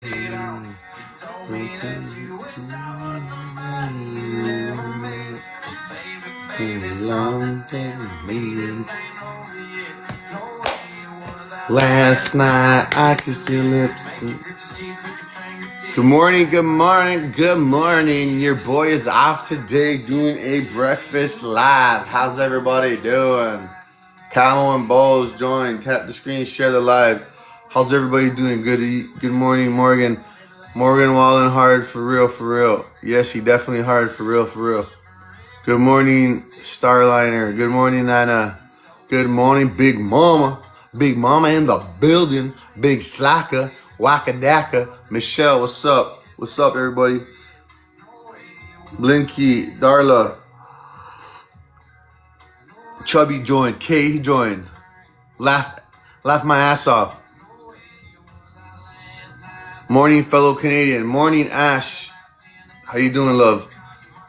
Last night I kissed your lips. Good morning, good morning, good morning. Your boy is off today doing a breakfast live. How's everybody doing? Camo and Balls join. Tap the screen, share the live. How's everybody doing? Good morning, Morgan. Morgan Wallen hard for real, for real. Yes, he definitely hard for real, for real. Good morning, Starliner. Good morning, Nana. Good morning, Big Mama. Big Mama in the building. Big Slacker. Wakadaka. Michelle, what's up? What's up, everybody? Blinky, Darla. Chubby joined. Kay joined. Laugh my ass off. Morning, fellow Canadian. Morning, Ash. How you doing, love?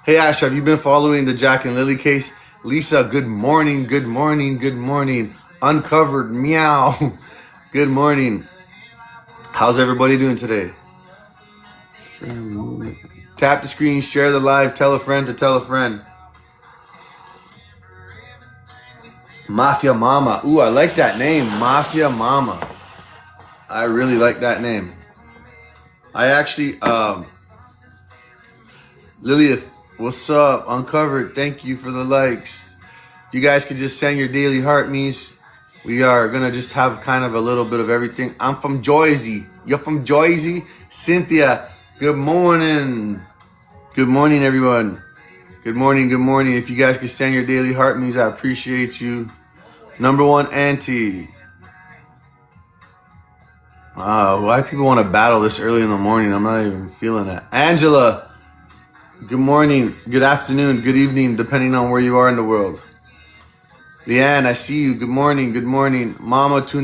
Hey, Ash, have you been following the Jack and Lily case? Lisa, good morning, good morning, good morning. Uncovered, meow. Good morning. How's everybody doing today? Tap the screen, share the live, tell a friend to tell a friend. Mafia Mama. Ooh, I like that name, Mafia Mama. I really like that name. I actually, Lilith, what's up? Uncovered, thank you for the likes. If you guys could just send your daily heart me's. We are going to just have kind of a little bit of everything. I'm from Jersey. You're from Jersey? Cynthia, good morning. Good morning, everyone. Good morning, good morning. If you guys could send your daily heart me's, I appreciate you. Number one, Auntie. Why people want to battle this early in the morning? I'm not even feeling that. Angela, good morning, good afternoon, good evening, depending on where you are in the world. Leanne, I see you. Good morning, good morning. Mama, too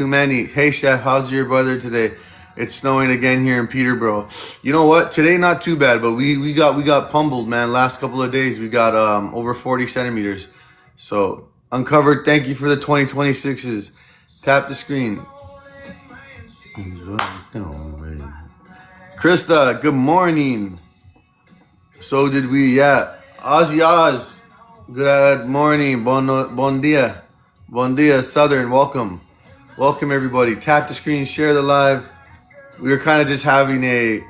many. Hey, Chef, how's your weather today? It's snowing again here in Peterborough. You know what? Today, not too bad, but we got pummeled, man. Last couple of days, we got over 40 centimeters. So, Uncovered, thank you for the 2026s. Tap the screen. Krista, good morning. So did we, yeah. Ozzy Oz, good morning. Bon dia. Bon dia, Southern, welcome. Welcome, everybody. Tap the screen, share the live. We were kind of just having a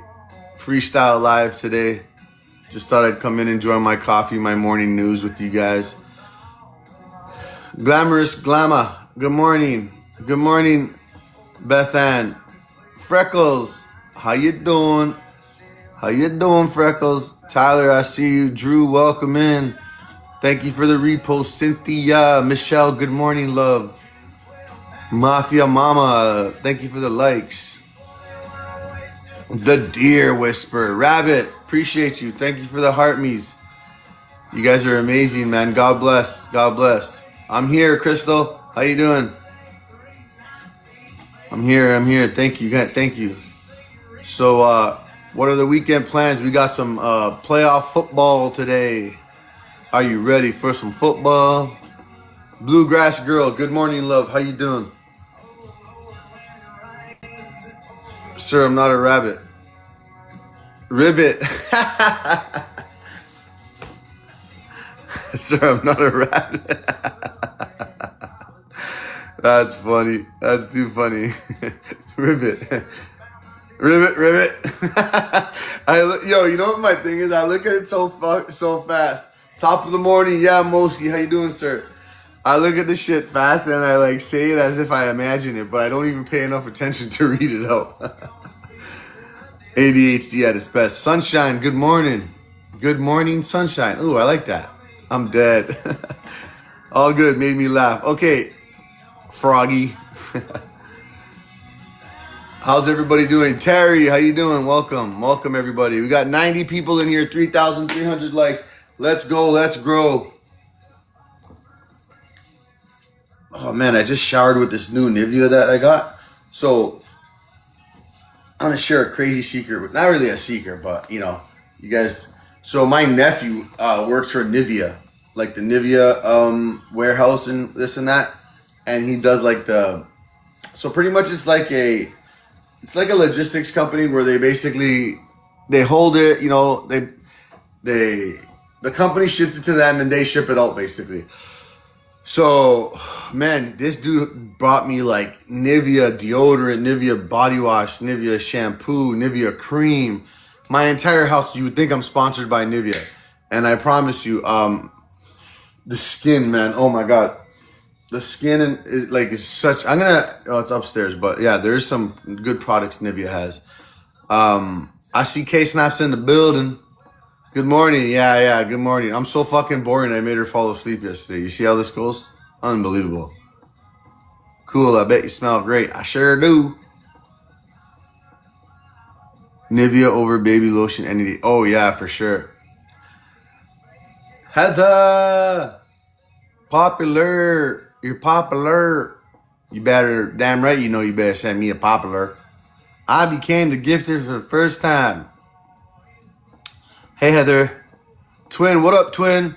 freestyle live today. Just thought I'd come in and enjoy my coffee, my morning news with you guys. Glamorous Glamma, good morning. Good morning, Beth Ann. Freckles, how you doing? How you doing, Freckles? Tyler, I see you. Drew, welcome in. Thank you for the repost. Cynthia, Michelle, good morning, love. Mafia Mama, thank you for the likes. The Deer Whisperer. Rabbit, appreciate you. Thank you for the heart me's. You guys are amazing, man. God bless. God bless. I'm here, Crystal. How you doing? I'm here. Thank you. Thank you. So, what are the weekend plans? We got some playoff football today. Are you ready for some football? Bluegrass Girl, good morning, love. How you doing? Sir, I'm not a rabbit. Ribbit. Sir, I'm not a rabbit. That's funny. That's too funny. Ribbit. Ribbit. Yo, you know what my thing is? I look at it so fast. Top of the morning, yeah, Moski, how you doing, sir? I look at the shit fast and I like say it as if I imagine it, but I don't even pay enough attention to read it out. ADHD at its best. Sunshine, good morning. Good morning, sunshine. Ooh, I like that. I'm dead. All good, made me laugh. Okay, Froggy. How's everybody doing? Terry, how you doing? Welcome everybody. We got 90 people in here, 3,300 likes. Let's go, let's grow. Oh man, I just showered with this new Nivea that I got. So I'm gonna share a crazy secret. Not really a secret, but you know, you guys. So my nephew works for Nivea, like the Nivea warehouse and this and that, and he does like the. So pretty much it's like a It's like a logistics company where they hold it. You know, they the company ships it to them and they ship it out basically. So, man, this dude brought me like Nivea deodorant, Nivea body wash, Nivea shampoo, Nivea cream. My entire house, you would think I'm sponsored by Nivea. And I promise you, the skin, man, oh my God. The skin is such. Oh, it's upstairs, but yeah, there's some good products Nivea has. I see K Snaps in the building. Good morning. Yeah, yeah, good morning. I'm so fucking boring. I made her fall asleep yesterday. You see how this goes? Unbelievable. Cool. I bet you smell great. I sure do. Nivea over baby lotion any day. Oh yeah, for sure. Heather, popular. You're popular. You better, damn right, you know you better send me a popular. I became the gifter for the first time. Hey Heather, twin. What up, twin?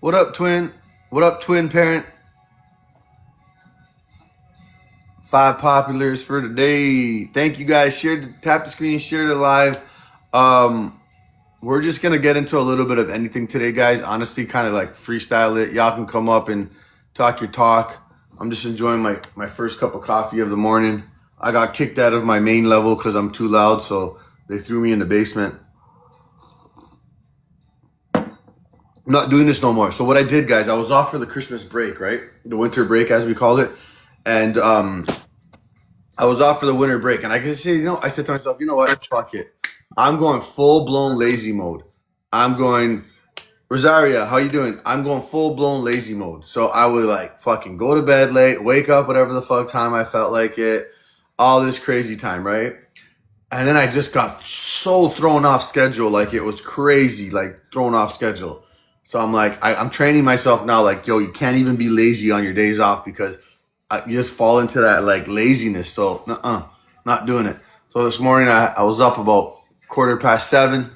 What up, twin? What up, twin parent? 5 populars for today. Thank you guys. Tap the screen, share the live. Um, we're just gonna get into a little bit of anything today, guys. Honestly, kind of like freestyle it. Y'all can come up and talk your talk. I'm just enjoying my first cup of coffee of the morning. I got kicked out of my main level because I'm too loud, so they threw me in the basement. I'm not doing this no more. So what I did, guys, I was off for the Christmas break, right? The winter break, as we call it, and I was off for the winter break, and I could say, I said to myself, you know what? Fuck it. I'm going full blown lazy mode. I'm going, Rosaria, how you doing? I'm going full blown lazy mode. So I would like fucking go to bed late, wake up whatever the fuck time I felt like it, all this crazy time, right? And then I just got so thrown off schedule, like it was crazy, like thrown off schedule. So I'm like, I'm training myself now, like, yo, you can't even be lazy on your days off because you just fall into that like laziness. So, not doing it. So this morning I was up about 7:15,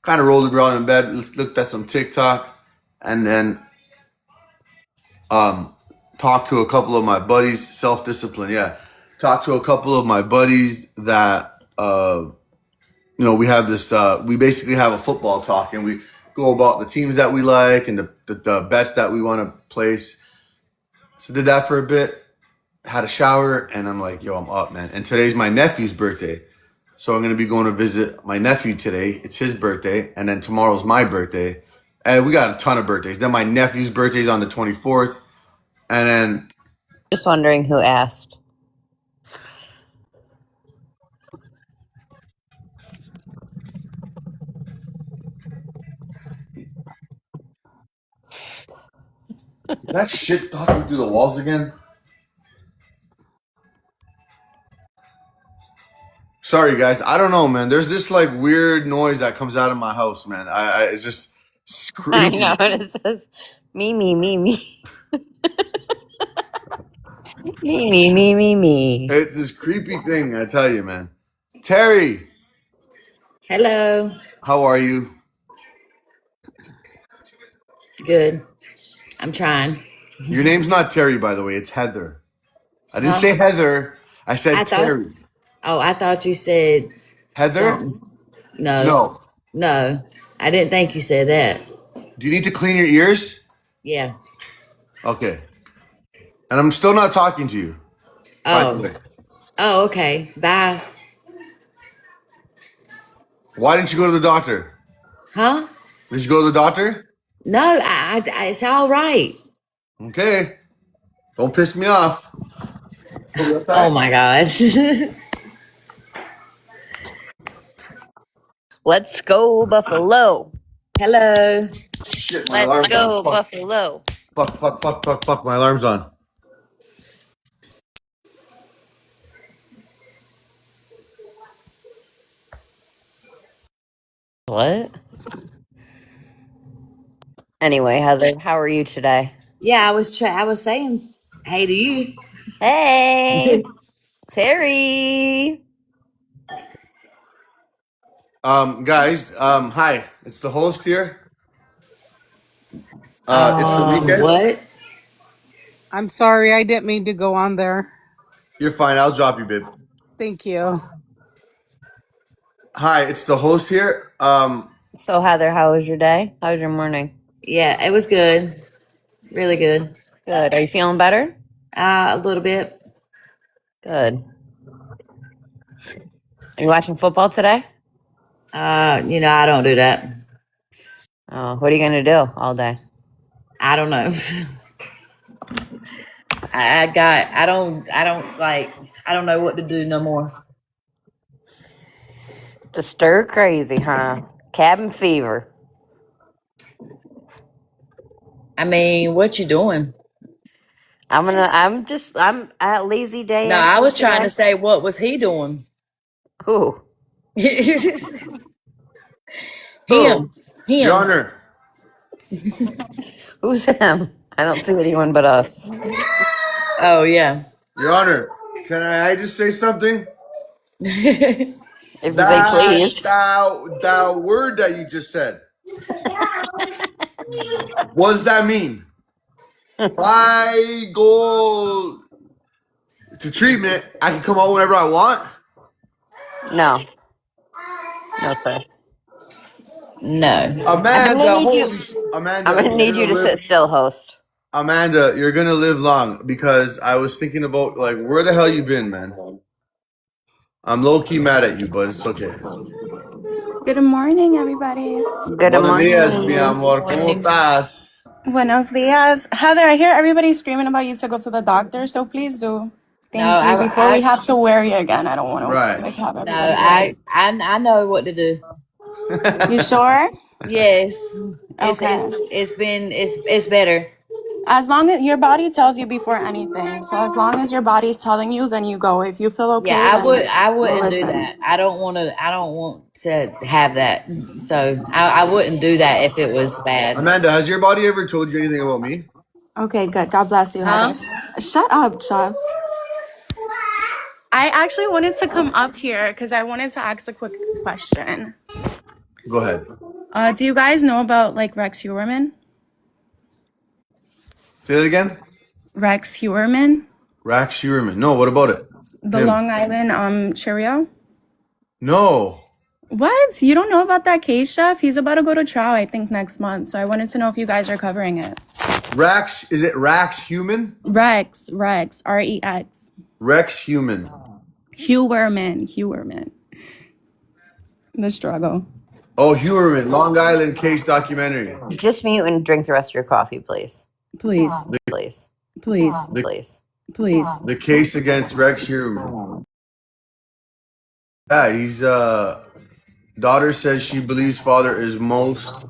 kind of rolled around in bed, looked at some TikTok, and then talked to a couple of my buddies. Self discipline, yeah. Talked to a couple of my buddies that we have this. We basically have a football talk, and we go about the teams that we like and the bets that we want to place. So did that for a bit. Had a shower, and I'm like, yo, I'm up, man. And today's my nephew's birthday. So I'm going to be going to visit my nephew today. It's his birthday. And then tomorrow's my birthday. And we got a ton of birthdays. Then my nephew's birthday is on the 24th. And then... Just wondering who asked. That shit talking through the walls again? Sorry, guys. I don't know, man. There's this like weird noise that comes out of my house, man. It's just I creepy. know, and it says me, me, me, me. Me, me, me, me, me. It's this creepy thing, I tell you, man. Terry, Hello. how are you? Good. I'm trying. Your name's not Terry, by the way. It's Heather. I didn't Huh? say Heather. I I said thought. Terry. Oh, I thought you said Heather? something. No. No. No. I didn't think you said that. Do you need to clean your ears? Yeah. Okay. And I'm still not talking to you, by the Oh. way. Oh, okay. Bye. Why didn't you go to the doctor? Huh? Did you go to the doctor? No, it's all right. Okay. Don't piss me off. Oh my gosh. Let's go, Buffalo. Hello. Shit, my Let's alarm's on. go, Fuck, Buffalo. fuck, fuck, fuck, fuck, fuck. My alarm's on. What? Anyway, Heather, how are you today? Yeah, I was saying hey to you. Hey, Terry. Guys, hi. It's the host here. It's the weekend. What? I'm sorry, I didn't mean to go on there. You're fine. I'll drop you, babe. Thank you. Hi, it's the host here. So Heather, how was your day? How was your morning? Yeah, it was good. Really good. Good. Are you feeling better? A little bit. Good. Are you watching football today? I don't do that. Oh, what are you gonna do all day? I don't know. I don't know what to do no more. Just stir crazy, huh? Cabin fever. I mean, what you doing? I'm at lazy day No, at I work was trying today. to say, what was he doing? Who? him, Who? Your him. Honor, Who's him? I don't see anyone but us. Oh yeah. Your Honor, can I just say something? If you say please. That word that you just said, what does that mean? If I go to treatment, I can come out whenever I want. No. No, sir. No. I'm gonna Amanda, need you. I'm Amanda, gonna you're need gonna you to sit live. still, host. Amanda, you're gonna live long because I was thinking about like where the hell you been, man. I'm low key mad at you, but it's okay. Good morning, everybody. Good Buenos días, mi morning. amor. ¿Cómo Morning. estás? Buenos dias. Heather, I hear everybody screaming about you to go to the doctor, so please do. No, Thank you. Before we have to wear you again, I don't want to Right. have no, everybody wait. I know what to do. You sure? Yes, Okay. it's better. As long as your body tells you before anything. So as long as your body's telling you, then you go. If you feel Yeah, okay, then I we'll wouldn't do listen. that. I don't want to have that. So I wouldn't do that if it was bad. Amanda, has your body ever told you anything about me? Okay, good. God bless you, Huh? Heather. Shut up, Chef. I actually wanted to come up here because I wanted to ask a quick question. Go ahead. Do you guys know about like Rex Huerman? Say that again. Rex Huerman, Rax Shearman. No, what about it? the Him. Long Island Cheerio. No. What? You don't know about that case, Chef? He's about to go to trial, I think, next month. So I wanted to know if you guys are covering it. Rax, is it Rax Human? Rex, Rex. Rex Human. Huerman. The struggle. Oh, Huerman, Long Island case documentary. Just mute and drink the rest of your coffee, please. Please, Please. please, The, Please. please. the case against Rex Huerman. Yeah, he's daughter says she believes father is most.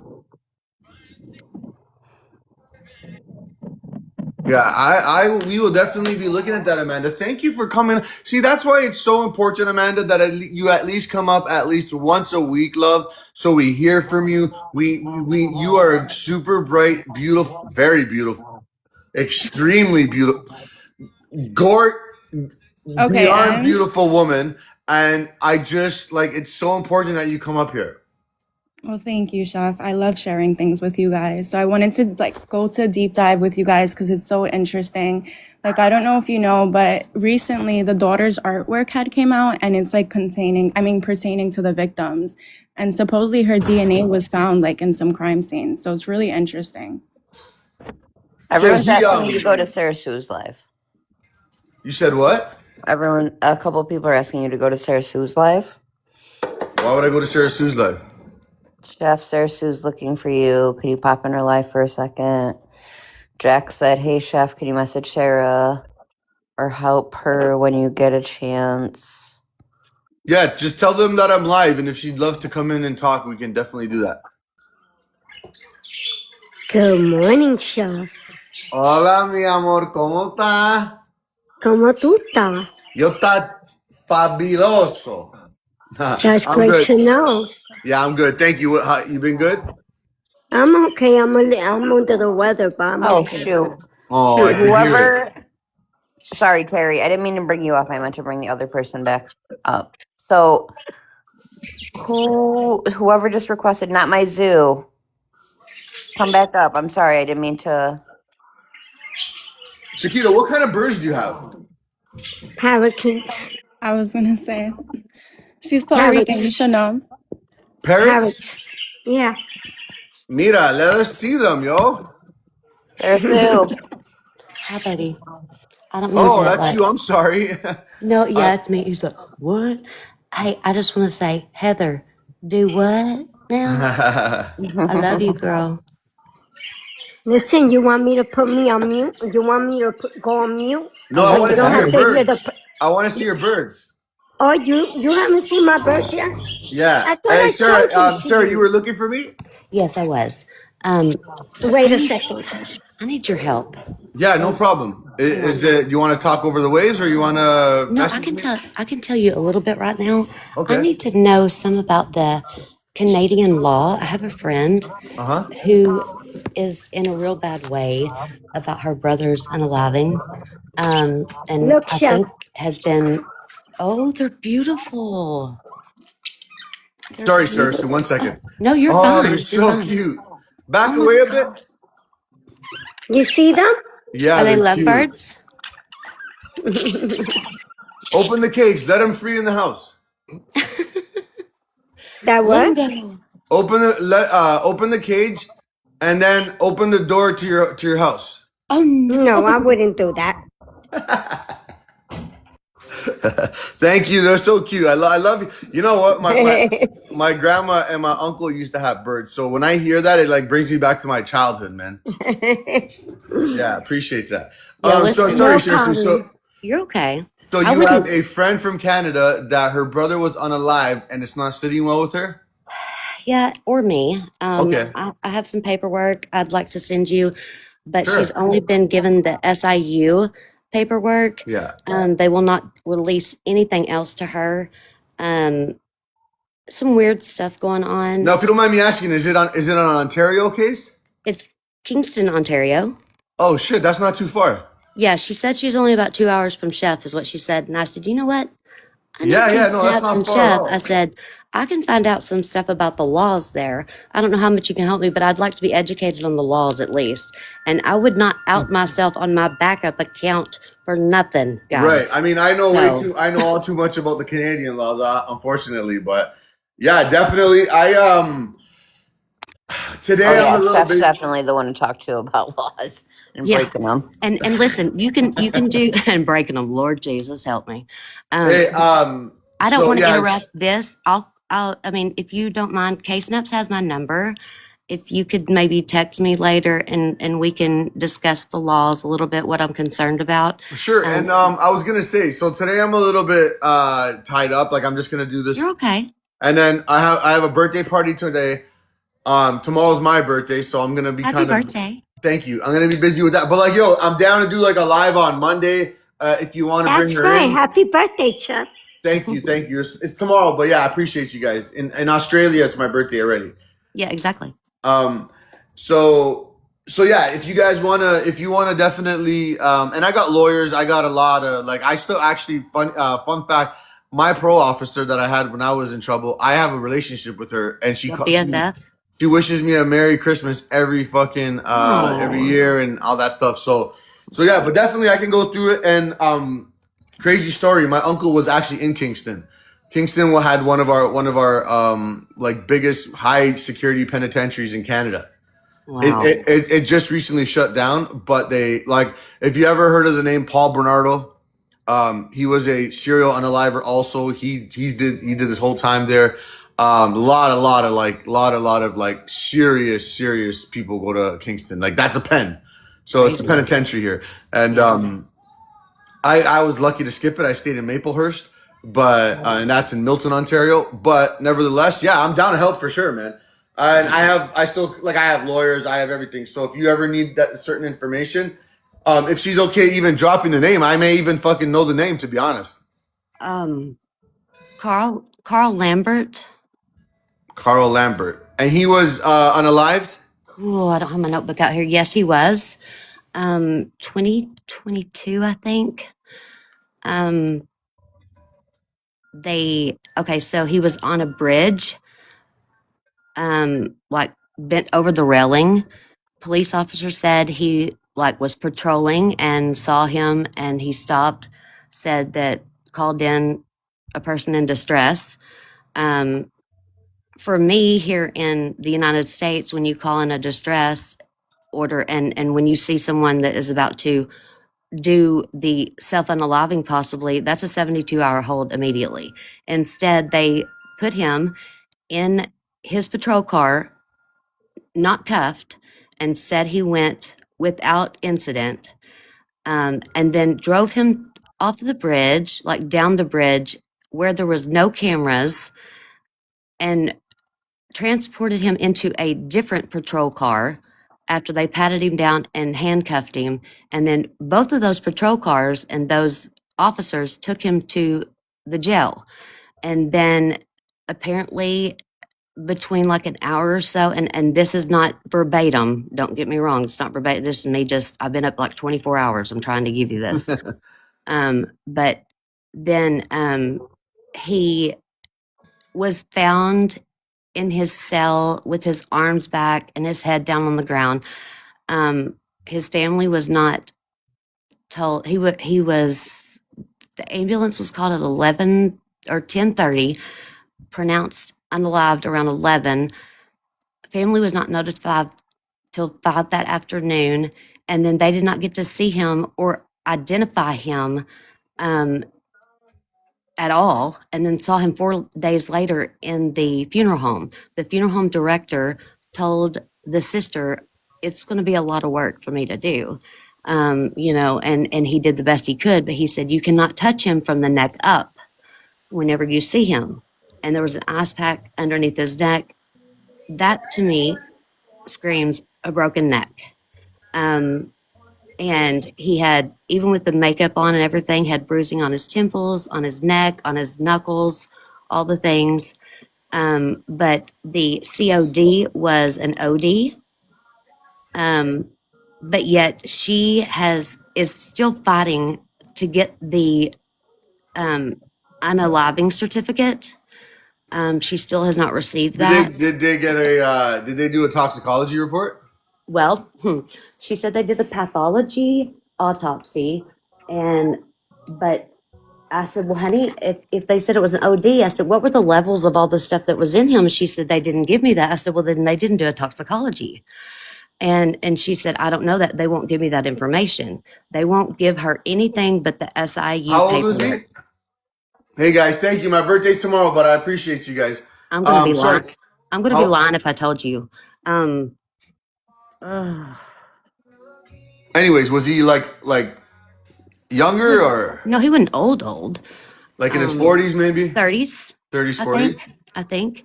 Yeah, we will definitely be looking at that, Amanda. Thank you for coming. See, that's why it's so important, Amanda, that you at least come up at least once a week, love, so we hear from you. You are super bright, beautiful, very beautiful, extremely beautiful, Gort, Okay, beyond and beautiful woman, and I just like it's so important that you come up here. well, thank you, Chef. I love sharing things with you guys. So I wanted to like go to a deep dive with you guys because it's so interesting. Like I don't know if you know, but recently the daughter's artwork had came out and it's like pertaining to the victims. And supposedly her DNA was found like in some crime scene. So it's really interesting. So Everyone's he asking you to go to Sarah Sue's live. you said what? A couple of people are asking you to go to Sarah Sue's live. Why would I go to Sarah Sue's live? Chef, Sarah Sue's looking for you. Could you pop in her live for a second? Jack said, hey, Chef, can you message Sarah or help her when you get a chance? Yeah, just tell them that I'm live, and if she'd love to come in and talk, we can definitely do that. Good morning, Chef. Hola, mi amor, ¿cómo está? ¿Cómo tú estás? Yo está fabuloso. That's I'm great good. to know. Yeah, I'm good. Thank you. You been good? I'm okay. I'm under the weather, but I'm Oh, okay. shoot. Oh, Shoot, I could hear it. whoever. Sorry, Terry. I didn't mean to bring you up. I meant to bring the other person back up. So, whoever just requested, not my zoo, come back up. I'm sorry. I didn't mean to. Chiquita, what kind of birds do you have? Parakeets. I was gonna say she's Puerto Rican. You Parrots. should know. Parrots? Parrots. Yeah. Mira, let us see them, yo. There's Sue. Hi, baby. I don't mean Oh, to that's you. I'm sorry. No, I, yeah, it's me. He's like, what? Hey, I just want to say, Heather, do what now? I love you, girl. Listen, you want me to put me on mute? You want me to go on mute? no, A I little want You to bit don't see of your have to hear both. the. birds. I want to see your birds. Oh, you haven't seen my birds yet? Yeah. I thought Hey, I Sarah. showed them to Sarah, you you. were looking for me? Yes, I was. I Wait a need, second. I need your help. Yeah, no problem. Hang Is on. it? You want to talk over the waves, or you want to No, message me? I can tell you a little bit right now. I Okay. need to know some about the Canadian law. I have a friend Uh huh. who is in a real bad way about her brother's unaliving. And Look, I Chef. think has been, oh, they're beautiful. They're Sorry, sir. beautiful. So 1 second. Oh, no, you're Oh, they're fine. You're so fine. cute. Oh Back my away a bit. God. You see them? Yeah, Are they they're cute. lovebirds? Open the cage. Let them free in the house. That Let them what? go. Open the cage, and then open the door to your house. Oh No, I no. wouldn't do that. Thank you. They're so cute. I love you. You know what? My grandma and my uncle used to have birds. So when I hear that, it like brings me back to my childhood, man. Yeah, appreciate that. Yeah, So listen, sorry, No seriously. problem. you're okay. So I you have wouldn't, a friend from Canada that her brother was unalive and it's not sitting well with her? yeah, or me. Okay. I have some paperwork I'd like to send you, but she's Sure. only been given the SIU paperwork. Yeah. They will not release anything else to her. Um, some weird stuff going Now, on. if you don't mind me asking, is it an Ontario case? It's Kingston, Ontario. Oh shit, that's not too far. Yeah, she said she's only about 2 hours from Chef, is what she said. And I said, you know what? I know Yeah, King no, that's Snaps not and far at Chef. I all. said, I can find out some stuff about the laws there. I don't know how much you can help me, but I'd like to be educated on the laws at least. And I would not out myself on my backup account for nothing, Right. guys. I mean, I know So, I know all too much about the Canadian laws, unfortunately, but yeah, definitely. Oh Today I'm a yeah, little Chef's bit. definitely the one to talk to about laws and yeah. breaking them. And listen, you can do and breaking them. Lord Jesus, help me. Um, Hey, I don't so want to yeah, interrupt this. I mean, if you don't mind, K Snaps has my number. If you could maybe text me later and we can discuss the laws a little bit, what I'm concerned about. sure. And I was gonna say, so today I'm a little bit tied up. Like I'm just gonna do You're this, okay. and then I have a birthday party today. Tomorrow's my birthday, so I'm gonna be Happy kind of. birthday. Thank you. I'm gonna be busy with that. But like, yo, I'm down to do like a live on Monday. If you want to bring That's her right. in. Happy birthday, Chuck. Thank you, thank you. It's tomorrow, but yeah, I appreciate you guys. In Australia, it's my birthday already. Yeah, exactly. Um, so yeah, if you wanna definitely, and I got lawyers. I got a lot of like, I still actually fun fact. My pro officer that I had when I was in trouble, I have a relationship with her, and Your BFF. she wishes me a Merry Christmas every fucking every Oh, year and all that stuff. So yeah, but definitely I can go through it. And crazy story. My uncle was actually in Kingston. Kingston had one of our like biggest high security penitentiaries in Canada. wow. It just recently shut down, but they like if you ever heard of the name Paul Bernardo, he was a serial unaliver. Also, he did this whole time there. A lot of like serious people go to Kingston. Like that's a pen, so it's the Crazy. penitentiary here. And Yeah. I was lucky to skip it. I stayed in Maplehurst, but and that's in Milton, Ontario. But nevertheless, yeah, I'm down to help for sure, man. And I have lawyers, I have everything. So if you ever need that certain information, if she's okay even dropping the name, I may even fucking know the name, to be honest. Um, Carl Lambert. Carl Lambert. And he was unalived? Oh, I don't have my notebook out here. Yes, he was. 2022, I think. Um, so he was on a bridge, like bent over the railing. Police officer said he like was patrolling and saw him and he stopped, said that called in a person in distress. For me, here in the United States, when you call in a distress order and when you see someone that is about to do the self-unaliving possibly, that's a 72-hour hold immediately. Instead, they put him in his patrol car, not cuffed, and said he went without incident, and then drove him off the bridge, like down the bridge where there was no cameras, and transported him into a different patrol car after they patted him down and handcuffed him. And then both of those patrol cars and those officers took him to the jail. And then apparently between like an hour or so, and this is not verbatim, don't get me wrong, it's not verbatim. This is me just, I've been up like 24 hours. I'm trying to give you this. But then he was found in his cell with his arms back and his head down on the ground. His family was not told. He was. The ambulance was called at 11 or 10:30, pronounced unalived around 11. Family was not notified till 5 that afternoon, and then they did not get to see him or identify him at all, and then saw him 4 days later in the funeral home. The funeral home director told the sister, "It's going to be a lot of work for me to do." And he did the best he could, but he said, "You cannot touch him from the neck up whenever you see him." And there was an ice pack underneath his neck. That to me screams a broken neck. And he had, even with the makeup on and everything, had bruising on his temples, on his neck, on his knuckles, all the things. But the COD was an OD. But yet she is still fighting to get the unaliving certificate. She still has not received that. Did they get a did they do a toxicology report? Well, she said they did the pathology autopsy, but I said, "Well, honey, if they said it was an OD," I said, "What were the levels of all the stuff that was in him?" And she said, "They didn't give me that." I said, "Well, then they didn't do a toxicology." And she said, "I don't know that. They won't give me that information. They won't give her anything but the SIU How old was he? paperwork." Hey guys, thank you. My birthday's tomorrow, but I appreciate you guys. I'm gonna be Sorry. lying. I'm gonna be lying if I told you. Anyways, was he like younger or No, he wasn't old. like in his 40s maybe? 30s, 30s, I 40s? think. I think.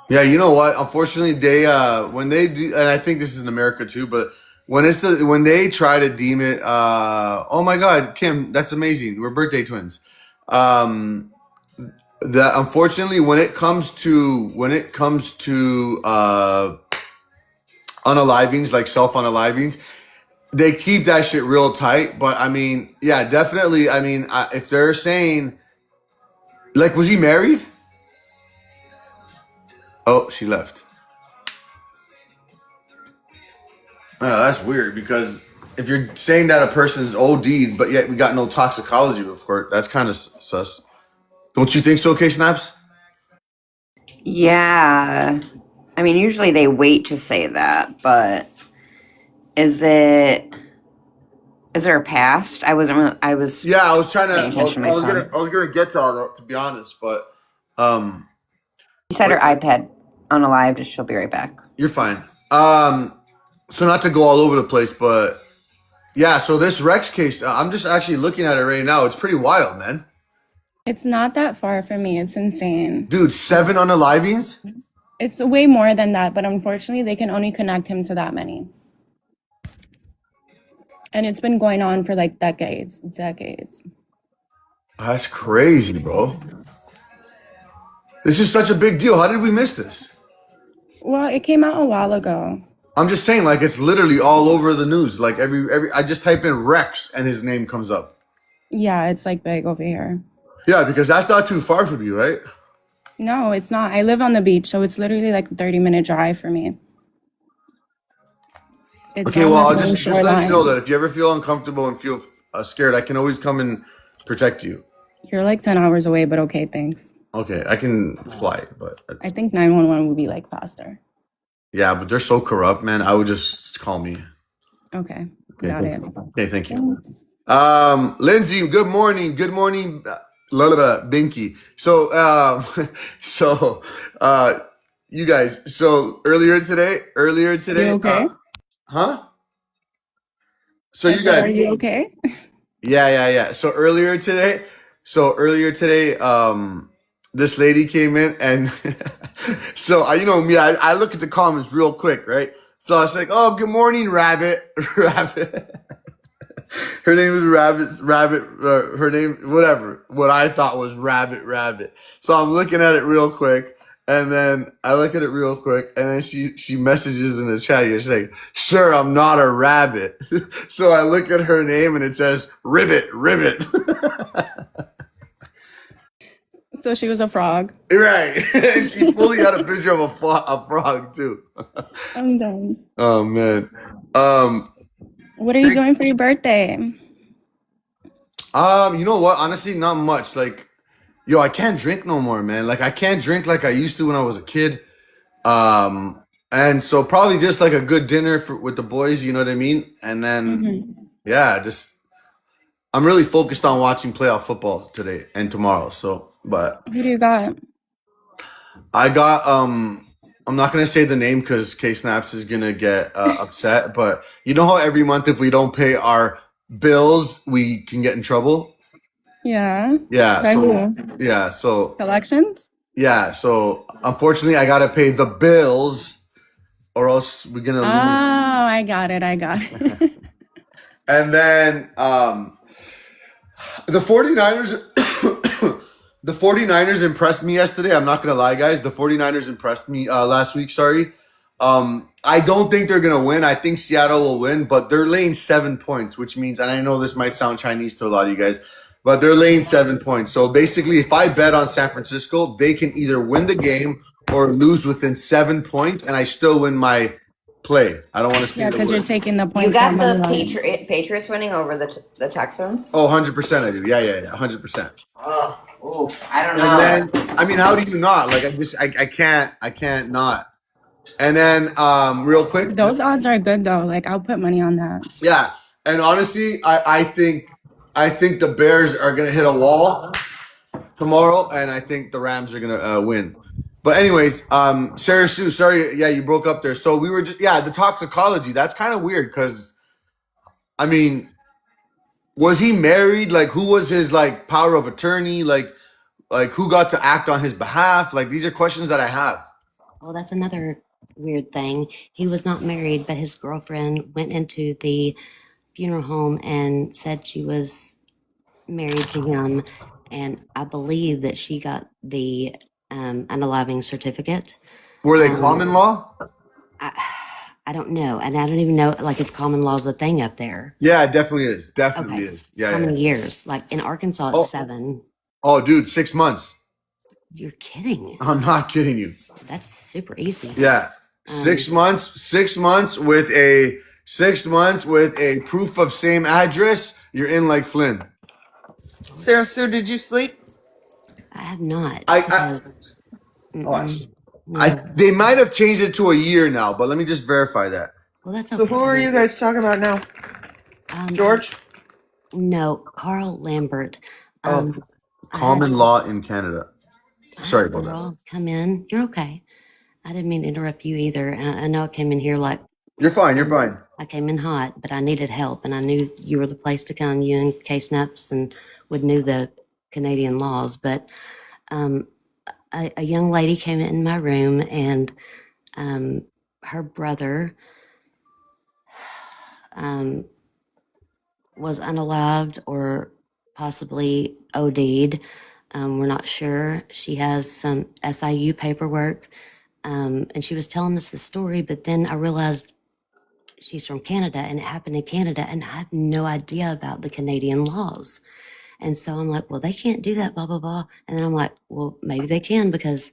Yeah, you know what? Unfortunately, they when they do, and I think this is in America too, but when they try to deem it, oh my God, Kim, that's amazing. We're birthday twins. That unfortunately, when it comes to unalivings, like self unalivings, they keep that shit real tight. But I mean, yeah, definitely. I mean, if they're saying, like, was he married? Oh, she left. That's weird because if you're saying that a person's OD'd, but yet we got no toxicology report, that's kind of sus. Don't you think so, K Snaps? Yeah. I mean, usually they wait to say that, but is it? Is there a past? I wasn't. I was. Yeah, I was trying to. Paying attention to my son. I was gonna get to all that, to be honest, but She said her iPad unalived. She'll be right back. you're fine. So not to go all over the place, but yeah. So this Rex case, I'm just actually looking at it right now. It's pretty wild, man. It's not that far from me. It's insane. Dude, 7 unalivings. It's way more than that, but unfortunately, they can only connect him to that many. And it's been going on for like decades. That's crazy, bro. This is such a big deal. How did we miss this? Well, it came out a while ago. I'm just saying, like, it's literally all over the news. Like every I just type in Rex and his name comes up. Yeah, it's like big over here. Yeah, because that's not too far from you, right? No, it's not. I live on the beach, so it's literally like a 30-minute drive for me. It's Okay, on well, the I'll same just let you know shoreline. that if you ever feel uncomfortable and feel scared, I can always come and protect you. You're like 10 hours away, but okay, thanks. Okay, I can fly, but I think 911 would be like faster. yeah, but they're so corrupt, man. I would just call me. Okay, Okay, got it. okay, thank you. Thanks. Lindsay, good morning. Good morning, Binky. So, so, you guys. So earlier today, You okay? huh? So I you said, are guys, you okay? yeah. So earlier today, this lady came in and so you know me, I look at the comments real quick, right? So I was like, oh, good morning, Rabbit, Rabbit. Her name is Rabbit. Her name, whatever. What I thought was Rabbit. So I'm looking at it real quick, and then I look at it real quick, and then she messages in the chat. You're saying, "Sir, I'm not a rabbit." So I look at her name, and it says Ribbit. So she was a frog. Right. And she fully had a picture of a frog too. I'm done. Oh man. Um. What are you doing for your birthday? You know what? Honestly, not much. Like, yo, I can't drink no more, man. Like, I can't drink like I used to when I was a kid. And so probably just like a good dinner with the boys, you know what I mean? And then, yeah, just I'm really focused on watching playoff football today and tomorrow. So, but Who do you got? I got, I'm not going to say the name because K Snaps is going to get upset, but you know how every month if we don't pay our bills, we can get in trouble? Yeah. Yeah. By So, who? yeah. So, Collections? yeah. So unfortunately, I got to pay the bills or else we're going to Oh, lose. I got it. And then the 49ers the 49ers impressed me yesterday. I'm not going to lie, guys. The 49ers impressed me last week, sorry. I don't think they're going to win. I think Seattle will win, but they're laying 7 points, which means, and I know this might sound Chinese to a lot of you guys, but they're laying 7 points. So basically, if I bet on San Francisco, they can either win the game or lose within 7 points, and I still win my play. I don't want to say Yeah, the because you're word. taking the You points got on money the line. Patriots winning over the Texans? Oh, 100% I do. Yeah, 100%. Oh, I don't And know. then, I mean, how do you not? Like, I can't not. And then, real quick, Those odds are good though. Like I'll put money on that. yeah. And honestly, I think the Bears are gonna hit a wall tomorrow, and I think the Rams are gonna win. But anyways, Sarah Sue, sorry, yeah, you broke up there. So we were just, yeah, the toxicology. That's kind of weird because, I mean, was he married? Like, who was his like power of attorney? Like who got to act on his behalf? Like, these are questions that I have. Well, that's another weird thing. He was not married, but his girlfriend went into the funeral home and said she was married to him. And I believe that she got the unaliving certificate. Were they common law? I don't know. And I don't even know like if common law is a thing up there. Yeah, it definitely is. Definitely Okay. is. Yeah. How yeah. many years? Like in Arkansas, it's 7. Oh, dude, 6 months. You're kidding. I'm not kidding you. That's super easy. Yeah. 6 months, 6 months with a 6 months with a proof of same address. You're in like Flynn. Sarah Sue, did you sleep? I have not. They might have changed it to a year now, but let me just verify that. Well, that's So okay. who are you guys talking about now? George? No, Carl Lambert. Common law in Canada. Sorry about that. Girl, come in. You're okay. I didn't mean to interrupt you either. I know I came in here like You're fine. You're fine. I came in hot, but I needed help, and I knew you were the place to come. You and K Snaps and would knew the Canadian laws. But a young lady came in my room, and her brother was unalived or possibly OD'd. We're not sure. She has some SIU paperwork, and she was telling us the story, but then I realized she's from Canada and it happened in Canada, and I had no idea about the Canadian laws. And so I'm like, well, they can't do that, blah, blah, blah. And then I'm like, well, maybe they can because,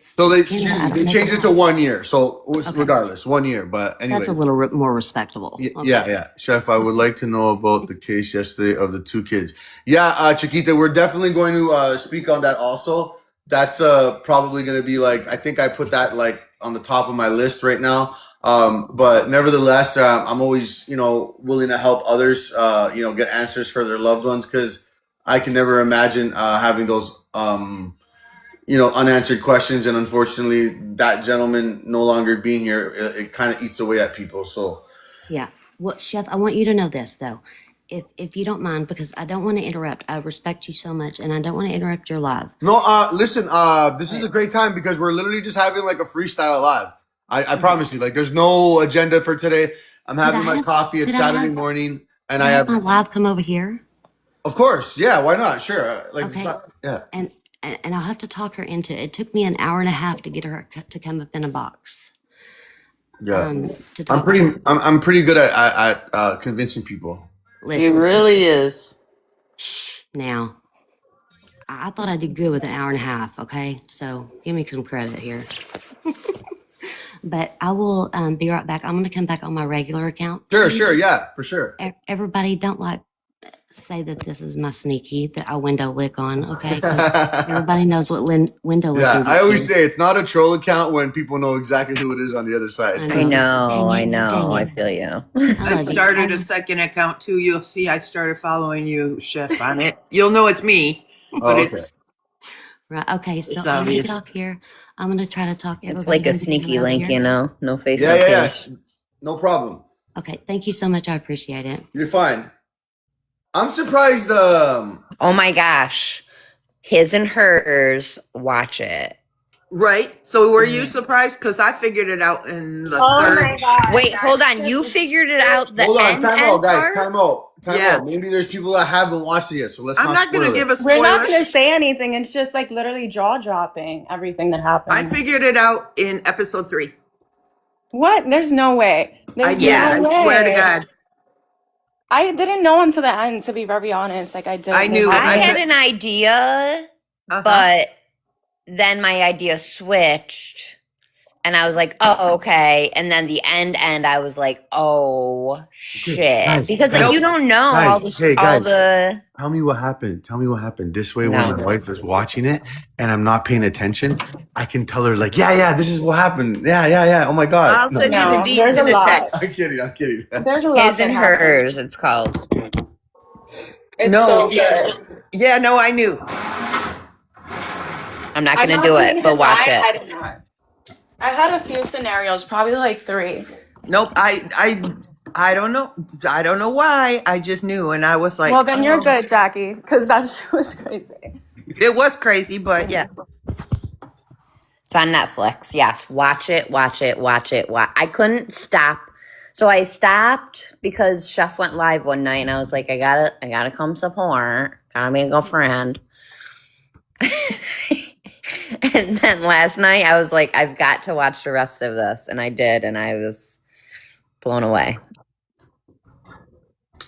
So they Canada. I don't they know changed the it to laws. 1 year. So Okay. regardless, 1 year. But That's a anyways, little more respectable. Okay. yeah, Chef. I would like to know about the case yesterday of the 2 kids. Yeah, Chiquita, we're definitely going to speak on that also. That's probably going to be like, I think I put that like on the top of my list right now. But nevertheless, I'm always willing to help others get answers for their loved ones, because I can never imagine having those unanswered questions. And unfortunately, that gentleman no longer being here, it kind of eats away at people. So Yeah. Well, Chef, I want you to know this though. If you don't mind, because I don't want to interrupt. I respect you so much and I don't want to interrupt your live. no, listen, this is a great time because we're literally just having like a freestyle live. I promise you, like, there's no agenda for today. I'm having my coffee. It's Saturday morning, and I have my live come over here. Of course, yeah. Why not? Sure. Okay. Yeah. And I'll have to talk her into it. It took me an hour and a half to get her to come up in a box. Yeah. To talk I'm pretty good at convincing people. He really is. Now, I thought I did good with an hour and a half. Okay, so give me some credit here. But I will be right back. I'm going to come back on my regular account. Sure, yeah, for sure. Everybody, don't say that this is my sneaky that I window lick on, okay? 'Cause everybody knows what window licking Yeah, is. I always say it's not a troll account when people know exactly who it is on the other side. I know. I feel you. I started a second account too. You'll see I started following you, Chef, on it. You'll know it's me, but okay. it's right. Okay, so I'm gonna get off here. I'm gonna try to talk. It's like a sneaky link, no face, yeah, no yeah, case. no problem. Okay, thank you so much. I appreciate it. You're fine. I'm surprised. Oh my gosh, his and hers. Watch it. right. So were you surprised? Because I figured it out in the third. my God. Wait, hold on. You figured it out. The Hold on, end, time end out, guys. part? Time out. Yeah. Out. Maybe there's people that haven't watched it yet, so let's I'm not spoil going to it. give a spoiler. We're not going to say anything. It's just like literally jaw dropping everything that happened. I figured it out in episode 3. What? There's no way. I There's did. I no way. swear to God. I didn't know until the end, to be very honest. Like I didn't. I knew. I I had said- an idea, Uh-huh. but then my idea switched. And I was like, oh, okay. And then the end, I was like, oh, shit. Guys, because like, guys, you don't know guys, all the, hey, all guys. the. Tell me what happened. This way, No. when my wife is watching it and I'm not paying attention, I can tell her like, yeah, this is what happened. Yeah. Oh my God. I'll send you the No, deets there's in a the lot. text. I'm kidding. There's a lot. His and hers, it's called. It's No. so good. Yeah, no, I knew. I'm not going to do it, but watch it. I did not. I had a few scenarios, probably like 3. Nope. I don't know. I don't know why. I just knew, and I was like, Well, then you're oh. good, Jackie, because that shit was crazy. It was crazy, but yeah. It's on Netflix. Yes, watch it. I couldn't stop. So I stopped because Chef went live one night, and I was like, I gotta come support. Gotta be a good friend. And then last night, I was like, I've got to watch the rest of this, and I did, and I was blown away.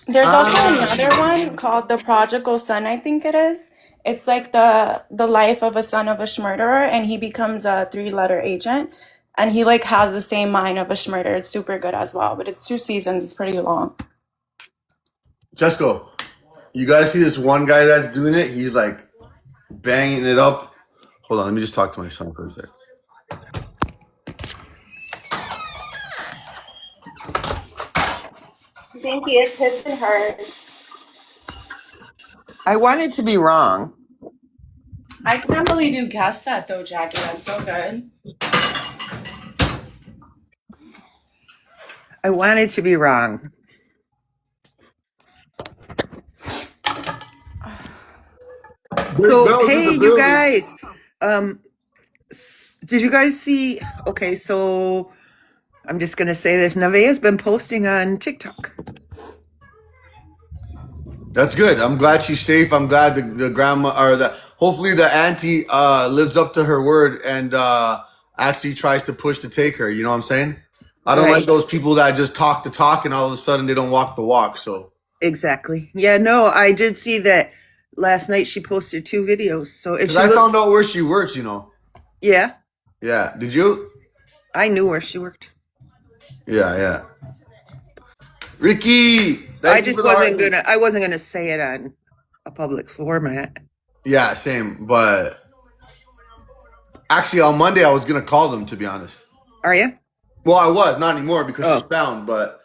There's also another one called The Prodigal Son, I think it is. It's like the life of a son of a schmurderer, and he becomes a 3-letter agent, and he like has the same mind of a schmurder. It's super good as well, but it's 2 seasons. It's pretty long. Jesco, you gotta see this one guy that's doing it. He's like banging it up. Hold on, let me just talk to my son for a sec. Thank you. It's his and hers. I wanted to be wrong. I can't believe you guessed that though, Jackie. That's so good. I wanted to be wrong. So, hey, you guys. Did you guys see? Okay, so I'm just gonna say this. Nevaeh's been posting on TikTok. That's good. I'm glad she's safe. I'm glad the grandma or hopefully the auntie lives up to her word and actually tries to push to take her. You know what I'm saying? I don't like those people that just talk the talk and all of a sudden they don't walk the walk. So Exactly. Yeah, no, I did see that last night. She posted 2 videos. So I found out where she works. Yeah. Yeah. Did you? I knew where she worked. Yeah, yeah. Ricky, I thank you just for the heart. wasn't gonna say it on a public format. Yeah, same. But actually, on Monday, I was gonna call them, to be honest. Are you? Well, I was not anymore because she's Oh, found. But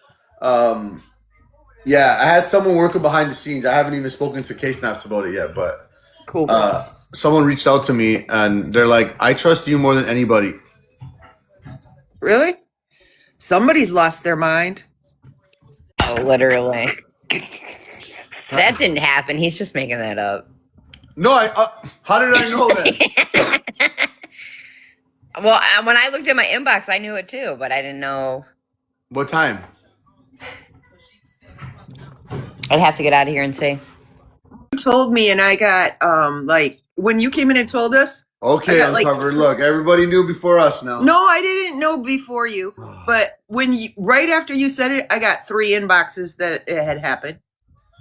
yeah, I had someone working behind the scenes. I haven't even spoken to K Snaps about it yet. But cool. someone reached out to me and they're like, "I trust you more than anybody." Really? Somebody's lost their mind. Oh, literally. That didn't happen. He's just making that up. No, how did I know that? Well, when I looked at my inbox, I knew it too, but I didn't know. What time? I'd have to get out of here and see. You told me, and I got like when you came in and told us. Okay, Uncovered. Look, everybody knew before us now. No, I didn't know before you, but right after you said it, I got 3 inboxes that it had happened.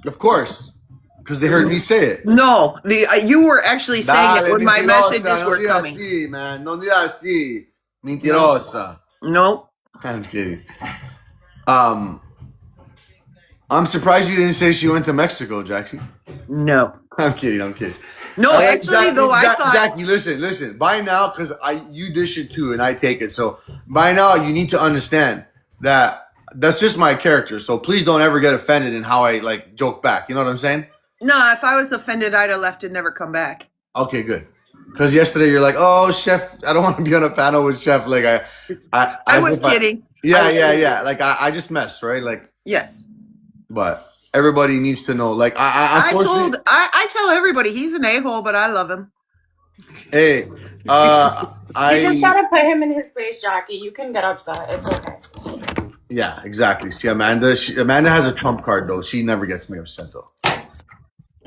Of course, because they heard me say it. No, you were actually saying it when my messages were coming. Así, man. No digas así. Mentirosa. No. I'm kidding. I'm surprised you didn't say she went to Mexico, Jackie. No. I'm kidding. No, actually, though, I thought... Jackie, listen. By now, because you dish it too, and I take it. So by now, you need to understand that that's just my character. So please don't ever get offended in how I like joke back. You know what I'm saying? No, if I was offended, I'd have left and never come back. Okay, good. Because yesterday you're like, "Oh, Chef, I don't want to be on a panel with Chef." Like I was kidding. Yeah. Like I just messed, right? Like yes. But everybody needs to know. Like I tell everybody he's an a-hole, but I love him. Hey, You just gotta put him in his place, Jackie. You can get upset. It's okay. Yeah, exactly. See, Amanda has a trump card though. She never gets me upset though.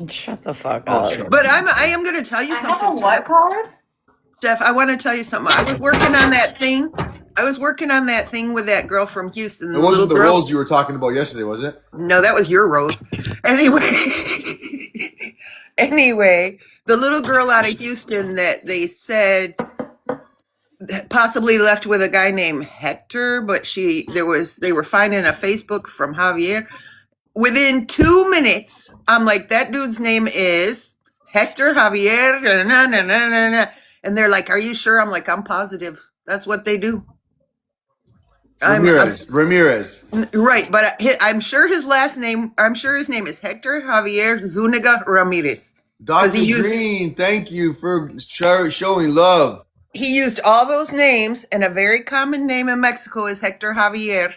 Shut the fuck up. But I am going to tell you something. Have a what card? Jeff, I want to tell you something. I was working on that thing. With that girl from Houston. It wasn't the Rose you were talking about yesterday, was it? No, that was your Rose. Anyway, the little girl out of Houston that they said possibly left with a guy named Hector, but they were finding a Facebook from Javier. Within 2 minutes, I'm like, that dude's name is Hector Javier. And they're like, are you sure? I'm like, I'm positive. That's what they do. Ramirez. Right, but I'm sure his name is Hector Javier Zuniga Ramirez. Dr. Green, thank you for showing love. He used all those names, and a very common name in Mexico is Hector Javier.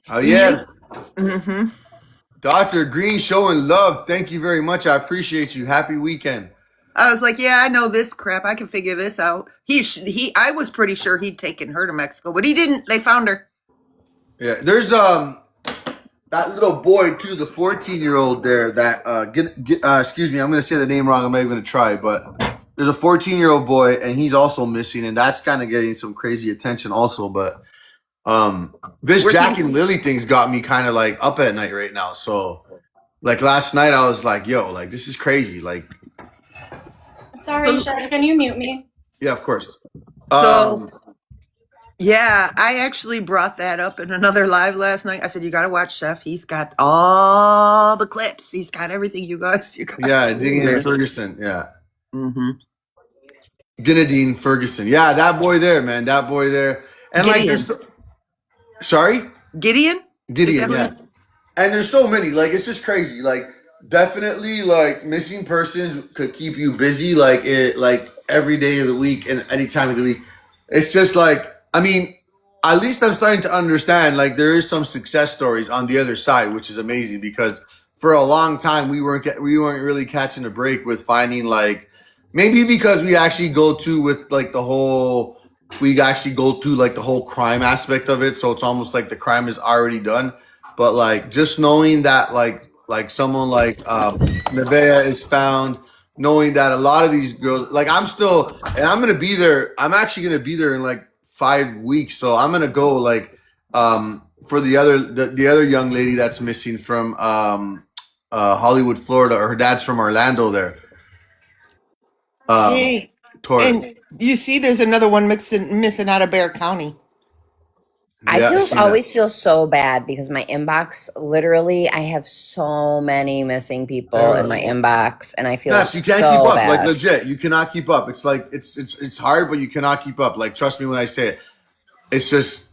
Javier. Mm-hmm. Dr. Green showing love. Thank you very much. I appreciate you. Happy weekend. I was like, yeah, I know this crap. I can figure this out. I was pretty sure he'd taken her to Mexico, but he didn't. They found her. Yeah, there's that little boy too, the 14-year-old there. That excuse me, I'm gonna say the name wrong. I'm not even gonna try, but there's a 14-year-old boy, and he's also missing, and that's kind of getting some crazy attention also. But this Jack and Lily thing's got me kind of like up at night right now. So like last night, I was like, yo, like this is crazy. Like, sorry, Chef, can you mute me? Yeah, of course. Yeah, I actually brought that up in another live last night. I said, you got to watch Chef. He's got all the clips. He's got everything, you guys. Yeah, Dean Ferguson. Yeah. Mm-hmm. Ginadine Ferguson. Yeah, that boy there, man. That boy there. And Gideon. Sorry? Gideon, yeah. And there's so many. Like, it's just crazy. Like, definitely, like, missing persons could keep you busy, like, every day of the week and any time of the week. It's just like, I mean, at least I'm starting to understand, like, there is some success stories on the other side, which is amazing because for a long time we weren't really catching a break with finding, like, maybe because we actually go to the whole crime aspect of it. So it's almost like the crime is already done. But like just knowing that like someone like Nevaeh is found, knowing that a lot of these girls, like I'm gonna be there. I'm actually gonna be there in like 5 weeks. So I'm gonna go like for the other young lady that's missing from Hollywood, Florida. Her dad's from Orlando there. Hey, And you see, there's another one missing out of Bear County. I always feel so bad because my inbox, literally, I have so many missing people in my inbox, and I feel Snaps, you can't so keep up. bad. Like legit, you cannot keep up. It's like it's hard, but you cannot keep up. Like trust me when I say it. It's just,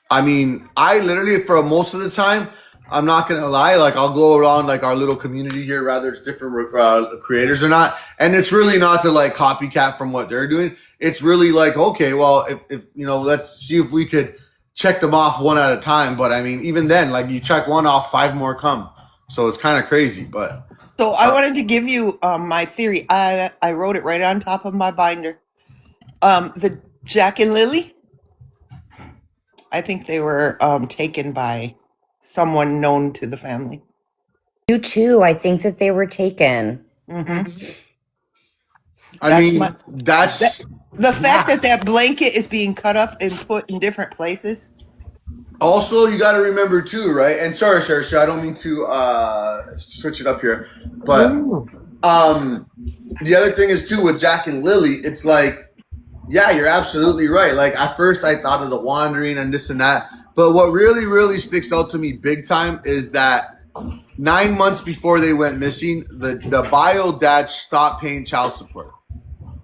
I mean, I literally for most of the time, I'm not gonna lie. Like I'll go around like our little community here, rather it's different creators or not, and it's really not to like copycat from what they're doing. It's really like, okay, well, if you know, let's see if we could check them off one at a time. But I mean, even then, like you check one off, 5 more come. So it's kind of crazy. But so I wanted to give you my theory. I wrote it right on top of my binder. The Jack and Lily, I think they were taken by someone known to the family. You too. I think that they were taken. Mm-hmm. I mean, that's the fact that blanket is being cut up and put in different places. also, you got to remember too, right? And sorry, I don't mean to switch it up here, but the other thing is too with Jack and Lily, it's like, yeah, you're absolutely right. Like at first, I thought of the wandering and this and that, but what really sticks out to me big time is that 9 months before they went missing, the bio dad stopped paying child support.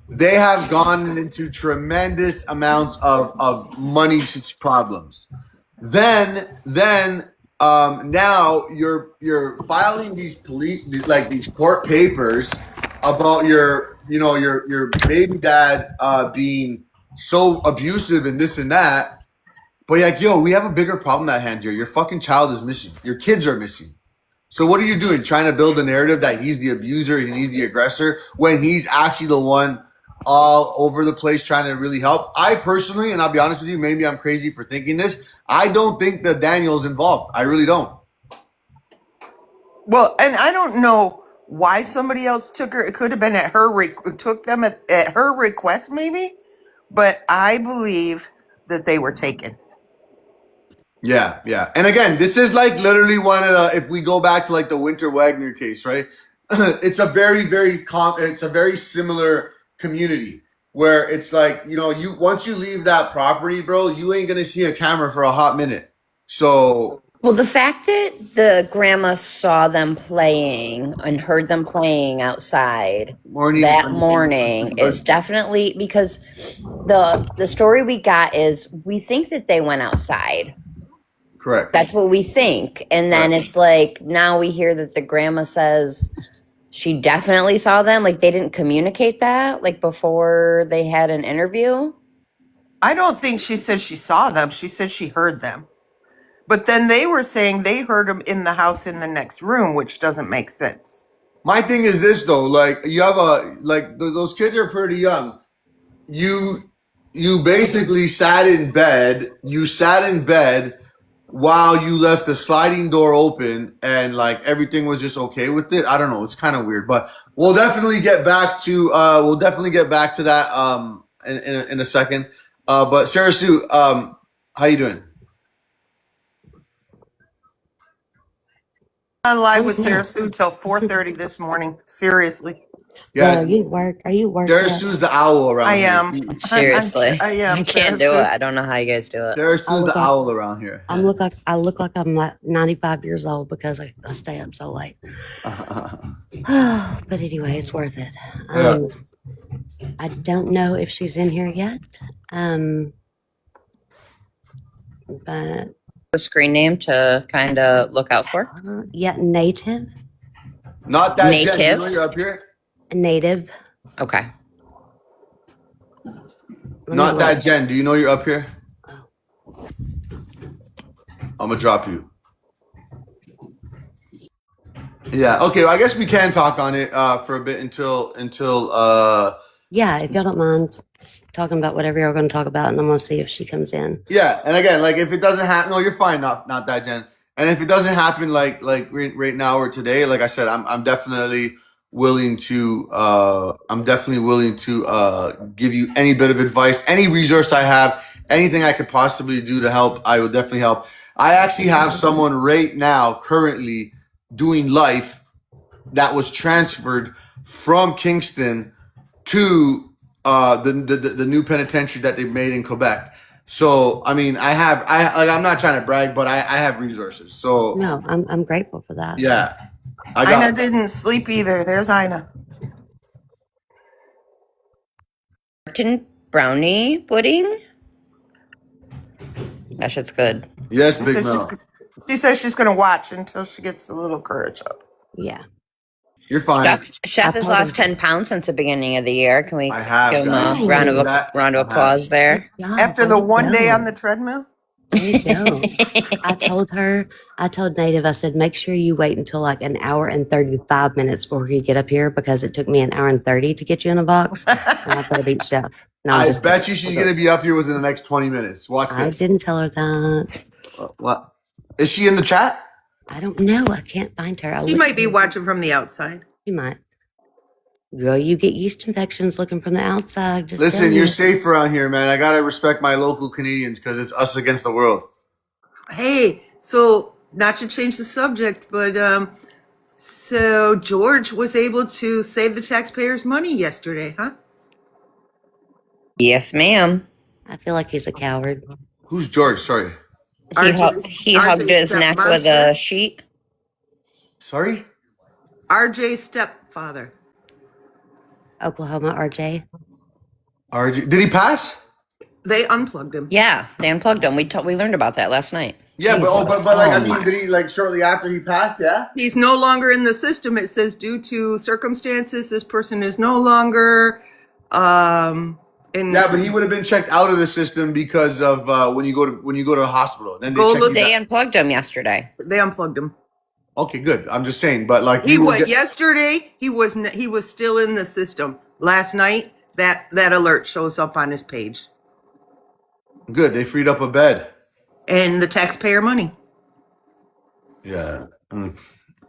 They have gone into tremendous amounts of money problems. Then now you're filing these these court papers about your baby dad being so abusive and this and that. But like, yo, we have a bigger problem at hand here. Your fucking child is missing. Your kids are missing. So what are you doing? Trying to build a narrative that he's the abuser and he's the aggressor when he's actually the one all over the place trying to really help. I personally, and I'll be honest with you, maybe I'm crazy for thinking this, I don't think that Daniel's involved. I really don't. Well, and I don't know why somebody else took her. It could have been at her took them at her request, maybe. But I believe that they were taken. Yeah. And again, this is like literally one of the, if we go back to like the Winter Wagner case, right? It's a it's a very similar community where it's like, you once you leave that property, bro, you ain't gonna see a camera for a hot minute. So well, the fact that the grandma saw them playing and heard them playing outside that morning is definitely because the story we got is we think that they went outside. Correct. That's what we think. And then it's like now we hear that the grandma says she definitely saw them. Like they didn't communicate that like before they had an interview. I don't think she said she saw them. She said she heard them. But then they were saying they heard them in the house in the next room, which doesn't make sense. My thing is this though, like you have those kids are pretty young. You basically sat in bed. You sat in bed while you left the sliding door open and like everything was just okay with it. I don't know. It's kind of weird, but we'll definitely get back to that in a second. But Sarah Sue, how you doing? On live with Sarah Sue till 4:30 this morning. Seriously. Yeah. Are you working? Sarah Sue's the owl around I here. am. Seriously. I am. I can't do it. I don't know how you guys do it. Sarah Sue's the owl around here. I look like I'm like 95 years old because I stay up so late. But anyway, it's worth it. I don't know if she's in here yet. But The screen name to kind of look out for. Native. Not that Native. Jen, you know you're up here? Native. Okay. Not that Jen. Do you know you're up here? I'm gonna drop you. Yeah. Okay. Well, I guess we can talk on it for a bit until. Yeah, if y'all don't mind talking about whatever you're going to talk about, and I'm going to see if she comes in. Yeah, and again, like if it doesn't happen, no, you're fine. Not that Jen. And if it doesn't happen, like right now or today, like I said, I'm definitely willing to. Give you any bit of advice, any resource I have, anything I could possibly do to help. I will definitely help. I actually have someone right now currently doing life that was transferred from Kingston to the new penitentiary that they've made in Quebec. So I mean, I'm not trying to brag, but I have resources. So No, I'm grateful for that. yeah, I Ina got. didn't sleep either. There's Ina. Martin brownie pudding. That shit's good. Yes, She Big says Mel. she says she's going to watch until she gets a little courage up. Yeah. You're fine. Chef has told lost him. 10 pounds since the beginning of the year. Can we I have, give him guys. a You round see of that? round of I have. applause there? Yeah, After the one day on the treadmill? There you go. I told Native, I said, make sure you wait until like an hour and 35 minutes before you get up here because it took me an hour and 30 to get you in a box. And I thought beat Chef. No, I'm I just bet kidding. you she's gonna be up here within the next 20 minutes. Watch I this. didn't tell her that. What? Is she in the chat? I don't know. I can't find her. She might be watching from the outside. She might. Girl, you get yeast infections looking from the outside. Just Listen, tell you're me. safe around here, man. I gotta respect my local Canadians because it's us against the world. Hey, so not to change the subject, but so George was able to save the taxpayers money yesterday, huh? Yes, ma'am. I feel like he's a coward. Who's George? Sorry. He hugged his neck with a sheet. Sorry? RJ's stepfather. Oklahoma RJ. RG. Did he pass? They unplugged him. Yeah, they unplugged him. We learned about that last night. Yeah, Jesus. but like, I my. mean, did he like shortly after he passed? Yeah. He's no longer in the system. It says due to circumstances, this person is no longer. And Yeah, but he would have been checked out of the system because of when you go to a hospital. Then they Go check look- you They back. unplugged him yesterday. they unplugged him. Okay, good. I'm just saying, but like He will was get- yesterday. He was still in the system. Last night, that alert shows up on his page, good. They freed up a bed. and the taxpayer money. Yeah.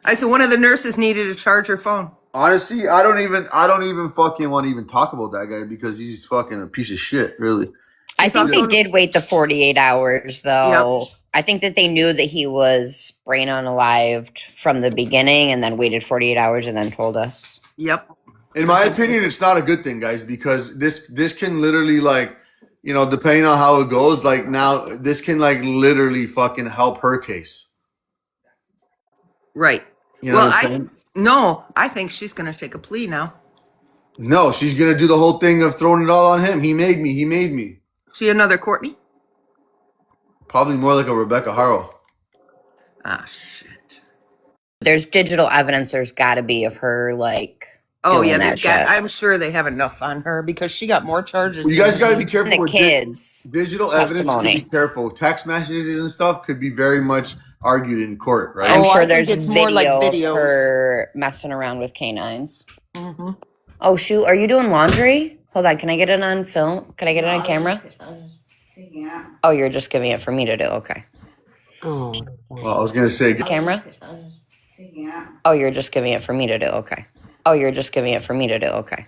I said one of the nurses needed to charge her phone. Honestly, I don't even fucking want to even talk about that guy because he's fucking a piece of shit, really. I think they also- did wait the 48 hours, though. Yep. I think that they knew that he was brain unalived from the beginning and then waited 48 hours and then told us. Yep. In my opinion, it's not a good thing, guys, because this can literally like, you know, depending on how it goes, like now this can like literally fucking help her case. Right. You know what I'm saying? I think she's going to take a plea now. No, she's gonna do the whole thing of throwing it all on him. He made me. See another Courtney? Probably more like a Rebecca Harrow. Ah, shit. There's digital evidence there's got to be of her, like, Oh, doing yeah. that shit. I'm sure they have enough on her because she got more charges. Well, you guys got to be careful The with kids. digital evidence. testimony. Be careful. Text messages and stuff could be very much argued in court, right? I'm Oh, I sure think there's it's more like video of videos. her messing around with canines. Mm-hmm. Oh, shoot. Are you doing laundry? Hold on. Can I get it on film? Can I get it on camera? Oh, you're just giving it for me to do. Okay. Oh. Well, I was gonna say, Camera? Oh, you're just giving it for me to do. Okay. Oh, you're just giving it for me to do. Okay.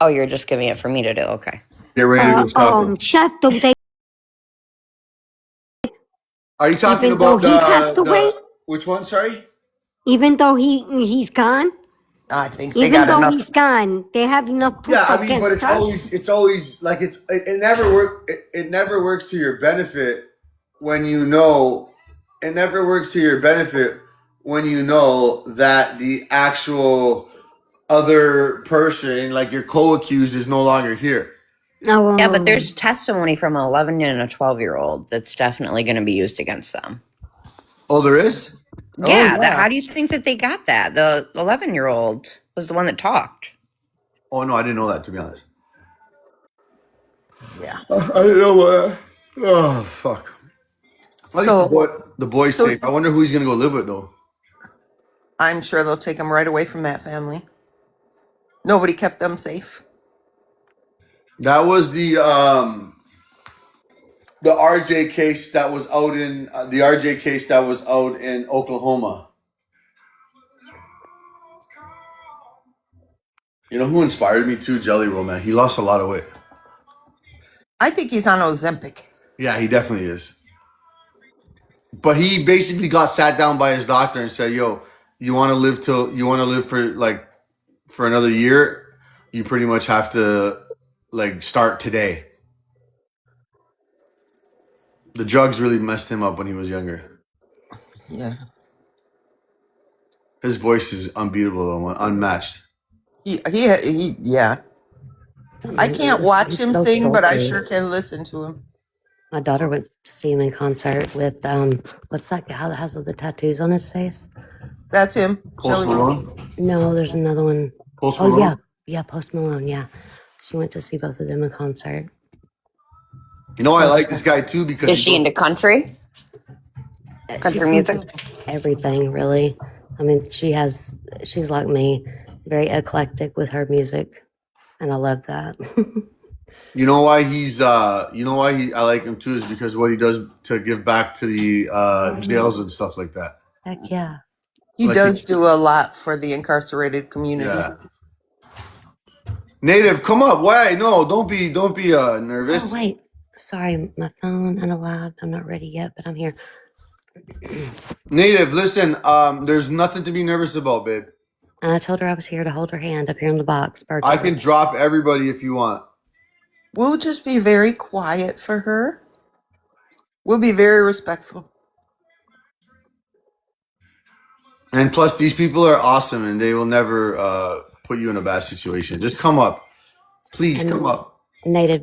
Oh, you're just giving it for me to do. Okay. get ready to go shopping. Chef, don't they? Are you talking Even though about he passed away? which one? Sorry. Even though he's gone, I think they even got though enough. he's gone, they have enough proof Yeah, I mean, but against her. it's always like it never work. It never works to your benefit when you know. It never works to your benefit when you know that the actual other person, like your co-accused, is no longer here. Oh, Yeah, but there's testimony from an 11 and a 12-year-old that's definitely going to be used against them. Oh, there is. Yeah, yeah. how do you think that they got that? The 11-year-old was the one that talked. Oh no, I didn't know that, to be honest. Yeah. I didn't know. Oh fuck. I So think the boy's safe. I wonder who he's gonna go live with though. I'm sure they'll take him right away from that family. Nobody kept them safe. That was the RJ case that was out in Oklahoma. You know who inspired me too? Jelly Roll, man. He lost a lot of weight. I think he's on Ozempic. Yeah, he definitely is. But he basically got sat down by his doctor and said, "Yo, you want to live for another year, you pretty much have to like start today. The drugs really messed him up when he was younger. Yeah. His voice is unbeatable though, unmatched. Yeah. I can't watch He's him so sing, but I sultry. sure can listen to him. My daughter went to see him in concert with what's that guy that has all the tattoos on his face? That's him. Post Jelly Roll. Malone. No, there's another one. Post Oh yeah, Malone. yeah, Post Malone. Yeah, she went to see both of them in concert. You know, I Both like of this them. guy too because Is he she goes. into country? She's Country music? into everything, really. I mean, she's like me, very eclectic with her music, and I love that. You know why I like him too is because what he does to give back to the jails and stuff like that. Heck yeah. He Like does do a lot for the incarcerated community. yeah. Native, come up. Why? No, don't be Oh nervous. wait, sorry, my phone unalive. I'm not ready yet, but I'm here. Native, listen, there's nothing to be nervous about, babe. And I told her I was here to hold her hand up here in the box I virtually. can drop everybody if you want. We'll just be very quiet for her. We'll be very respectful. And plus these people are awesome and they will never put you in a bad situation. Just come up. Please And come up. Native,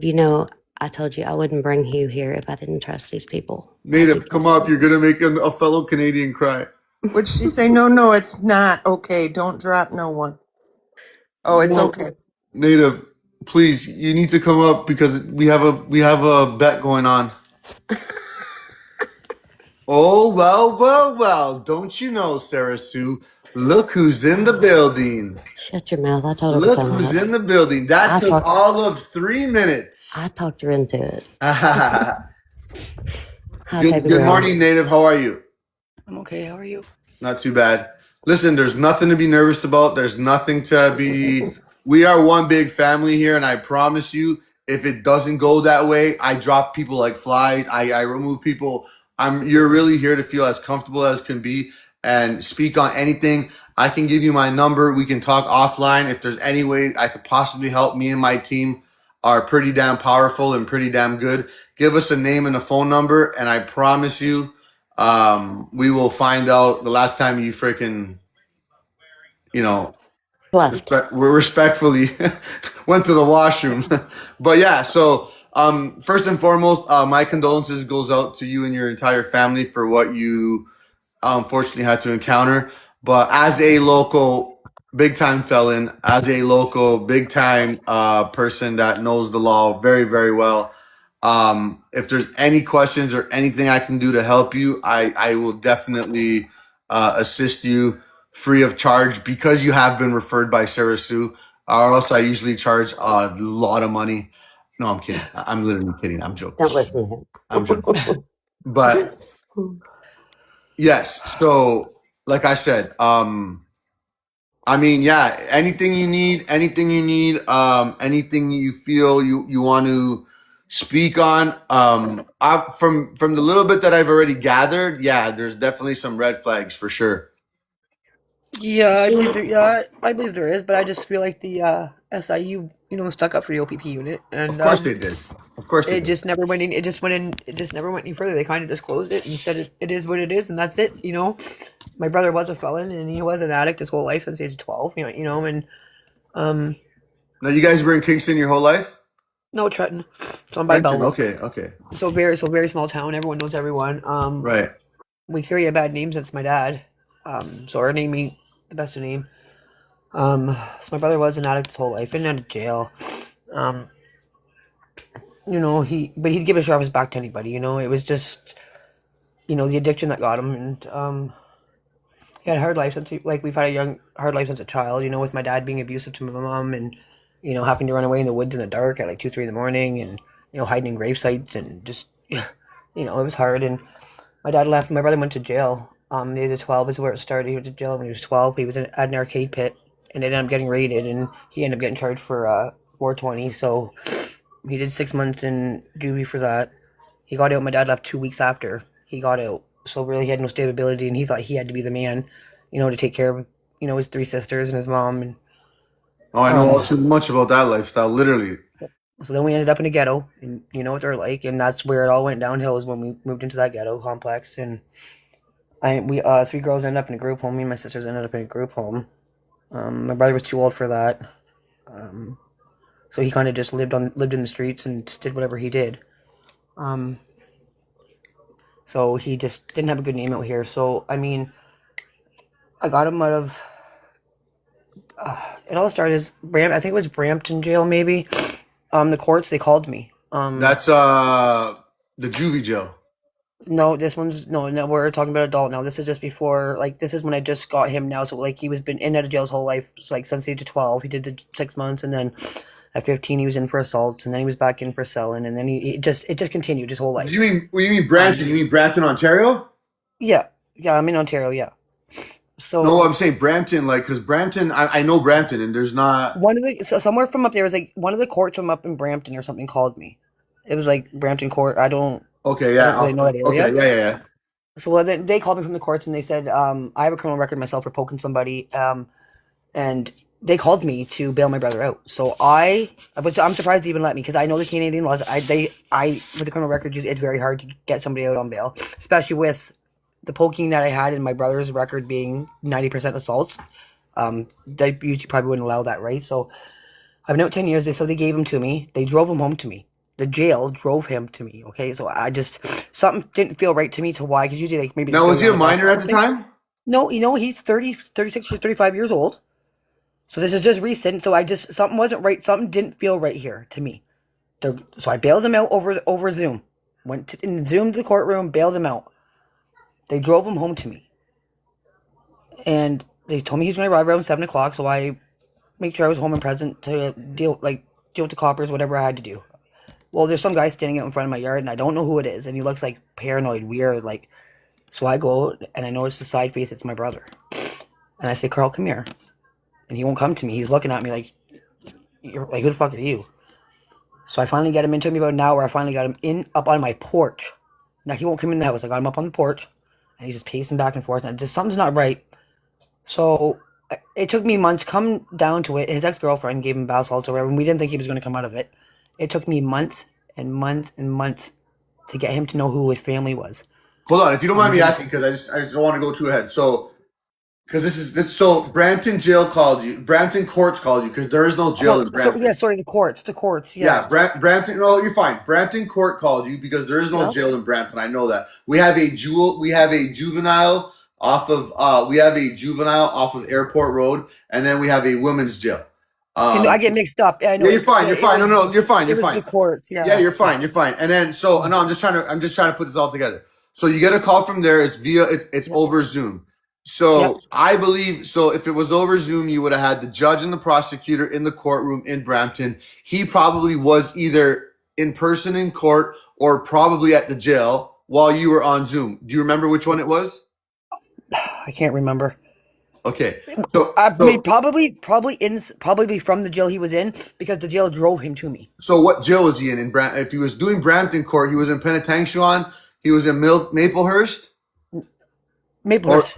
I told you I wouldn't bring you here if I didn't trust these people. Native, come up. You're gonna make a fellow Canadian cry. Would she say, no, it's not okay. Don't drop no one. Oh, it's No, okay. Native, please, you need to come up because we have a bet going on. Oh well, don't you know, Sarah Sue? Look who's in the building. shut your mouth. I told her to Look come who's up. in the building. That I took talked all of 3 I minutes. talked her into it. Hi, baby Good girl. morning, Native. How are you? I'm okay. How are you? Not too bad. Listen, there's nothing to be nervous about. There's nothing to be. We are one big family here, and I promise you, if it doesn't go that way, I drop people like flies. I remove people. You're really here to feel as comfortable as can be and speak on anything. I can give you my number. We can talk offline. If there's any way I could possibly help, me and my team are pretty damn powerful and pretty damn good. Give us a name and a phone number, and I promise you, we will find out the last time you freaking, Left. respectfully went to the washroom. But yeah, so first and foremost, my condolences goes out to you and your entire family for what you unfortunately had to encounter. But as a local big time felon, as a local big time person that knows the law very, very well, if there's any questions or anything I can do to help you, I will definitely assist you free of charge because you have been referred by Sarah Sue. Or else I usually charge a lot of money. No, I'm kidding. I'm literally kidding. I'm joking. Don't listen to him. I'm joking. But yes, so like I said, I mean, yeah, anything you need, anything you feel you want to speak on. From the little bit that I've already gathered, yeah, there's definitely some red flags for sure. Yeah, I believe there. Yeah, I believe there is, but I just feel like the SIU, stuck up for the OPP unit, Of and course they did. Of course they it did. just never went in. It just went in. It just never went any further. They kind of just closed it and said it is what it is, and that's it. My brother was a felon, and he was an addict his whole life since age 12. And Now you guys were in Kingston your whole life? no, Trenton. It's on by Renton, Belleville. okay. So very small town. Everyone knows everyone. Right. We carry a bad name since my dad. So our name ain't the best of name. So my brother was an addict his whole life, been out of jail. He'd give a shot of his back to anybody. It was just, the addiction that got him, and he had a hard life we've had a hard life since a child. With my dad being abusive to my mom, and having to run away in the woods in the dark at like 2, 3 in the morning, and hiding in grave sites, and just, it was hard. And my dad left. My brother went to jail. The age of 12 is where it started. He went to jail when he was 12. He was at an arcade pit, and ended up getting raided, and he ended up getting charged for 420. So he did 6 months in juvie for that. He got out. My dad left 2 weeks after he got out. So really, he had no stability, and he thought he had to be the man, to take care of, his 3 sisters and his mom. And Oh, I know Um, all too much about that lifestyle, literally. so then we ended up in a ghetto, and you know what they're like, and that's where it all went downhill. Is when we moved into that ghetto complex, and we three girls ended up in a group home. Me and my sisters ended up in a group home. My brother was too old for that, so he kind of just lived in the streets and just did whatever he did. So he just didn't have a good name out here. So I mean, I got him out of. It all started as I think it was Brampton jail, maybe. The courts, they called me. That's the juvie jail. No, this one's no. We're talking about adult now. This is just before, like, this is when I just got him now. So like, he was been in and out of jail his whole life. So, like, since the age of 12, he did the 6 months, and then at 15, he was in for assaults, and then he was back in for selling, and then it just continued his whole life. You mean Brampton? You mean Brampton, Ontario? Yeah, I'm in Ontario. Yeah. So No, I'm saying Brampton, like, because Brampton, I know Brampton, and there's not. one of the somewhere from up there was like one of the courts from up in Brampton or something called me. It was like Brampton Court. Okay, I yeah. don't really know that area. Okay, yeah. So well, they called me from the courts and they said, I have a criminal record myself for poking somebody, and they called me to bail my brother out. So I'm surprised they even let me, because I know the Canadian laws. With the criminal record, it's very hard to get somebody out on bail, especially with the poking that I had and my brother's record being 90% assaults. They usually probably wouldn't allow that, right? So I've been out 10 years. So they gave him to me. They drove him home to me. The jail drove him to me. Okay, so something didn't feel right to me. To why? Because usually, like, maybe Now, was he a minor at the time? No, he's 30, 36 or 35 years old. So this is just recent. So something wasn't right. Something didn't feel right here to me. So I bailed him out over Zoom. Went in Zoom to the courtroom, bailed him out. They drove him home to me, and they told me he was going to arrive around 7 o'clock. So I make sure I was home and present to deal with the coppers, whatever I had to do. Well, there's some guy standing out in front of my yard, and I don't know who it is, and he looks like paranoid, weird, like. So I go and I notice the side face. It's my brother, and I say, "Carl, come here," and he won't come to me. He's looking at me like, "You're like, who the fuck are you?" So I finally get him into me about an hour. I finally got him up on my porch. Now he won't come in the house. I got him up on the porch, and he's just pacing back and forth, and something's not right. So it took me months. Come down to it, his ex-girlfriend gave him bath salts or whatever, and we didn't think he was going to come out of it. It took me months and months and months to get him to know who his family was. Hold on, if you don't mind me asking, because I just don't want to go too ahead. So, because so Brampton jail called you, Brampton courts called you, because there is no jail in Brampton. The courts. Yeah. Brampton. No, you're fine. Brampton court called you because there is no jail in Brampton. I know that. We have a juvenile off of Airport Road, and then we have a women's jail. I get mixed up. I know. Yeah, you're fine. You're fine. No, you're fine. You're fine. The courts. Yeah. Yeah, you're fine. You're fine. And then no, I'm just trying to put this all together. So you get a call from there. It's over Zoom. So I believe, if it was over Zoom, you would have had the judge and the prosecutor in the courtroom in Brampton. He probably was either in person in court or probably at the jail while you were on Zoom. Do you remember which one it was? I can't remember. Okay. So probably from the jail he was in, because the jail drove him to me. So what jail was he in if he was doing Brampton court, he was in Penetenshawn, he was in Maplehurst? Maplehurst.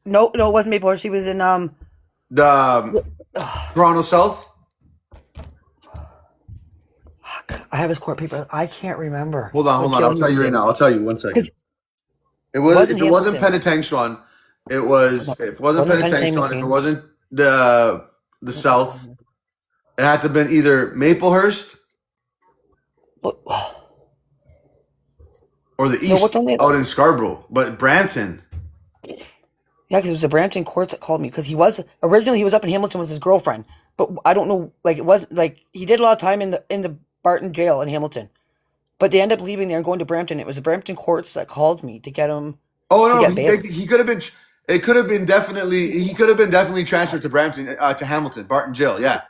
No, it wasn't Maplehurst. He was in the Toronto South. I have his court paper. I can't remember. Hold on. I'll tell you right now. I'll tell you 1 second. It wasn't Penetenshawn. It wasn't Penetenshawn. If it wasn't the South, it had to have been either Maplehurst or the East out in Scarborough. But Brampton. Yeah, because it was the Brampton courts that called me, because he was up in Hamilton with his girlfriend, but I don't know, like, it wasn't like he did a lot of time in the Barton jail in Hamilton, but they ended up leaving there and going to Brampton. It was the Brampton courts that called me to get him. Oh no, he could have been. It could have been definitely. He could have been definitely transferred to Brampton, to Hamilton, Barton jail. Yeah.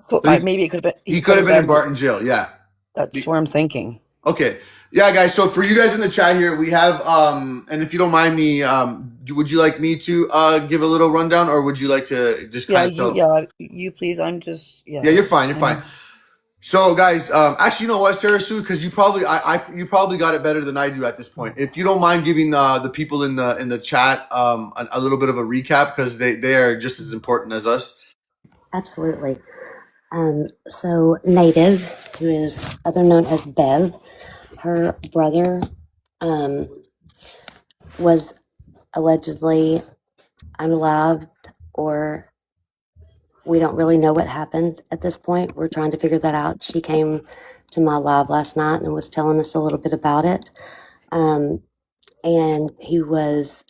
So maybe it could have been. He could have been in Barton jail. Yeah. That's what I'm thinking. Okay. Yeah, guys. So for you guys in the chat here, we have and if you don't mind me, would you like me to give a little rundown, or would you like to just kind of? You please. I'm just. Yeah. Yeah, you're fine. You're fine. So, guys, actually, you know what, Sarah Sue, because you probably got it better than I do at this point. If you don't mind giving the people in the chat a little bit of a recap, because they are just as important as us. Absolutely. So Native, who is other known as Bev, her brother was allegedly unalived, or we don't really know what happened at this point. We're trying to figure that out. She came to my live last night and was telling us a little bit about it. And he was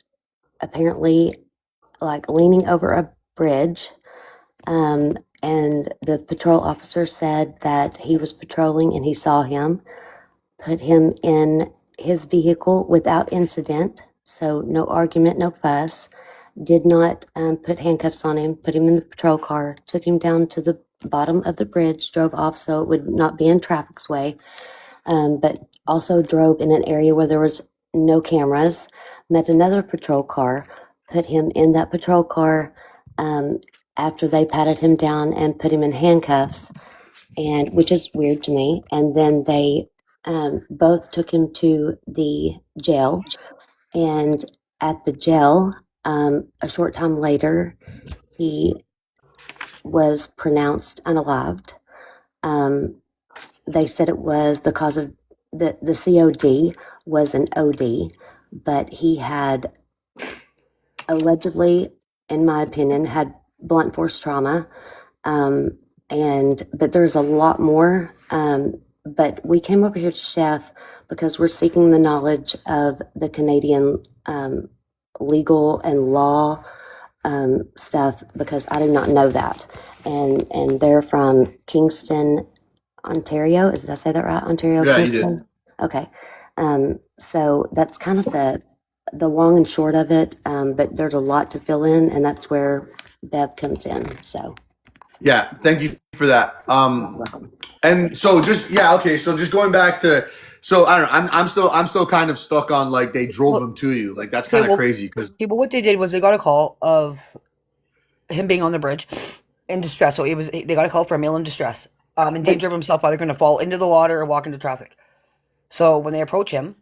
apparently like leaning over a bridge. And the patrol officer said that he was patrolling and he saw him, put him in his vehicle without incident. So no argument, no fuss. Did not put handcuffs on him, put him in the patrol car, took him down to the bottom of the bridge, drove off so it would not be in traffic's way, but also drove in an area where there was no cameras, met another patrol car, put him in that patrol car after they patted him down and put him in handcuffs, and which is weird to me. And then they both took him to the jail, and at the jail, a short time later, he was pronounced unalived. They said it was the cause of the COD was an OD, but he had allegedly, in my opinion, had blunt force trauma. But there's a lot more. But we came over here to Chef because we're seeking the knowledge of the Canadian legal and law stuff, because I do not know that. And they're from Kingston, Ontario. Did I say that right? Ontario, Yeah, you Kingston? did. Okay. So that's kind of the long and short of it. But there's a lot to fill in, and that's where Bev comes in. So Yeah, thank you for that. And so just okay. So just going back to, so I don't know. I'm still kind of stuck on like they drove Well, him to you. Like that's okay, kind of well, crazy because people, what they did was they got a call of him being on the bridge in distress. So they got a call for a male in distress, in danger of himself, either going to fall into the water or walk into traffic. So when they approach him,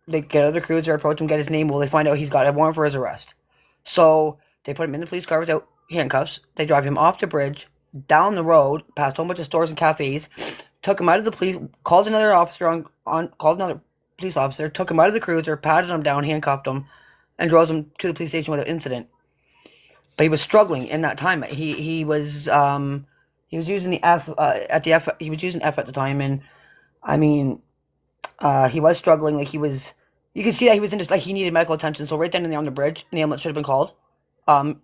they get other cruiser, approach him, get his name. Well, they find out he's got a warrant for his arrest. So they put him in the police car without handcuffs. They drive him off the bridge, down the road, past a whole bunch of stores and cafes, took him out of the police, called another officer called another police officer, took him out of the cruiser, patted him down, handcuffed him, and drove him to the police station without incident. But he was struggling in that time. He was using the F at the F. He was using F at the time, and I mean, he was struggling. Like he was, you could see that he was in just like he needed medical attention. So right then and there on the bridge, an ambulance should have been called.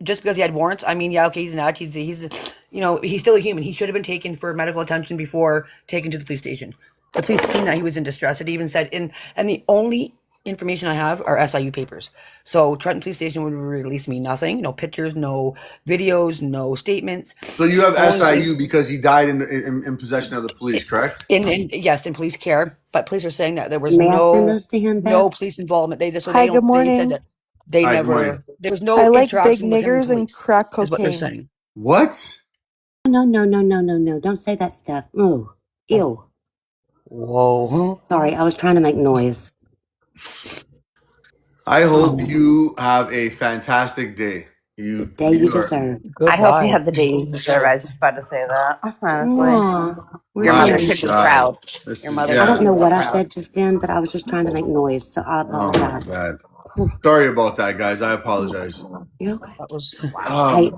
Just because he had warrants, I mean, yeah, okay, he's an addict. He's he's still a human. He should have been taken for medical attention before taken to the police station. The police seen that he was in distress. It even said and the only information I have are SIU papers. So Trenton Police Station would release me nothing, no pictures, no videos, no statements. so you have SIU because he died in possession of the police, correct? Yes, in police care, but police are saying that there was may I send those to him, no Bev? police involvement. They just Hi, good they said morning. that they Hi, good morning. there was I no like big interaction with him and niggers and police, crack is what they're cocaine. saying. What? No. Don't say that stuff. Oh, ew. Whoa. Sorry, I was trying to make noise. I hope you have a fantastic day. The day you deserve. I hope you Goodbye. have the day you deserve. I was just about to say that. Honestly, Aw, we're your Oh mother my should be God. proud. This Your is mother I don't should know be what I proud. said just then, but I was just trying to make noise, so I Oh my apologize. God. Sorry about that, guys. I apologize. You okay? That was Hey,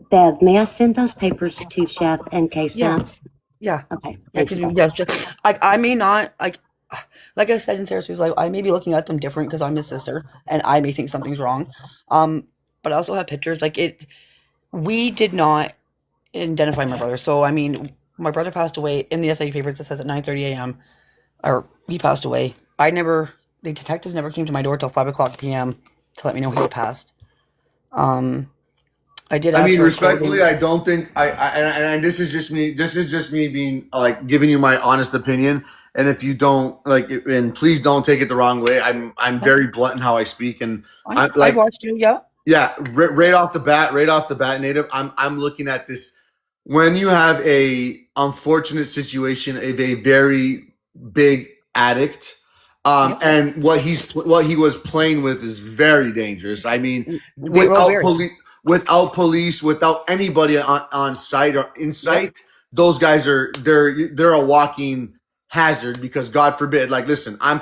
Bev, may I send those papers to Chef and Case yeah. Stamps? Yeah. Okay, thank you. Bev. Yeah, I may not like I said in Sarah's life, I may be looking at them different because I'm his sister and I may think something's wrong. But I also have pictures. We did not identify my brother. So I mean, my brother passed away in the SIU papers. It says at 9:30 a.m. or he passed away. The detectives never came to my door till 5:00 p.m. to let me know he had passed. I did. I ask mean, for respectfully, clothing. I don't think and this is just me. This is just me being like giving you my honest opinion. And if you don't like, and please don't take it the wrong way. I'm very blunt in how I speak, and I I like watched you. Yeah. right off the bat, Native. I'm looking at this when you have a unfortunate situation of a very big addict. And what he was playing with is very dangerous. I mean, Well, very. without police, without anybody on site or in sight, those guys they're a walking hazard because God forbid. Like, listen, I'm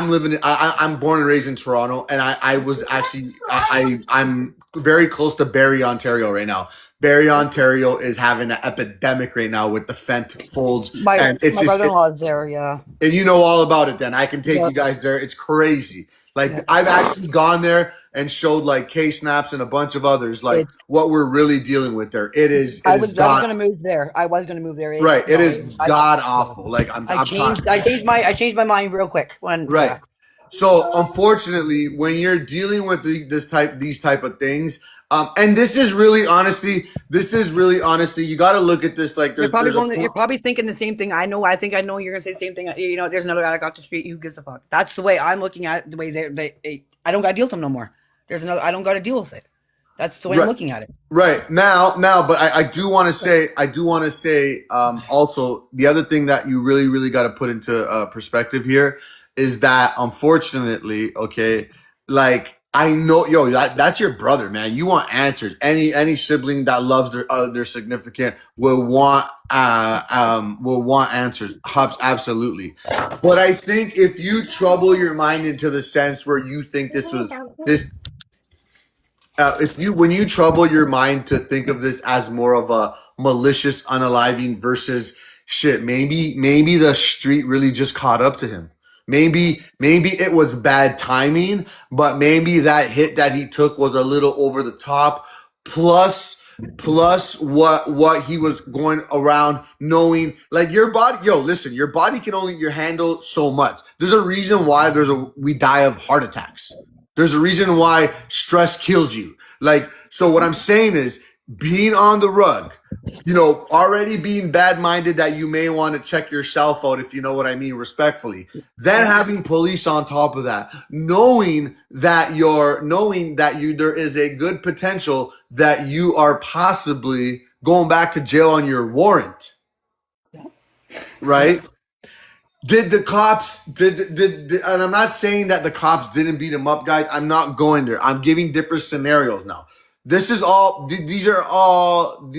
living. I'm born and raised in Toronto, and I was actually I'm very close to Barrie, Ontario right now. Barrie, Ontario is having an epidemic right now with the fent folds, and it's My just brother-in-law is there. Yeah. and you know all about it. Then I can take Yeah. you guys there. It's crazy. Like Yeah. I've actually gone there and showed like K snaps and a bunch of others, like It's- what we're really dealing with there. It I is was God. going to move there. I was going to move there. Right. It No, is God awful. Like I'm changed. talking. I changed my mind real quick when. Right. Yeah. So unfortunately, when you're dealing with these type of things, and this is really honesty. You got to look at this like You're probably there's a You're probably thinking the same thing. I know. I think I know. You're gonna say the same thing. You know, there's another guy across the street. Who gives a fuck? That's the way I'm looking at it. The way I don't got to deal with them no more. There's another. I don't got to deal with it. That's the way I'm looking at it. Right now, but I do want to say, also the other thing that you really got to put into perspective here is that unfortunately, okay, like I know, yo, that's your brother, man. You want answers. Any sibling that loves their significant will want answers. Absolutely. But I think if you trouble your mind into the sense where you think this when you trouble your mind to think of this as more of a malicious unaliving versus shit, maybe the street really just caught up to him. Maybe it was bad timing, but maybe that hit that he took was a little over the top. Plus what he was going around knowing, like your body, listen, your body can only handle so much. There's a reason why we die of heart attacks. There's a reason why stress kills you. Like, so what I'm saying is being on the rug, already being bad-minded that you may want to check yourself out, if you know what I mean, respectfully. Then having police on top of that, knowing that there is a good potential that you are possibly going back to jail on your warrant. Right? Did the cops and I'm not saying that the cops didn't beat him up, guys. I'm not going there. I'm giving different scenarios now. These are all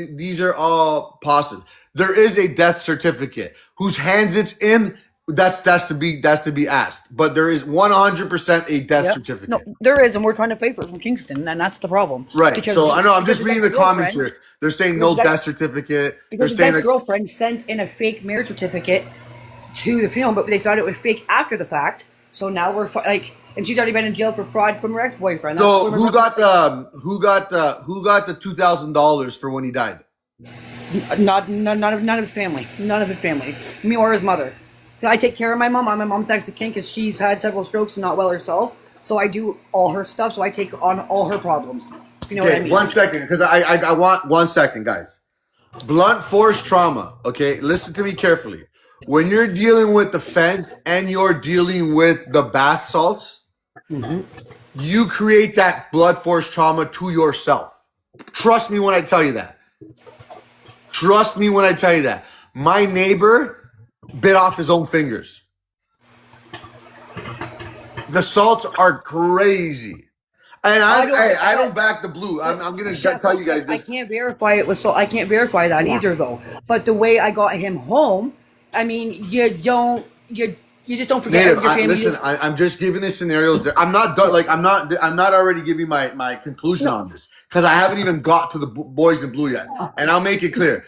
positive. There is a death certificate. Whose hands it's in, that's to be asked. But there is 100% a death certificate. No, there is, and we're trying to fight for it from Kingston, and that's the problem. Right. Because So I know I'm just reading the comments girlfriend- here. They're saying no death certificate. They're Because his saying girlfriend sent in a fake marriage certificate to the film, but they thought it was fake after the fact. So now we're and she's already been in jail for fraud from her ex-boyfriend. so who got the $2,000 for when he died? None of his family. None of his family. Me or his mother. I take care of my mom. My mom's next to kin because she's had several strokes and not well herself. So I do all her stuff. So I take on all her problems. You know what I mean? 1 second, because I want 1 second, guys. Blunt force trauma. Okay, listen to me carefully. When you're dealing with the fent and you're dealing with the bath salts, you create that blood force trauma to yourself. Trust me when I tell you that. My neighbor bit off his own fingers. The salts are crazy. And I don't back the blue. I'm going to tell you guys this. I can't verify it with salt. I can't verify that either, though. But the way I got him home, I mean, you just don't forget Native, your family. listen, I'm just giving the scenarios. I'm not done. Like I'm not already giving my conclusion on this because I haven't even got to the boys in blue yet. And I'll make it clear.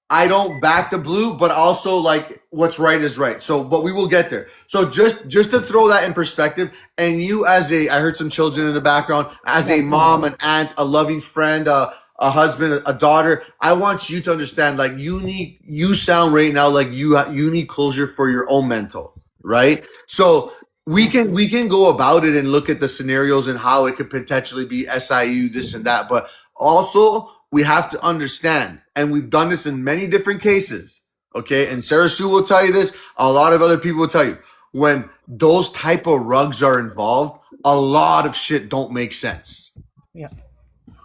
I don't back the blue, but also like what's right is right. So, but we will get there. So just to throw that in perspective, and you I heard some children in the background, as a mom, an aunt, a loving friend, a husband, a daughter, I want you to understand, like you sound right now like you need closure for your own mental, right? So we can go about it and look at the scenarios and how it could potentially be SIU, this and that, but also we have to understand, and we've done this in many different cases, okay? And Sarah Sue will tell you this. A lot of other people will tell you. When those type of rugs are involved, a lot of shit don't make sense. Yeah.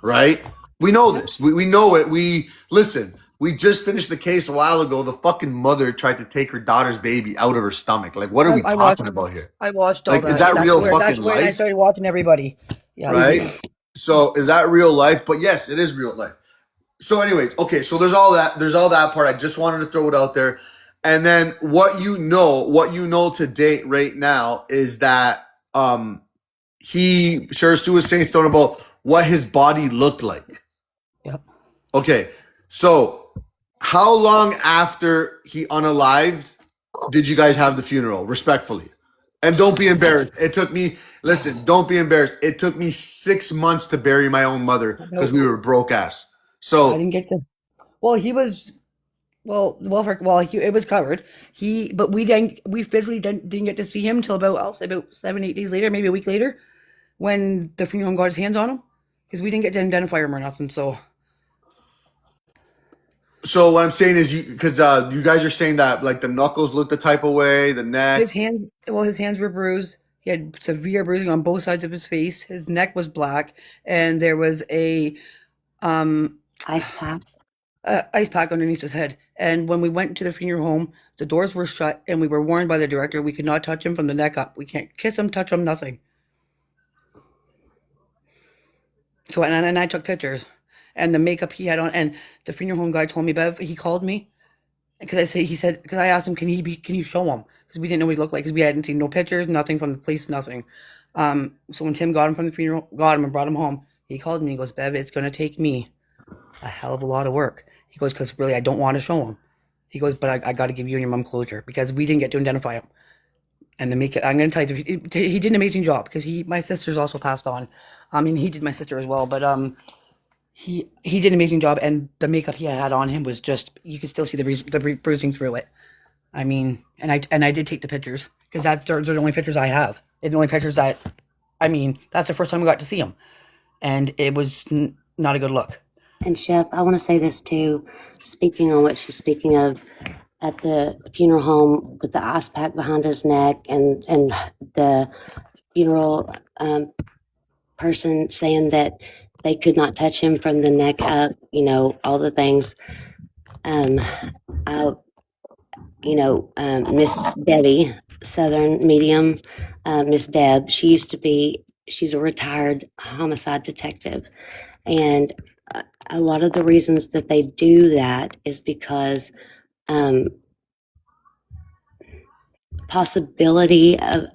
Right? We know this. We know it. Listen, we just finished the case a while ago. The fucking mother tried to take her daughter's baby out of her stomach. Like, what are we talking about here? I watched all like, that. Is that real fucking that's life? That's when I started watching everybody. Yeah. Right? So is that real life? But yes, it is real life. So anyways, okay, so there's all that part. I just wanted to throw it out there. And then what you know to date right now is that Sue was saying something about what his body looked like. Yep. Okay. So how long after he unalived did you guys have the funeral? Respectfully. And don't be embarrassed. It took me, listen, don't be embarrassed. It took me 6 months to bury my own mother because we were broke ass. I So didn't get to. Well, he was. It was covered. But we physically didn't get to see him until I'll say about 7, 8 days later, maybe a week later, when the funeral home got his hands on him, because we didn't get to identify him or nothing. So what I'm saying is because you guys are saying that like the knuckles look the type of way, the neck. his hands were bruised. He had severe bruising on both sides of his face. His neck was black, and there was a Ice pack. ice pack underneath his head. And when we went to the funeral home, the doors were shut, and we were warned by the director we could not touch him from the neck up. We can't kiss him, touch him, nothing. So and I took pictures, and the makeup he had on, and the funeral home guy told me, Bev, he called me because I asked him, can you show him, because we didn't know what he looked like, because we hadn't seen no pictures, nothing from the police, nothing. So when Tim got him from the funeral, got him and brought him home, he called me. He goes, Bev, it's gonna take me a hell of a lot of work. He goes, because really I don't want to show him. He goes, but I got to give you and your mom closure because we didn't get to identify him. And to make it, I'm going to tell you, he did an amazing job because my sister's also passed on. I mean, he did my sister as well, but he did an amazing job, and the makeup he had on him was just, you could still see the bruising through it. I mean, and I did take the pictures because they're the only pictures I have. They're the only pictures that, I mean, that's the first time we got to see him, and it was not a good look. And Chef, I want to say this too, speaking on what she's speaking of at the funeral home with the ice pack behind his neck and the funeral person saying that they could not touch him from the neck up, all the things. Miss Debbie, Southern Medium, Miss Deb, she's a retired homicide detective. And a lot of the reasons that they do that is because possibility of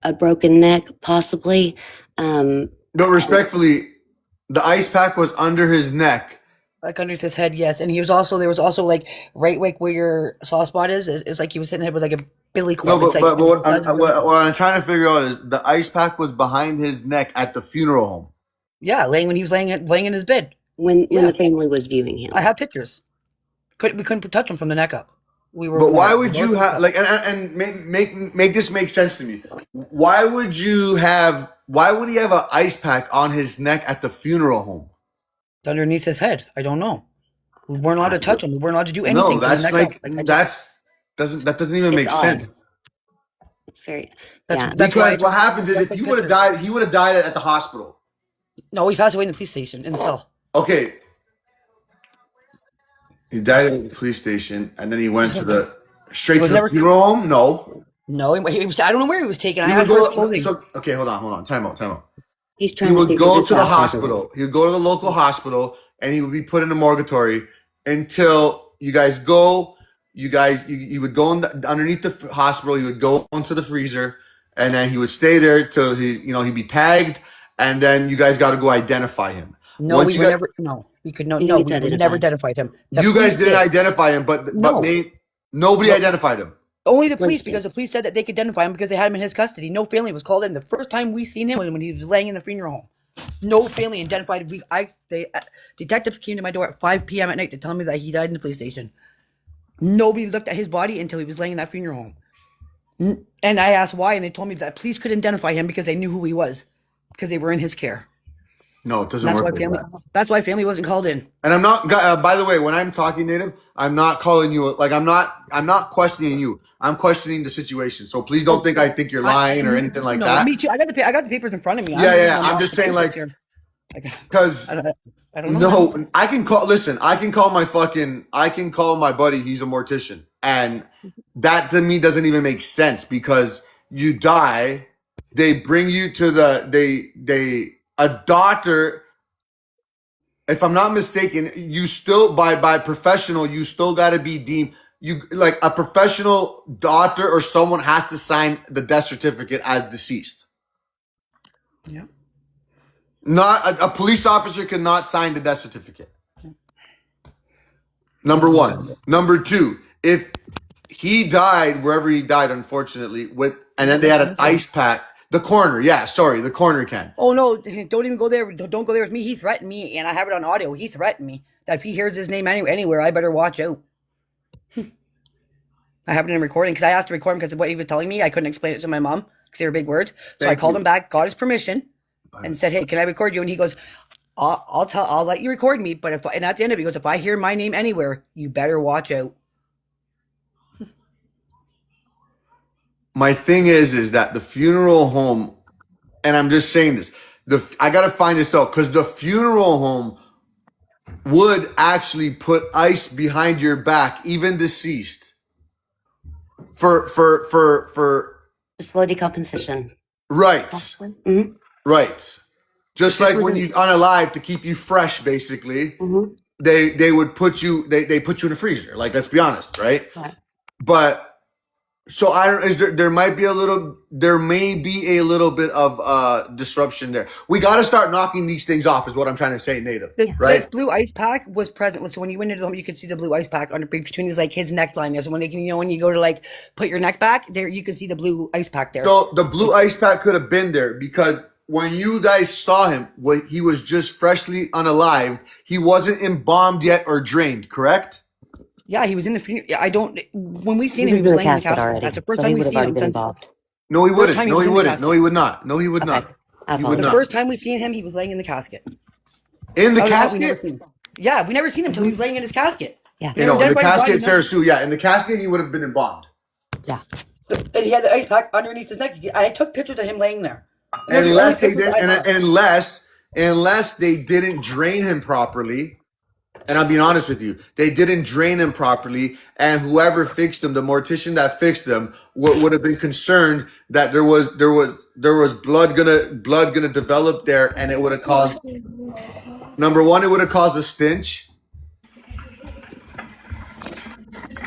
a broken neck, possibly. No, respectfully, the ice pack was under his neck. Like underneath his head, yes. And there was also like right where your soft spot is. It's like he was sitting there with like a billy club. No, but what what I'm trying to figure out is the ice pack was behind his neck at the funeral home. Yeah, when he was laying in his bed. When the family was viewing him. I have pictures. We couldn't touch him from the neck up. But why would you have like and make this make sense to me? Why would he have an ice pack on his neck at the funeral home? Underneath his head. I don't know. We weren't allowed to touch him. We weren't allowed to do anything. No, that's that doesn't even make sense. It's very because what happens is if he would have died, he would have died at the hospital. No, he passed away in the police station in the cell. Okay. He died at the police station, and then he went to the funeral home. No, he was. I don't know where he was taken. Okay, hold on. Time out. He's trying. He would go to the hospital. He would go to the local hospital, and he would be put in a mortuary until you guys go. You would go underneath the hospital. He would go into the freezer, and then he would stay there till he'd be tagged, and then you guys got to go identify him. No, we never identified him. You guys didn't identify him, but nobody identified him. Only the police, because the police said that they could identify him because they had him in his custody. No family was called in. The first time we seen him was when he was laying in the funeral home. No family identified. Detectives came to my door at 5 p.m. at night to tell me that he died in the police station. Nobody looked at his body until he was laying in that funeral home. And I asked why, and they told me that police could identify him because they knew who he was, because they were in his care. No, it doesn't work. That's why family wasn't called in. And I'm not. By the way, when I'm talking native, I'm not calling you. Like I'm not questioning you. I'm questioning the situation. So please don't think I think you're lying or anything like that. Me too. I got the papers in front of me. Yeah. I'm just saying, like, because I don't know. No, I can call. Listen, I can call my buddy. He's a mortician, and that to me doesn't even make sense because you die. They bring you to a doctor, if I'm not mistaken, you still by professional, you still got to be deemed you like a professional doctor or someone has to sign the death certificate as deceased. Yeah. Not a police officer cannot sign the death certificate. Number one. Number two, if he died wherever he died, unfortunately, and then they had an ice pack. The coroner, the coroner can. Oh no! Don't even go there. Don't go there with me. He threatened me, and I have it on audio. He threatened me that if he hears his name anywhere, I better watch out. I have it in recording because I asked to record him because of what he was telling me. I couldn't explain it to my mom because they were big words. So I called him back, got his permission, and said, "Hey, can I record you?" And he goes, I'll let you record me, but and at the end of it, he goes, if I hear my name anywhere, you better watch out." My thing is that the funeral home, and I'm just saying this, I got to find this out because the funeral home would actually put ice behind your back, even deceased, for slow decomposition. rights. Mm-hmm. Rights. Just like when you unalive to keep you fresh, basically, mm-hmm. they would put you they put you in a freezer. Like, let's be honest, right? But so there may be a little bit of disruption there. We got to start knocking these things off, is what I'm trying to say, Native. Right? This blue ice pack was present. So when you went into the home, you could see the blue ice pack under between his neckline there. So when when you go to put your neck back there, you can see the blue ice pack there. So the blue ice pack could have been there because when you guys saw him, he was just freshly unalived. He wasn't embalmed yet or drained, correct? Yeah, he was in the funeral. When we seen him, he was laying in the casket. That's the first time we seen him since. No, he wouldn't. No, he wouldn't. No, he would not. No, he would not. He would not. The first time we seen him, he was laying in the casket. In the casket? Yeah, we never seen him until he was laying in his casket. Yeah. In the casket, Sarah Sue. Yeah, in the casket, he would have been embalmed. Yeah. And he had the ice pack underneath his neck. I took pictures of him laying there. Unless they did, unless they didn't drain him properly. And I'm being honest with you, they didn't drain him properly, and whoever fixed him, the mortician that fixed him, would have been concerned that there was blood gonna develop there, and it would have caused. Number one, it would have caused a stench.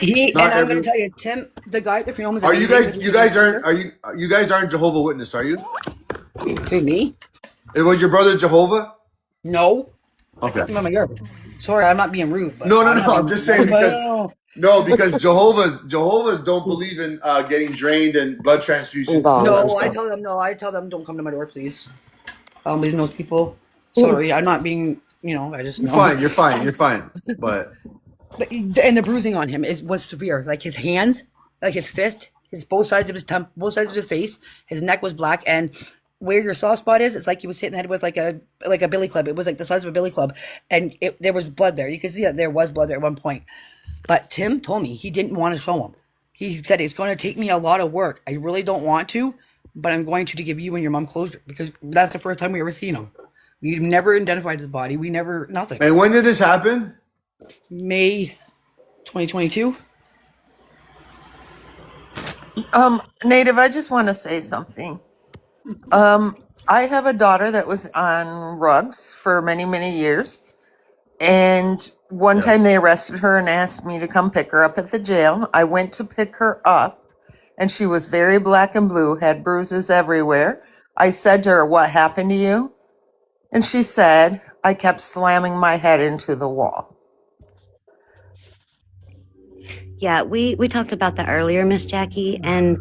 And I'm going to tell you, Tim, the guy at the funeral was. Are you guys? You guys aren't Jehovah's Witness, are you? Who, me? It was your brother Jehovah? No. Okay. I my yard. Sorry, I'm not being rude. No. I'm just saying because Jehovah's don't believe in getting drained and blood transfusions. No, I tell them don't come to my door, please. Leaving those people. Sorry, I'm not being. I just. You're fine. But and the bruising on him was severe. Like his hands, like his fist, both sides of his both sides of his face. His neck was black, and where your soft spot is, it's like he was hitting the head with like a billy club. It was like the size of a billy club, and there was blood there. You could see that there was blood there at one point. But Tim told me he didn't want to show him. He said it's going to take me a lot of work. I really don't want to, but I'm going to give you and your mom closure because that's the first time we ever seen him. We never identified his body. We never nothing. And when did this happen? May 2022. Native, I just want to say something. I have a daughter that was on rugs for many, many years. And one time they arrested her and asked me to come pick her up at the jail. I went to pick her up and she was very black and blue, had bruises everywhere. I said to her, "What happened to you?" And she said, "I kept slamming my head into the wall." Yeah, we talked about that earlier, Miss Jackie, and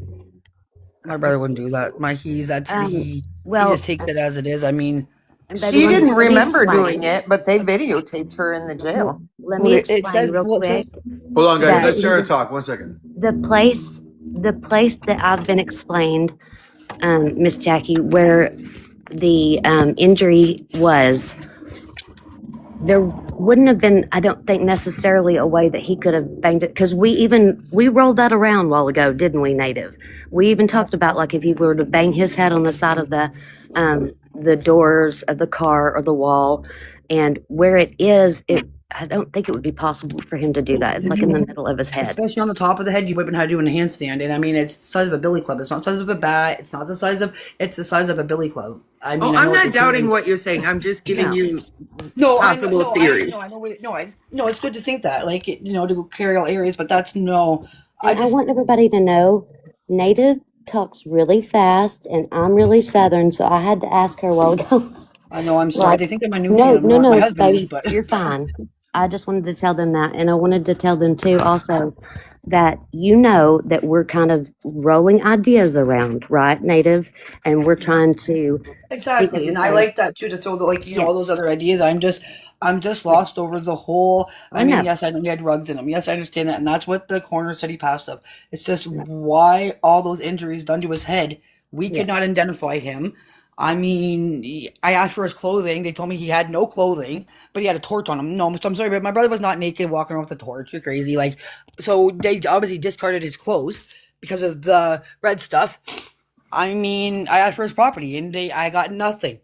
my brother wouldn't do that. He just takes it as it is. I mean, she didn't remember doing it, but they videotaped her in the jail. Let me explain real quick. Hold on, guys. Let Sarah talk. 1 second. The place that I've been explained, Miss Jackie, where the injury was, there wouldn't have been, I don't think, necessarily a way that he could have banged it, because we rolled that around a while ago, didn't we, Native? We even talked about, like, if he were to bang his head on the side of the doors of the car or the wall, and where it is, I don't think it would be possible for him to do that. It's like in the middle of his head. Especially on the top of the head, you would have been had to do in a handstand. And I mean, it's the size of a billy club. It's not the size of a bat. It's not the size of. It's the size of a billy club. I mean, Oh, I I'm know not it's doubting what you're saying. I'm just giving No. you no, possible theories. I know. No, it's good to think that, like, to carry all areas, but that's no. I want everybody to know Native talks really fast and I'm really Southern, so I had to ask her a while ago. I know. I'm sorry. Like, They think I'm a new no, fan. no, My no, husband is, baby, but you're fine. I just wanted to tell them that. And I wanted to tell them too also that that we're kind of rolling ideas around, right, Native? And we're trying to exactly. And I like that too, to throw the, like, all those Yes. other ideas. I'm just lost over the whole. I I mean, know. yes, I know he had drugs in him. Yes, I understand that, and that's what the coroner said he passed up. It's just why all those injuries done to his head. We could not identify him. I mean, I asked for his clothing. They told me he had no clothing, but he had a torch on him. No, I'm sorry, but my brother was not naked walking around with a torch. You're crazy. Like, so they obviously discarded his clothes because of the red stuff. I mean, I asked for his property, and I got nothing.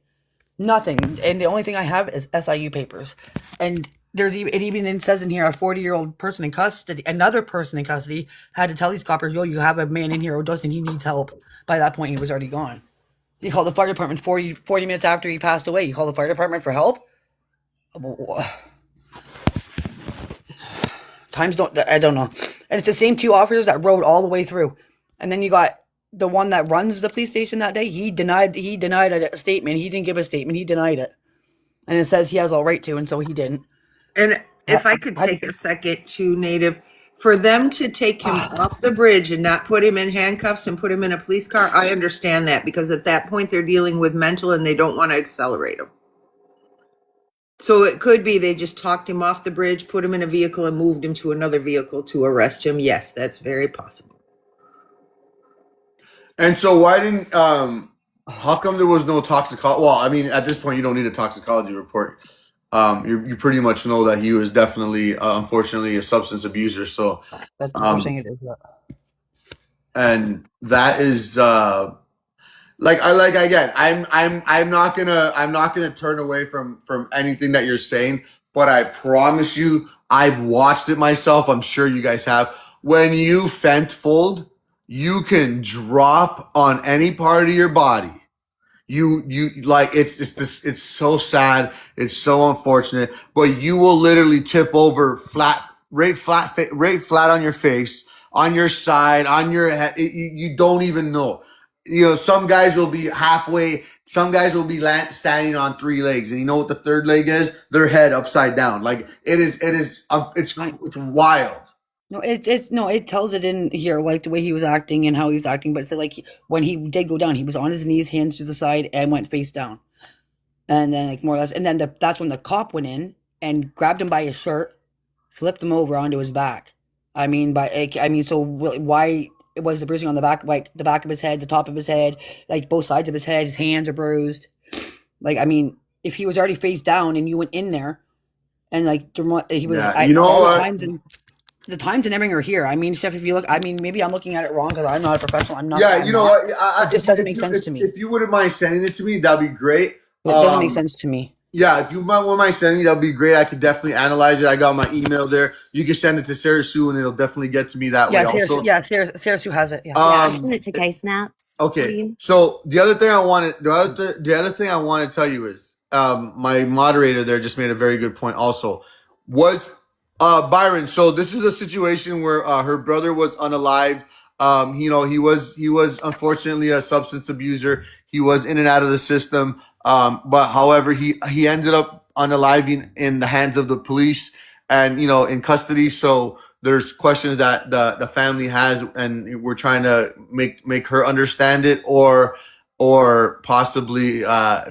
Nothing. And the only thing I have is SIU papers. And it even says in here, a 40-year-old person in custody, another person in custody, had to tell these coppers, yo, you have a man in here who doesn't, he needs help. By that point, he was already gone. He called the fire department 40 minutes after he passed away. He called the fire department for help. Times don't, I don't know. And it's the same two officers that rode all the way through. And then you got the one that runs the police station that day. He denied a statement. He didn't give a statement. He denied it. And it says he has all right to, and so he didn't. And if I could take a second to Native, for them to take him off the bridge and not put him in handcuffs and put him in a police car, I understand that, because at that point they're dealing with mental and they don't want to accelerate him. So it could be they just talked him off the bridge, put him in a vehicle, and moved him to another vehicle to arrest him. Yes, that's very possible. And so why didn't how come there was no toxicology? Well, I mean, at this point you don't need a toxicology report. You pretty much know that he was definitely unfortunately a substance abuser. So That's what we're saying it is. and that is again, I'm not gonna turn away from anything that you're saying, but I promise you, I've watched it myself. I'm sure you guys have. When you fent fold, you can drop on any part of your body. You like it's this. It's so sad. It's so unfortunate, but you will literally tip over right flat on your face, on your side, on your head. You don't even know. Some guys will be halfway. Some guys will be standing on three legs, and you know what the third leg is? Their head upside down. Like it's wild. No, it tells it in here, like the way he was acting and how he was acting. But it's like when he did go down, he was on his knees, hands to the side, and went face down. And then, like, more or less, and then that's when the cop went in and grabbed him by his shirt, flipped him over onto his back. So why it was the bruising on the back, like the back of his head, the top of his head, like both sides of his head, his hands are bruised. Like, I mean, if he was already face down and you went in there, and like he was, the times and everything are here. I mean, Chef, if you look, I mean, maybe I'm looking at it wrong because I'm not a professional. I'm not. Yeah, what? It just doesn't make sense to me. If you wouldn't mind sending it to me, that'd be great. It doesn't make sense to me. Yeah, if you wouldn't mind sending it, that'd be great. I could definitely analyze it. I got my email there. You can send it to Sarah Sue, and it'll definitely get to me that way. Also, Sarah Sue has it. Yeah, I sent it to K-Snaps. Okay. So the other thing I want to tell you is, my moderator there just made a very good point. Also, was Byron. So this is a situation where her brother was unalived. He was unfortunately a substance abuser. He was in and out of the system. But however, he ended up unaliving in the hands of the police and in custody. So there's questions that the family has, and we're trying to make her understand it, or possibly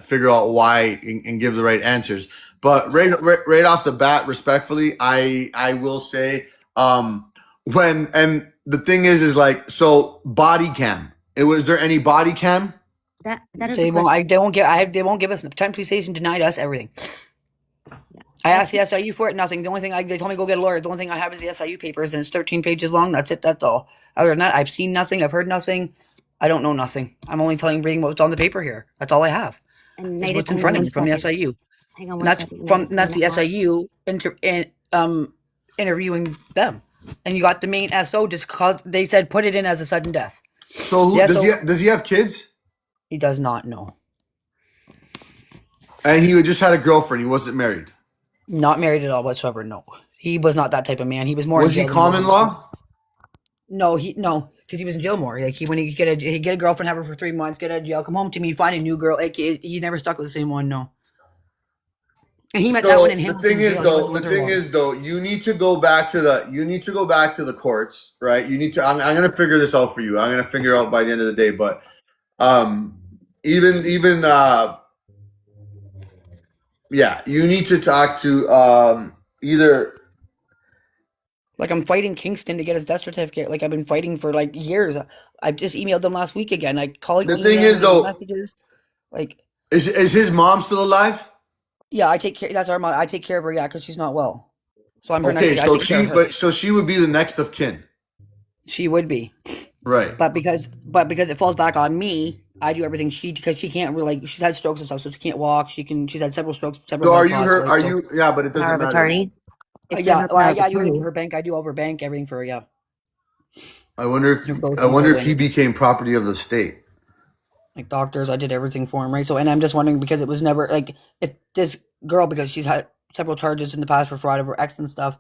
figure out why and give the right answers. But right off the bat, respectfully, I will say, and the thing is like, so body cam. Was there any body cam? That is they won't give us. Time Police Station denied us everything. I asked the SIU for it, nothing. The only thing they told me go get a lawyer. The only thing I have is the SIU papers, and it's 13 pages long. That's it. That's all. Other than that, I've seen nothing. I've heard nothing. I don't know nothing. I'm only reading what's on the paper here. That's all I have. And what's in front of me from the SIU. Hang on And one that's second. from and that's the SIU interviewing them. And you got the main SO just cause they said put it in as a sudden death. So who The SO, does he have kids? he does not know. And he just had a girlfriend. He wasn't married. Not married at all whatsoever. No, he was not that type of man. He was more Was in he jail than he was common law? No, because he was in jail more. Like he'd get a girlfriend, have her for 3 months, get out of jail, come home to me, find a new girl. Like he never stuck with the same one. No. And he met that one in So the Hamilton thing is jail. He though, wasn't the with her thing long. is though, you need to go back to the courts, right? You need to. I'm gonna figure this out for you. I'm gonna figure out by the end of the day. But even yeah, you need to talk to either. Like I'm fighting Kingston to get his death certificate. Like I've been fighting for like years. I just emailed them last week again. Like calling, The thing is emailing, leaving though, messages. Like is his mom still alive? yeah, I take care. That's our mom. I take care of her. Yeah, because she's not well. So I'm her next. Okay, I take care of her. so she would be the next of kin, She would be, right? but because it falls back on me, I do everything. Because she can't really. She's had strokes and stuff, so she can't walk. She's had several strokes, several So are blood you clots. her? Like Are so. you? Yeah, but it Power doesn't of matter. attorney. If you're Yeah, her power of I do everything attorney, for her bank. I do all of her bank, everything for her. Yeah, I wonder her I groceries, wonder if he everything. became property of the state. Like doctors, I did everything for him, right? So, and I'm just wondering because it was never like if this girl, because she's had several charges in the past for fraud of her ex and stuff,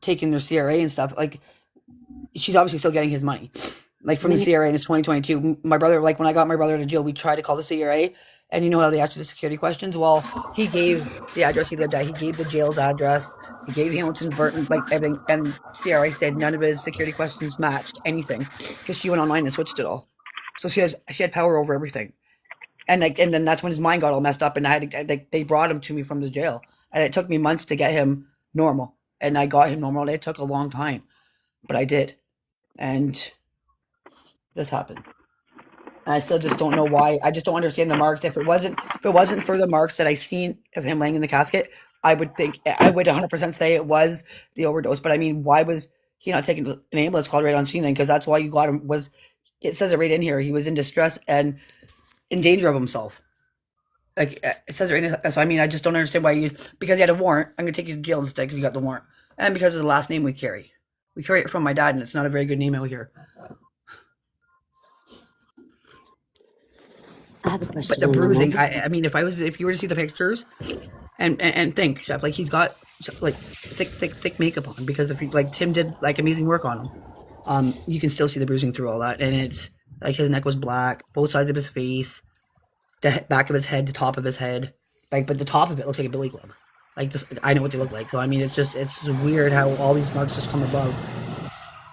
taking their CRA and stuff, like she's obviously still getting his money, like I from the mean, CRA, and it's 2022. My brother, like when I got my brother to jail, we tried to call the CRA, and you know how they ask you the security questions. Well, he gave the address he lived at. He gave the jail's address. He gave Hamilton Burton, like everything, and CRA said none of his security questions matched anything because she went online and switched it all. So she had power over everything, and then that's when his mind got all messed up, and I had to, they brought him to me from the jail, and it took me months to get him normal, and I got him normal. And it took a long time, but I did, and this happened. And I still just don't know why. I just don't understand the marks. If it wasn't for the marks that I seen of him laying in the casket, I would 100% say it was the overdose. But I mean, why was he not taking an ambulance called right on scene then? Because that's why you got him. Was it says it right in here? He was in distress and in danger of himself. Like it says it right in. So I mean, I just don't understand why you because he had a warrant. I'm gonna take you to jail instead because you got the warrant, and because of the last name we carry. We carry it from my dad, and it's not a very good name out here. I have a But question the on that bruising, one. I mean, if you were to see the pictures and think, Chef, like he's got like thick makeup on because if like Tim did like amazing work on him, you can still see the bruising through all that, and it's like his neck was black, both sides of his face, the back of his head, the top of his head, like but the top of it looks like a billy club. Like this, I know what they look like. So I mean, it's just weird how all these marks just come above.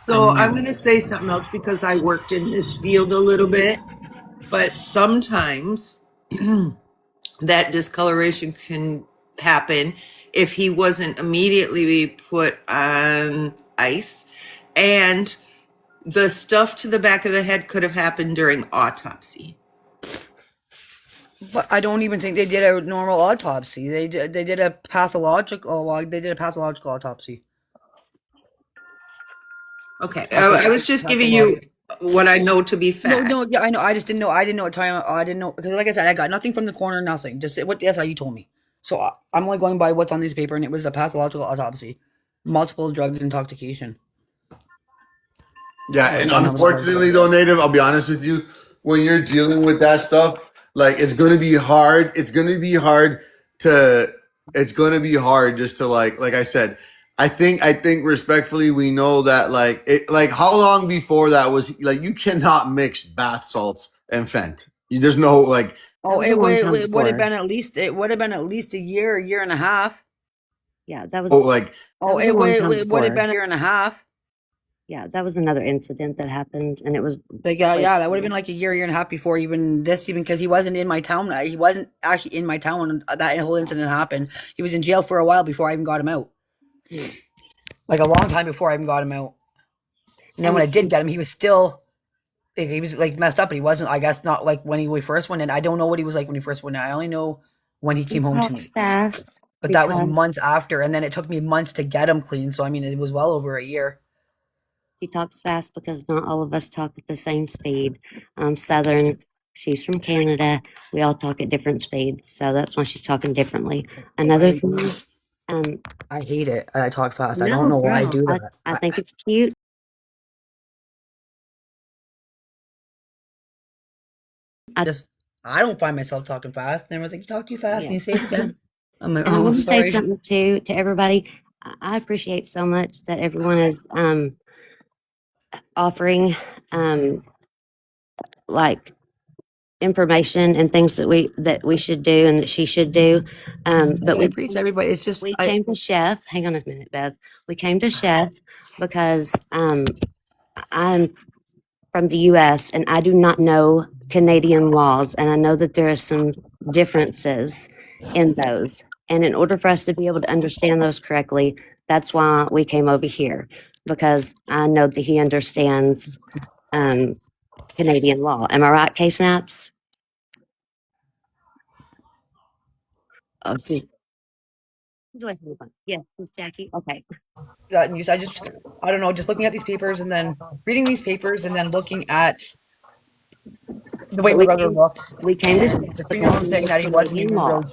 So I'm going to say something else because I worked in this field a little bit, but sometimes that discoloration can happen if he wasn't immediately put on ice. And the stuff to the back of the head could have happened during autopsy. But I don't even think they did a normal autopsy. They did a pathological. Well, they did a pathological autopsy. Okay. That's what I was just giving you pathological. what I know to be No, fact. no, yeah, I know. I just didn't know. I didn't know what time. I didn't know because, like I said, I got nothing from the coroner. Nothing. Just what the SIU told me. So I'm only going by what's on this paper, and it was a pathological autopsy, multiple drug intoxication. Yeah, So I and don't have a charge unfortunately yet. though, Native, I'll be honest with you, when you're dealing with that stuff, like it's gonna be hard. To it's gonna be hard just to like I said, I think respectfully we know that like how long before that was like you cannot mix bath salts and Fent. There's no like That Oh, was a long time it would have before. been at least a year and a half. Yeah, that was oh like that was a long time It would have before. been a year and a half. Yeah, that was another incident that happened, and it was Like like yeah, that would have been like a year and a half before even because he wasn't in my town. He wasn't actually in my town when that whole incident happened. He was in jail for a while before I even got him out. Like a long time before I even got him out. And then when and I did get him, he was still he was like messed up, but he wasn't. I guess not like when he first went in. I don't know what he was like when he first went in. I only know when he he came home to talks me. fast But that was because months after, and then it took me months to get him clean. So I mean, it was well over a year. he talks fast because not all of us talk at the same speed. Southern She's from Canada. We all talk at different speeds, so that's why she's talking differently. Another thing, I hate it. I talk fast. I don't no, know why I girl, do I, that. I think it's cute. I don't find myself talking fast. And everyone's like, you talk too fast. Yeah. And you say it again. I'm like, And I oh, want to say sorry. something to everybody. I appreciate so much that everyone is offering like information and things that we should do and that she should do. But I appreciate everybody. It's just, we came to Chef. Hang on a minute, Bev. We came to Chef because I'm from the US and I do not know Canadian laws. And I know that there are some differences in those. And in order for us to be able to understand those correctly, that's why we came over here because I know that he understands Canadian law. Am I right, K Snaps? Oh, she's away from the phone. Yeah, it's Jackie. Okay. that news. I don't know, just looking at these papers and then reading these papers and then looking at the way But my brother looks we came to and Chef the because funeral he saying knows that he wasn't Canadian even law. really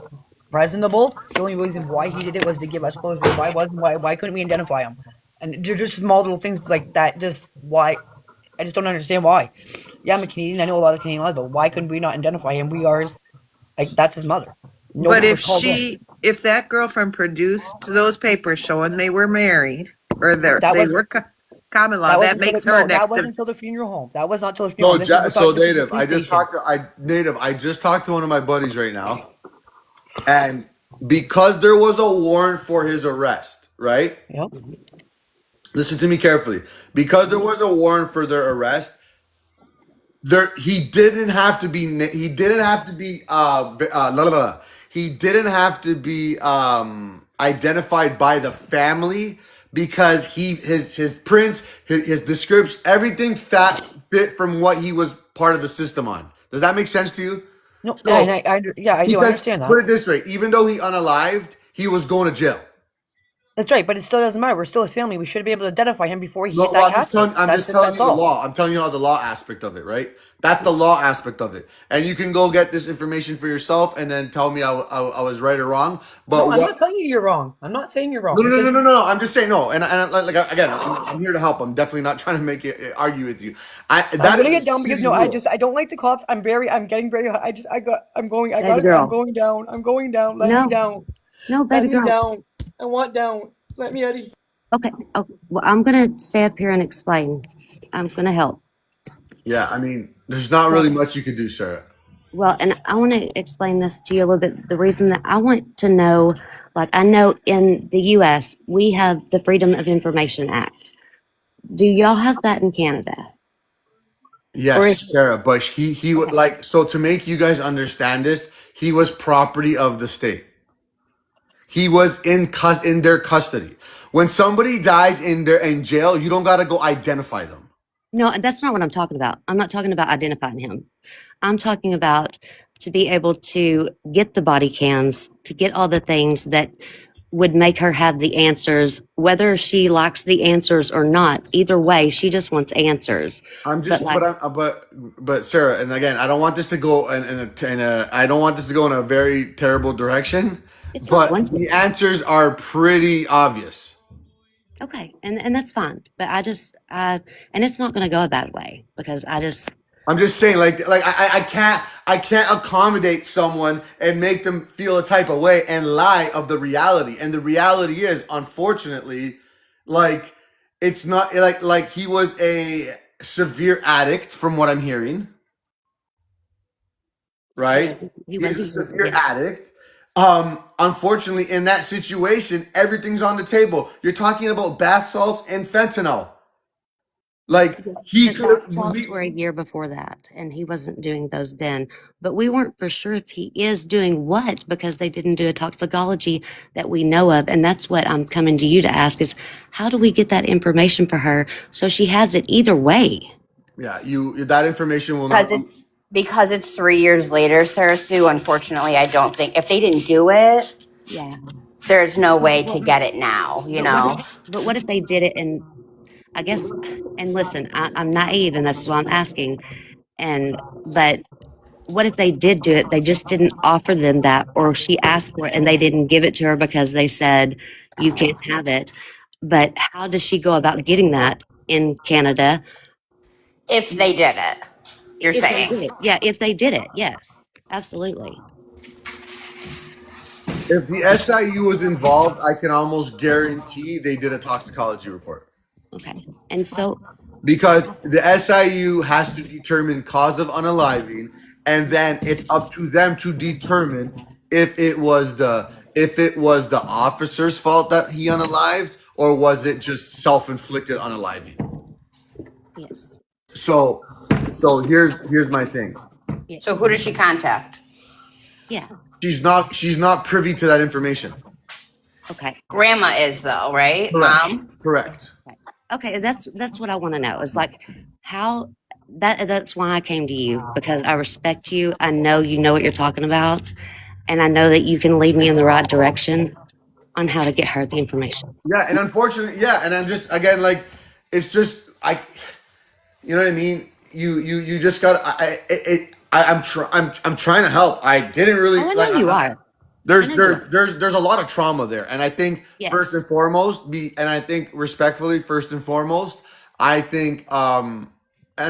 presentable. The only reason why he did it was to give us clothes. Why couldn't we identify him? And they're just small little things like that. Just why I just don't understand why. Yeah, I'm a Canadian. I know a lot of Canadian laws, but why couldn't we not identify him? We are like that's his mother. But Nobody was called in. if that girlfriend produced those papers showing they were married or That they was were common law, that makes her that next wasn't of. until the funeral home. That was not till the funeral home. So This is the native, police station. I just talked to one of my buddies right now, and because there was a warrant for his arrest, right? Yep. Listen to me carefully. Because there was a warrant for their arrest, he didn't have to be he didn't have to be la, la, la. He didn't have to be identified by the family because his prints, his description, everything fit from what he was part of the system on. Does that make sense to you? No, and So I do because understand that. put it this way, even though he unalived, he was going to jail. That's right, but it still doesn't matter. We're still a family. We should be able to identify him before he No, hit that well, casket. I'm just telling That's you the all. law. I'm telling you how the law aspect of it, right? That's the law aspect of it, and you can go get this information for yourself and then tell me I was right or wrong. But No, I'm not what? telling you you're wrong. I'm not saying you're No, wrong. no, It's no, no, just no, no. I'm just saying no, and like again, I'm here to help. I'm definitely not trying to make it argue with you. I'm That gonna is a get down because city no, rule. I don't like the cops. I'm getting very. Baby girl. going down. I'm going down. Let me No, down. no, Let baby me girl. down. I want down. Let me out of here. Okay. Oh, well, I'm gonna stay up here and explain. I'm gonna help. Yeah, I mean, there's not really Well, much you could do, Sarah. well, and I want to explain this to you a little bit. The reason that I want to know, like, I know in the U.S. we have the Freedom of Information Act. Do y'all have that in Canada? Or Yes, is Sarah, but he would okay? like so to make you guys understand this. He was property of the state. He was in their custody. When somebody dies in jail, you don't gotta go identify them. No, that's not what I'm talking about. I'm not talking about identifying him. I'm talking about to be able to get the body cams, to get all the things that would make her have the answers, whether she likes the answers or not. Either way, she just wants answers. I'm But just, like, but Sarah, and again, I don't want this to go I don't want this to go in a very terrible direction. it's not But going the to. answers are pretty obvious. Okay, and that's fine. But and it's not going to go that way because I just I'm just saying, I can't accommodate someone and make them feel a type of way and lie of the reality. And the reality is, unfortunately, like it's not like he was a severe addict, from what I'm hearing. yeah, Right? he He's was a severe yes. addict. Unfortunately, in that situation, everything's on the table. You're talking about bath salts and fentanyl. Like he The bath could. salts were a year before that, and he wasn't doing those then. But we weren't for sure if he is doing what because they didn't do a toxicology that we know of. And that's what I'm coming to you to ask is how do we get that information for her so she has it either way? Yeah, that information will not. Because it's 3 years later, Sarah Sue. Unfortunately, I don't think if they didn't do it, Yeah. there's no way to Well, get it now. You know. but what if they did it and I guess and listen, I'm naive and that's why I'm asking. And but what if they did do it? They just didn't offer them that, or she asked for it and they didn't give it to her because they said, you can't have it. But how does she go about getting that in Canada? If they did it, you're If they saying. did it. Yeah, if they did it. Yes, absolutely. If the SIU was involved, I can almost guarantee they did a toxicology report. Okay. And so, Because the SIU has to determine cause of unaliving, and then it's up to them to determine if it was the officer's fault that he unalived, or was it just self-inflicted unaliving. yes. So here's my thing. So Yes. who does she contact? Yeah. She's not privy to that information. Okay. Grandma is though, right? Correct. Mom? Correct. Okay, that's what I want to know. Is like how that's why I came to you, because I respect you. I know you know what you're talking about, and I know that you can lead me in the right direction on how to get her the information. Yeah, and unfortunately, yeah, and I'm just again like it's just you know what I mean. You just got I'm trying to help. I didn't really Oh, I know like. you are. I There's know you there's are. there's a lot of trauma there, and I think first and Yes. foremost, and I think respectfully, first and foremost, I think and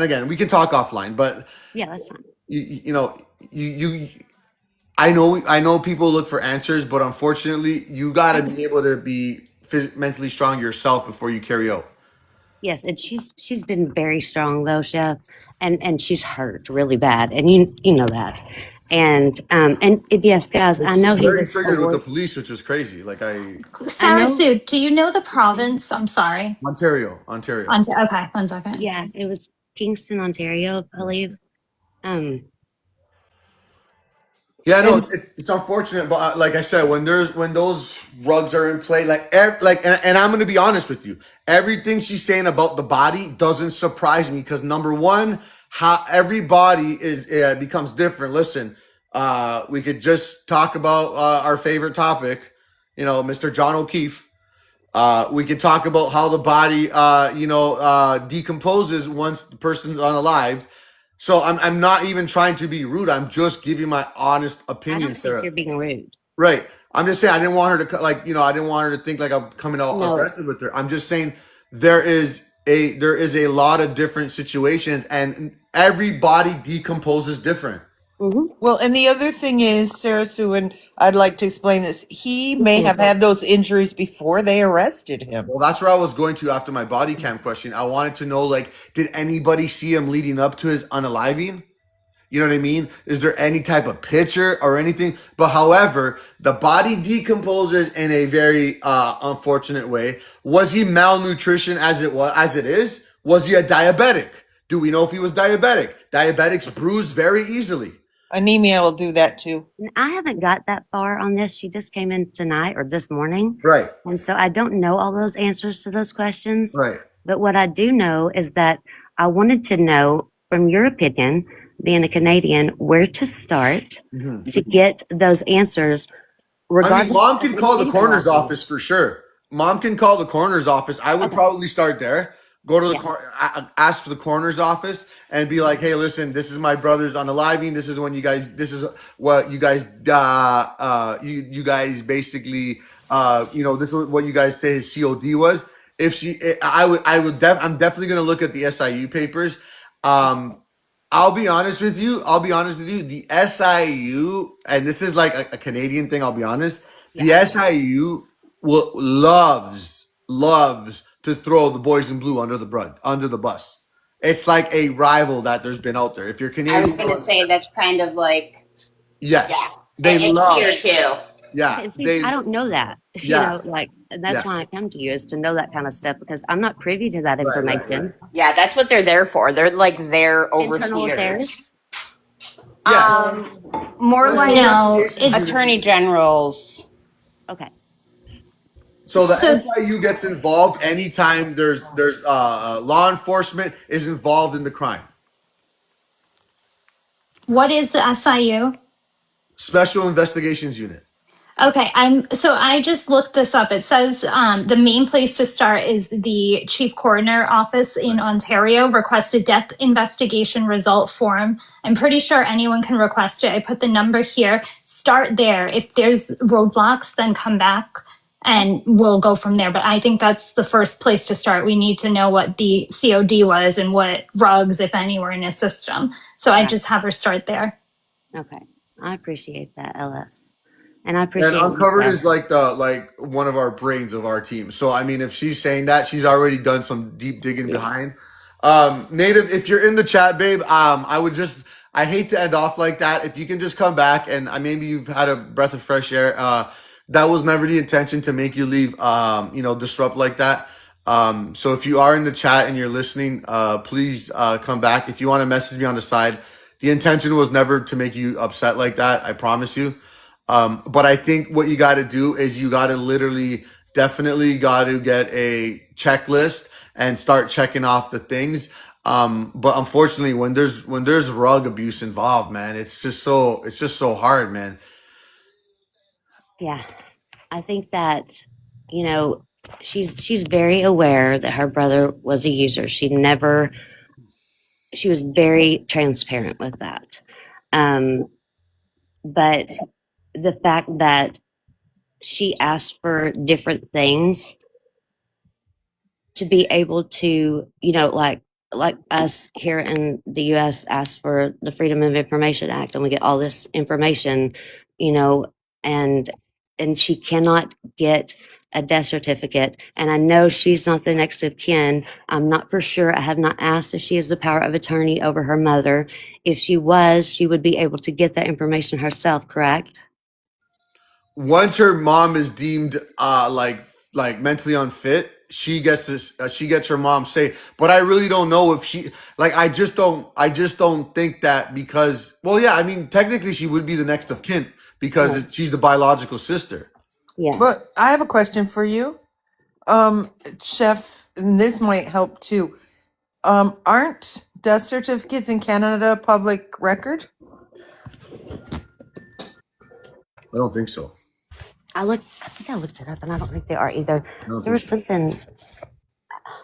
again we can talk offline, but Yeah, that's fine. you know you I know people look for answers, but unfortunately, you got I to do. be able to be mentally strong yourself before you carry out. Yes, and she's been very strong though, Chef, and she's hurt really bad, and you know that, and yes, guys, And I she know was he very was triggered with the award. police, which was crazy. Like I Sarah know. Sue, do you know the province? I'm sorry. Ontario. Okay, 1 second. Yeah, it was Kingston, Ontario, I believe. Um, Yeah, no, And it's unfortunate, but like I said, when those rugs are in play, and I'm gonna be honest with you, everything she's saying about the body doesn't surprise me because number one, how every body is becomes different. Listen, we could just talk about our favorite topic, Mr. John O'Keefe. We could talk about how the body, decomposes once the person's unalived. So I'm not even trying to be rude. I'm just giving my honest I opinion, don't think Sarah. you're being rude. Right. I'm just saying I didn't want her to I didn't want her to think like I'm coming out No. aggressive with her. I'm just saying there is a lot of different situations, and every body decomposes different. Mm-hmm. well, and the other thing is, Sarah Sue, and I'd like to explain this. He Yes, may ma'am. have had those injuries before they arrested him. Well, that's where I was going to after my body cam question. I wanted to know, like, did anybody see him leading up to his unaliving? You know what I mean? Is there any type of picture or anything? But however, the body decomposes in a very unfortunate way. Was he malnutrition as it is? Was he a diabetic? Do we know if he was diabetic? Diabetics bruise very easily. Anemia will do that too. I haven't got that far on this. She just came in tonight or this morning. Right. And so I don't know all those answers to those questions. Right. But what I do know is that I wanted to know, from your opinion, being a Canadian, where to start to get those answers, I mean, regardless mom of can call the anything coroner's involving. office for sure. Mom can call the coroner's office. I would Okay. probably start there. Go to the Yeah. ask for the coroner's office and be like, "Hey, listen, this is my brother's unaliving. This is when you guys. This is what you guys. You guys basically. This is what you guys say his COD was. If she, I'm definitely gonna look at the SIU papers. I'll be honest with you. The SIU, and this is like a Canadian thing. I'll be honest. Yeah. The SIU loves to throw the boys in blue under the bus. It's like a rival that there's been out there. If you're I was Canadian, gonna say that's kind of like, yes, yeah, they it's love. here too. Yeah, And see, they. I don't know that, Yeah, and that's yeah. why I come to you, is to know that kind of stuff, because I'm not privy to that information. Yeah, that's what they're there for. They're like their Internal overseers. affairs. Yes. More Well, like No, investigations it's attorney generals. Okay. So the so SIU gets involved anytime there's law enforcement is involved in the crime. what is the SIU? Special Investigations Unit. Okay, I just looked this up. It says the main place to start is the Chief Coroner Office in Ontario. Request a death investigation result form. I'm pretty sure anyone can request it. I put the number here. Start there. If there's roadblocks, then come back and we'll go from there. But I think that's the first place to start. We need to know what the COD was and what drugs, if any, were in his system. So I Right. just have her start there. Okay. I appreciate that, LS. And I And appreciate you, Uncovered Jeff. is like one of our brains of our team. So I mean, if she's saying that, she's already done some deep digging Yeah. behind. Native, if you're in the chat, babe, I hate to end off like that. If you can just come back and maybe you've had a breath of fresh air. That was never the intention to make you leave. Disrupt like that. So if you are in the chat and you're listening, please come back. If you want to message me on the side, the intention was never to make you upset like that. I promise you. But I think what you got to do is you got to definitely got to get a checklist and start checking off the things. But unfortunately, when there's rug abuse involved, man, it's just so hard, man. Yeah. I think that, she's very aware that her brother was a user. She was very transparent with that. But the fact that she asked for different things to be able to, like us here in the US ask for the Freedom of Information Act and we get all this information, you know, and she cannot get a death certificate. And I know she's not the next of kin. I'm not for sure. I have not asked if she has the power of attorney over her mother. If she was, she would be able to get that information herself, correct? Once her mom is deemed like mentally unfit, she gets her mom say, but I really don't know if she like I just don't think that because well yeah, I mean technically she would be the next of kin because she's the biological sister. Yeah. But I have a question for you, Chef, and this might help too. Aren't death certificates in Canada public record? I don't think so. I think I looked it up and I don't think they are either. I don't There think was so. something,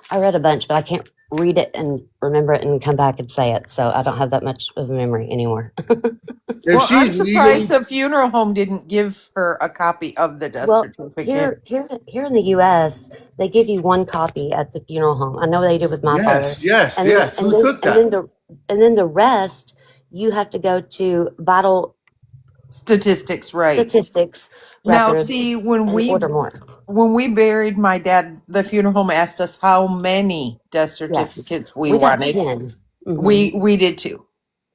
I read a bunch, but I can't read it and remember it and come back and say it. So I don't have that much of a memory anymore. If Well, I'm she's legally surprised the funeral home didn't give her a copy of the death Well, certificate. here in the U.S., they give you one copy at the funeral home. I know they did with my father, yes, and then yes. Who took and that? then the rest you have to go to vital Statistics, right? statistics Now, records see, and order more. when we buried my dad, the funeral home asked us how many death Yes, certificates we got wanted. 10. Mhm. We did too.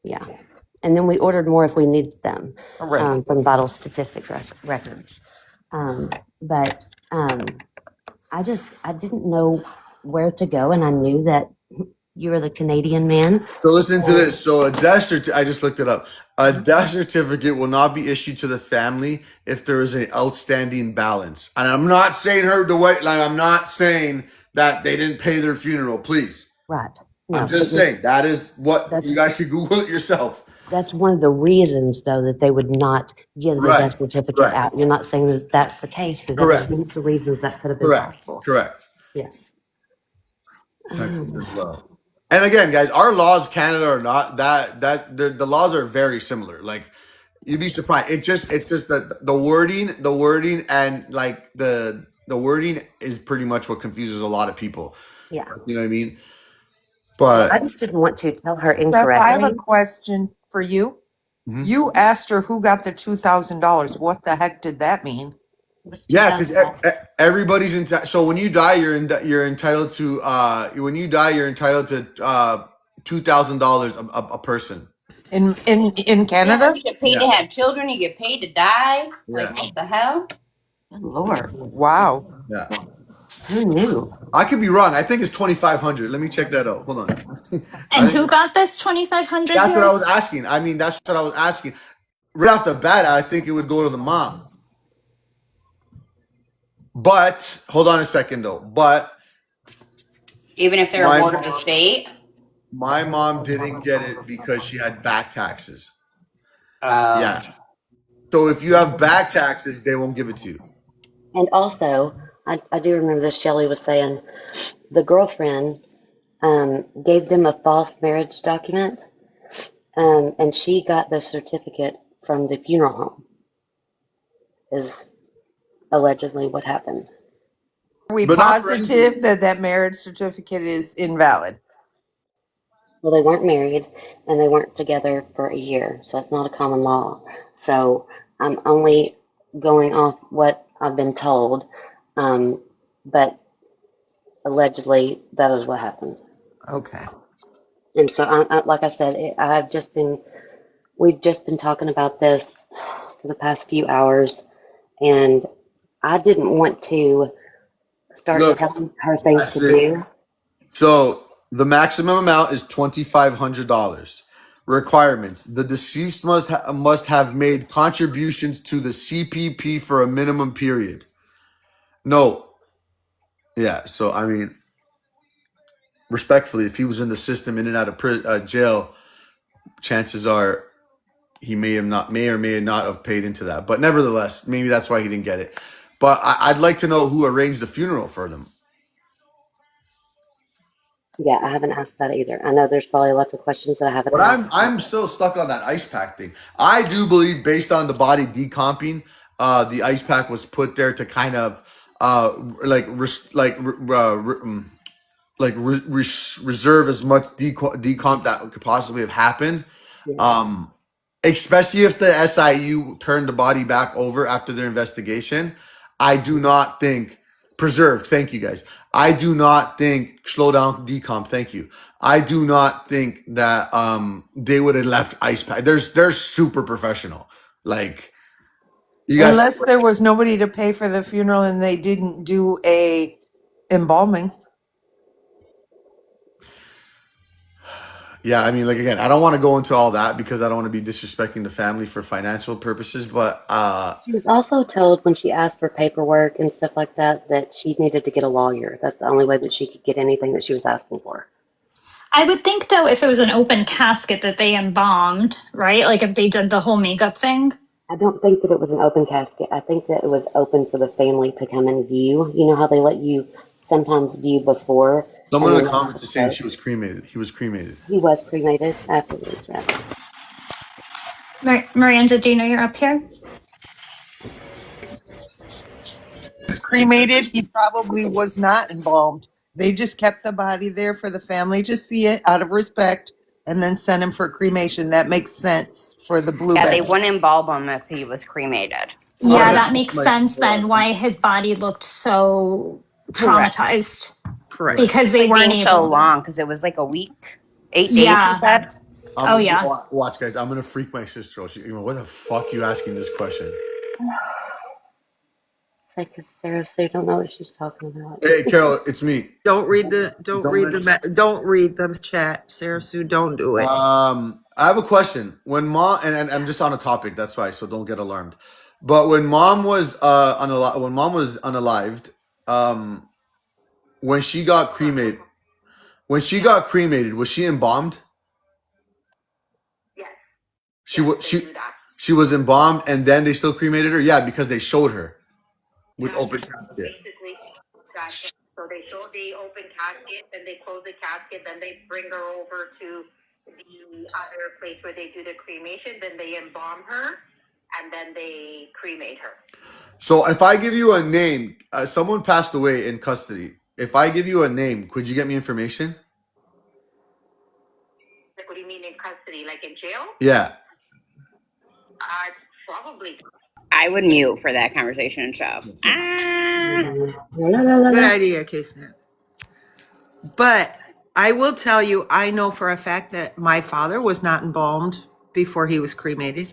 Yeah, and then we ordered more if we needed them Right. from vital statistics records. But I didn't know where to go, and I knew that you were the Canadian man. So listen to this. So I just looked it up. A death certificate will not be issued to the family if there is an outstanding balance. And I'm not saying I'm not saying that they didn't pay their funeral, please. Right. I'm just saying that is what you guys should Google it yourself. That's one of the reasons, though, that they would not give the death certificate out. You're not saying that that's the case, but that's one of the reasons that could have been possible. Correct. Yes. Texas as well. And again, guys, our laws, Canada, are not the laws are very similar. Like you'd be surprised. It's just that the wording, and like the wording is pretty much what confuses a lot of people. Yeah. You know what I mean? But I just didn't want to tell her Steph, I have a incorrectly. question for you. Mhm. You asked her who got the $2,000. What the heck did that mean? yeah, because everybody's so when you die, you're entitled to $2,000 a person. In Yeah, Canada? you get paid to have children. You get paid to die. Like what the hell? Good Lord. Wow. Yeah. Who knew? I could be wrong. I think it's 2,500. Let me check that out. Hold on. And who got this 2,500 That's what here? I was asking. I mean, that's what I was asking. Right off the bat, I think it would go to the mom. But hold on a second, though. But Even if they're a ward of the state. my mom didn't get it because she had back taxes. Oh. Yeah. So if you have back taxes, they won't give it to you. And also, I do remember this. Shelley was saying the girlfriend gave them a false marriage document, and she got the certificate from the funeral home. Is allegedly what happened. Are we But not for anything. positive that that marriage certificate is invalid? Well, they weren't married and they weren't together for a year, so it's not a common law. So I'm only going off what I've been told, but allegedly that is what happened. Okay. And so, like I said, we've just been talking about this for the past few hours, and I didn't want to start Look, telling her things that's to it. do. So the maximum amount is $2,500. Requirements: the deceased must have made contributions to the CPP for a minimum period. No, yeah. So I mean, respectfully, if he was in the system in and out of jail, chances are he may or may not have paid into that. But nevertheless, maybe that's why he didn't get it. But I'd like to know who arranged the funeral for them. Yeah, I haven't asked that either. I know there's probably lots of questions that I haven't But asked. I'm still stuck on that ice pack thing. I do believe, based on the body decomping, the ice pack was put there to kind of like reserve as much decomp that could possibly have happened. Yeah. Especially if the SIU turned the body back over after their investigation. I do not think preserved. Thank you guys. I do not think slow down decomp. Thank you. I do not think that they would have left ice pack. They're super professional. Like you guys. Unless there was nobody to pay for the funeral and they didn't do a embalming. Yeah, I mean, like again, I don't want to go into all that because I don't want to be disrespecting the family for financial purposes. But She was also told when she asked for paperwork and stuff like that that she needed to get a lawyer. That's the only way that she could get anything that she was asking for. I would think though, if it was an open casket that they embalmed, right? Like if they did the whole makeup thing. I don't think that it was an open casket. I think that it was open for the family to come and view. You know how they let you sometimes view before, someone and in then the comments is saying they, she was cremated. He was cremated. he was cremated afterwards. Yeah. Miranda, do you know you're up here? Was cremated, he probably was not embalmed. They just kept the body there for the family to see it out of respect and then sent him for cremation. That makes sense for the blue Yeah, they bed. wouldn't embalm him if he was cremated. All Yeah, right. that makes sense then why his body looked so Correct. traumatized Correct. because they Like weren't being so able. long because it was like a week, 8 days. He Yeah. said. Oh, yeah. Watch, guys. I'm gonna freak my sister out. What the fuck you asking this question? It's like, 'cause Sarah, they don't know what she's talking about. Hey, Carol, it's me. Don't read the chat, Sarah Sue. Don't do it. I have a question. When mom and I'm just on a topic, that's why. So don't get alarmed. But when mom was unalived, when she got cremated, was she embalmed? Yes. She was embalmed, and then they still cremated her. Yeah, because they showed her with open casket. So they open casket, then they close the casket, then they bring her over to the other place where they do the cremation, then they embalm her, and then they cremate her. So if I give you a name, someone passed away in custody. If I give you a name, could you get me information? Like, what do you mean in custody? Like in jail? Yeah. Probably. I would mute for that conversation and stuff. Good idea, K-Snap. But I will tell you, I know for a fact that my father was not embalmed before he was cremated.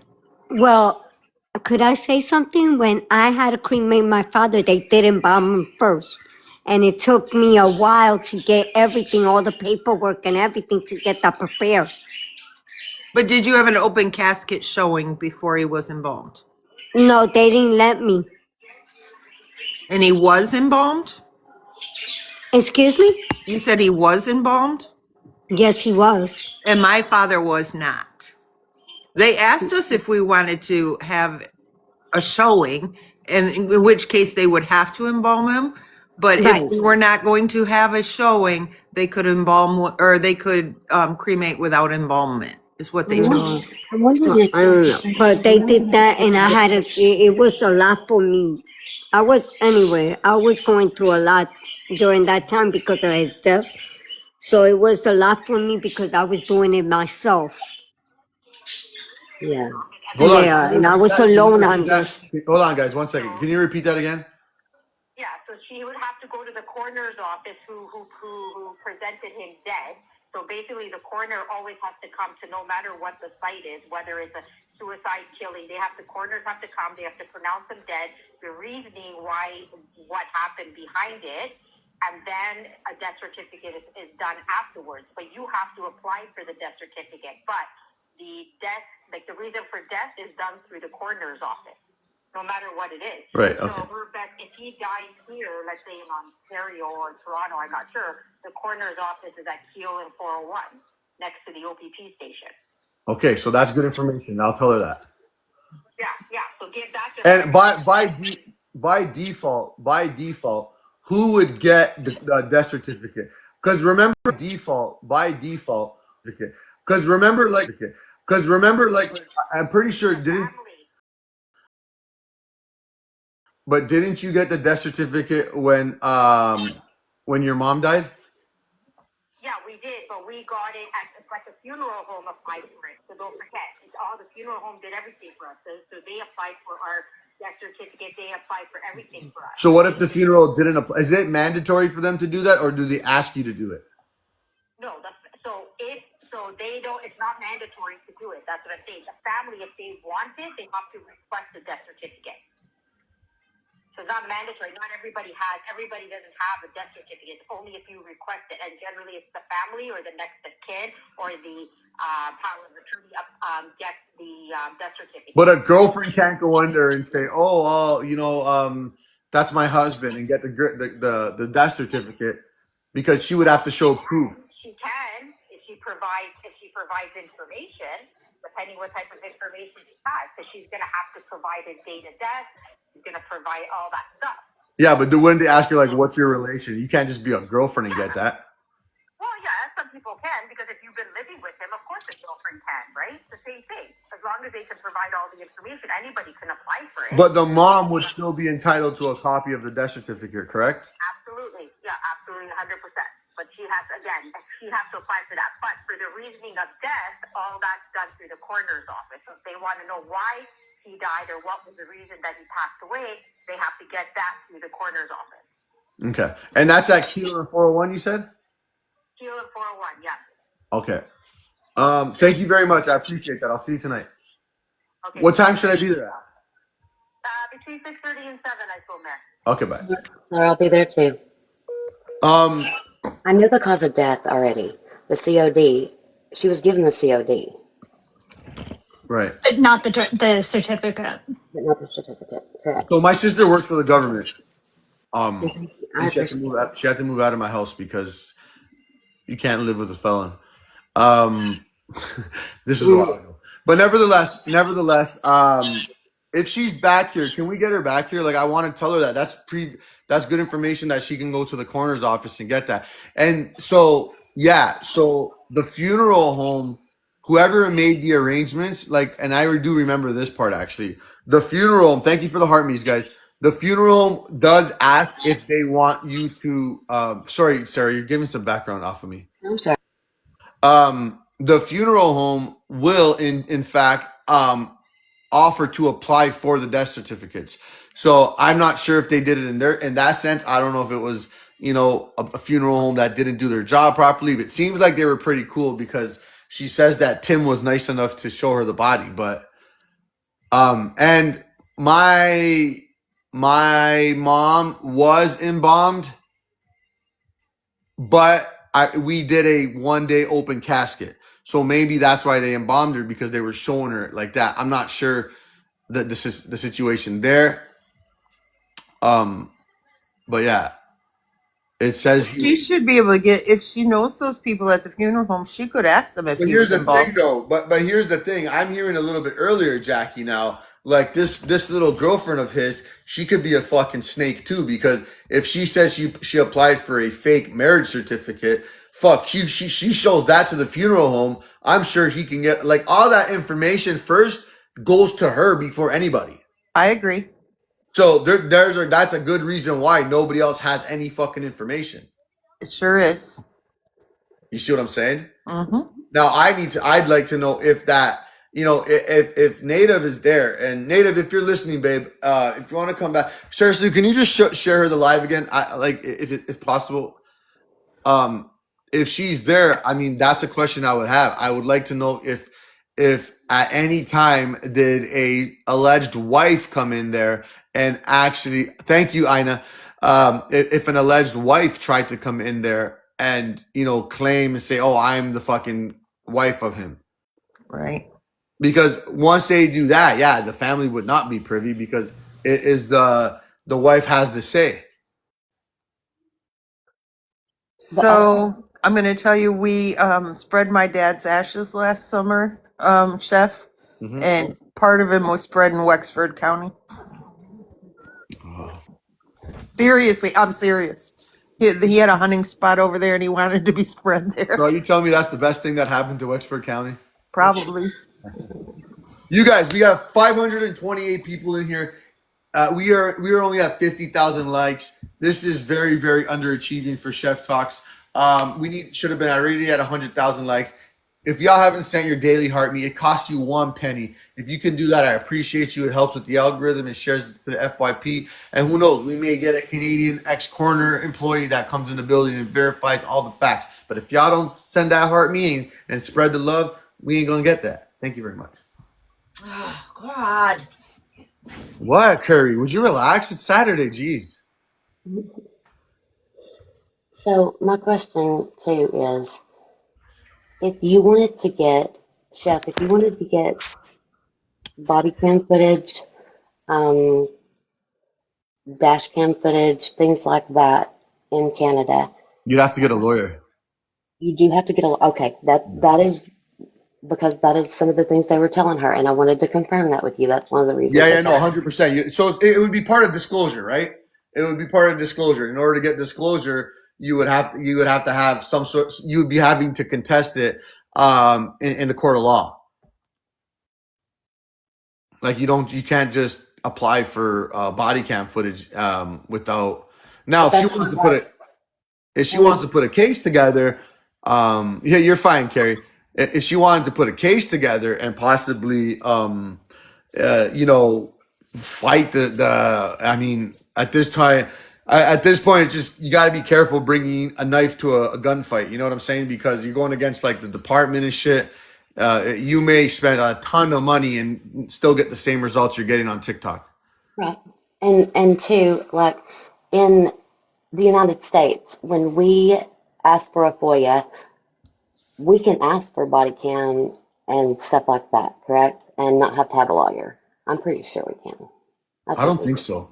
Well, could I say something? When I had to cremate my father, they did embalm him first. And it took me a while to get everything, all the paperwork and everything to get that prepared. But did you have an open casket showing before he was embalmed? No, they didn't let me. And he was embalmed? Excuse me? You said he was embalmed? Yes, he was. And my father was not. They asked us if we wanted to have a showing, and in which case they would have to embalm him. But if Right. we were not going to have a showing, they could embalm or they could cremate without embalmment, is what they told me. I'm wondering if I don't know. But they did that, and I had it was a lot for me. I was, anyway, I was going through a lot during that time because of his death. So it was a lot for me because I was doing it myself. yeah. Hold on. Yeah, and I was alone on this. Hold on, guys. 1 second. Can you repeat that again? Yeah, so she would have to go to the coroner's office who presented him dead. So basically the coroner always has to come to, no matter what the site is, whether it's a suicide killing, coroners have to come, they have to pronounce him dead, the reasoning why, what happened behind it, and then a death certificate is done afterwards. But you have to apply for the death certificate. But the death, like the reason for death is done through the coroner's office, no matter what it is. Right. So Okay. if he dies here, let's say in Ontario or Toronto, I'm not sure, the coroner's office is at Keele and 401 next to the OPP station. Okay. So that's good information. I'll tell her that. Yeah. So give that to And her. by default, who would get the death certificate? Because remember, because remember, like I'm pretty sure Family. but didn't you get the death certificate when your mom died? Yeah, we did, but we got it but the funeral home applied for it. So don't forget, it's all the funeral home did everything for us. So they applied for our death certificate. They applied for everything for us. So what if the funeral didn't apply? Is it mandatory for them to do that, or do they ask you to do it? No, so they don't. It's not mandatory to do it. That's what I'm saying. The family, if they want it, they have to request a death certificate. So it's not mandatory. Not everybody has. Everybody doesn't have a death certificate. It's only if you request it, and generally it's the family or the next of kin or the power of attorney gets the death certificate. But a girlfriend can't go under and say, "Oh, that's my husband," and get the death certificate because she would have to show proof. She can if she provides information, depending what type of information she has, because she's going to have to provide his date of death. She's going to provide all that stuff. Yeah, but wouldn't they ask you like, "What's your relation?" You can't just be a girlfriend and get that. Well, yeah, some people can, because if you've been living with him, of course a girlfriend can, right? It's the same thing. As long as they can provide all the information, anybody can apply for it. But the mom would still be entitled to a copy of the death certificate, correct? Absolutely. Yeah, absolutely, 100%. But she has to apply for that. But for the reasoning of death, all that's done through the coroner's office. So if they want to know why he died or what was the reason that he passed away, they have to get that through the coroner's office. Okay. And that's at Keeler 401, you said? Keeler 401, yeah. Okay. Thank you very much. I appreciate that. I'll see you tonight. Okay. What time should I be there at? Between 6:30 and 7, I told there. Okay, bye. Or I'll be there too. Um, I know the cause of death already. The COD. She was given the COD, right. But not the certificate. but not the certificate. Correct. So my sister works for the government. Mhm. I And she had to appreciate move it. out. She had to move out of my house because you can't live with a felon. This is a while ago. But nevertheless, if she's back here, can we get her back here? Like, I want to tell her that that's good information that she can go to the coroner's office and get that. And so, yeah, so the funeral home, whoever made the arrangements, like, and I do remember this part actually. The funeral home, thank you for the heart me's, guys. The funeral home does ask if they want you to. Sorry, Sarah, you're giving some background off of me. I'm sorry. The funeral home will in fact offer to apply for the death certificates. So I'm not sure if they did it in that sense. I don't know if it was a funeral home that didn't do their job properly, but it seems like they were pretty cool because she says that Tim was nice enough to show her the body. But and my mom was embalmed, but we did a 1-day open casket. So maybe that's why they embalmed her, because they were showing her like that. I'm not sure that this is the situation there. But yeah, it says She should be able to get, if she knows those people at the funeral home, she could ask them if But he here's was the thing, involved. though. But here's the thing. I'm hearing a little bit earlier, Jackie. Now like this little girlfriend of his, she could be a fucking snake too, because if she says she applied for a fake marriage certificate, fuck, she shows that to the funeral home. I'm sure he can get like all that information first goes to her before anybody. I agree. So that's a good reason why nobody else has any fucking information. It sure is. You see what I'm saying? Mm-hmm. Now I'd like to know if that, if Native is there, and Native, if you're listening, babe, if you want to come back, seriously, can you just share her the live again? I like if possible. If she's there, I mean, that's a question I would have. I would like to know if at any time did a alleged wife come in there and actually, thank you, Ina. If an alleged wife tried to come in there and claim and say, "Oh, I'm the fucking wife of him," Right. because once they do that, yeah, the family would not be privy because it is the wife has the say. So I'm going to tell you, we spread my dad's ashes last summer, Chef, Mhm. and part of him was spread in Wexford County. Seriously, I'm serious. He had a hunting spot over there, and he wanted to be spread there. So are you telling me that's the best thing that happened to Wexford County? Probably. You guys, we have 528 people in here. We are only at 50,000 likes. This is very, very underachieving for Chef Talks. We should have been already at 100,000 likes. If y'all haven't sent your daily heart me, it costs you 1 penny. If you can do that, I appreciate you. It helps with the algorithm and shares it to the FYP. And who knows, we may get a Canadian ex-corner employee that comes in the building and verifies all the facts. But if y'all don't send that heart me and spread the love, we ain't gonna get that. Thank you very much. Oh, God. What, Curry? Would you relax? It's Saturday. Jeez. So my question too is, if you wanted to get, Chef, if you wanted to get body cam footage, um, dash cam footage, things like that in Canada, You'd have to get a lawyer. you do have to get a, okay, that is because that is some of the things they were telling her, and I wanted to confirm that with you. That's one of the reasons. Yeah, no, 100%. So it would be part of disclosure, right? It would be part of disclosure. In order to get disclosure, you would have to have some sort. You would be having to contest it in the court of law. Like you can't just apply for body cam footage without. Now, if she wants to put it, if she wants to put a case together, yeah, you're fine, Carrie. If she wanted to put a case together and possibly, fight the. I mean, at this time, at this point, it's just you got to be careful bringing a knife to a gunfight. You know what I'm saying? Because you're going against like the department and shit. You may spend a ton of money and still get the same results you're getting on TikTok. Right. And two, like in the United States, when we ask for a FOIA, we can ask for body cam and stuff like that, correct? And not have to have a lawyer. I'm pretty sure we can. I don't think so.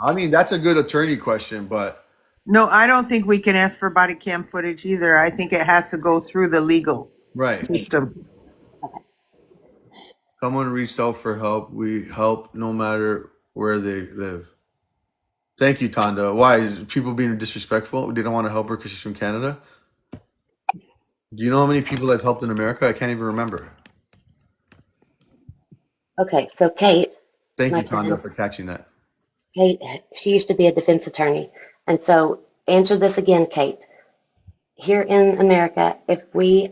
I mean, that's a good attorney question, but No, I don't think we can ask for body cam footage either. I think it has to go through the legal right. system. Someone reached out for help. We help no matter where they live. Thank you, Tonda. Why is people being disrespectful? They don't want to help her because she's from Canada. Do you know how many people I've helped in America? I can't even remember. Okay, so Kate, Thank my you, Tonda, friend, for catching that. Kate, she used to be a defense attorney. And so answer this again, Kate. Here in America, if we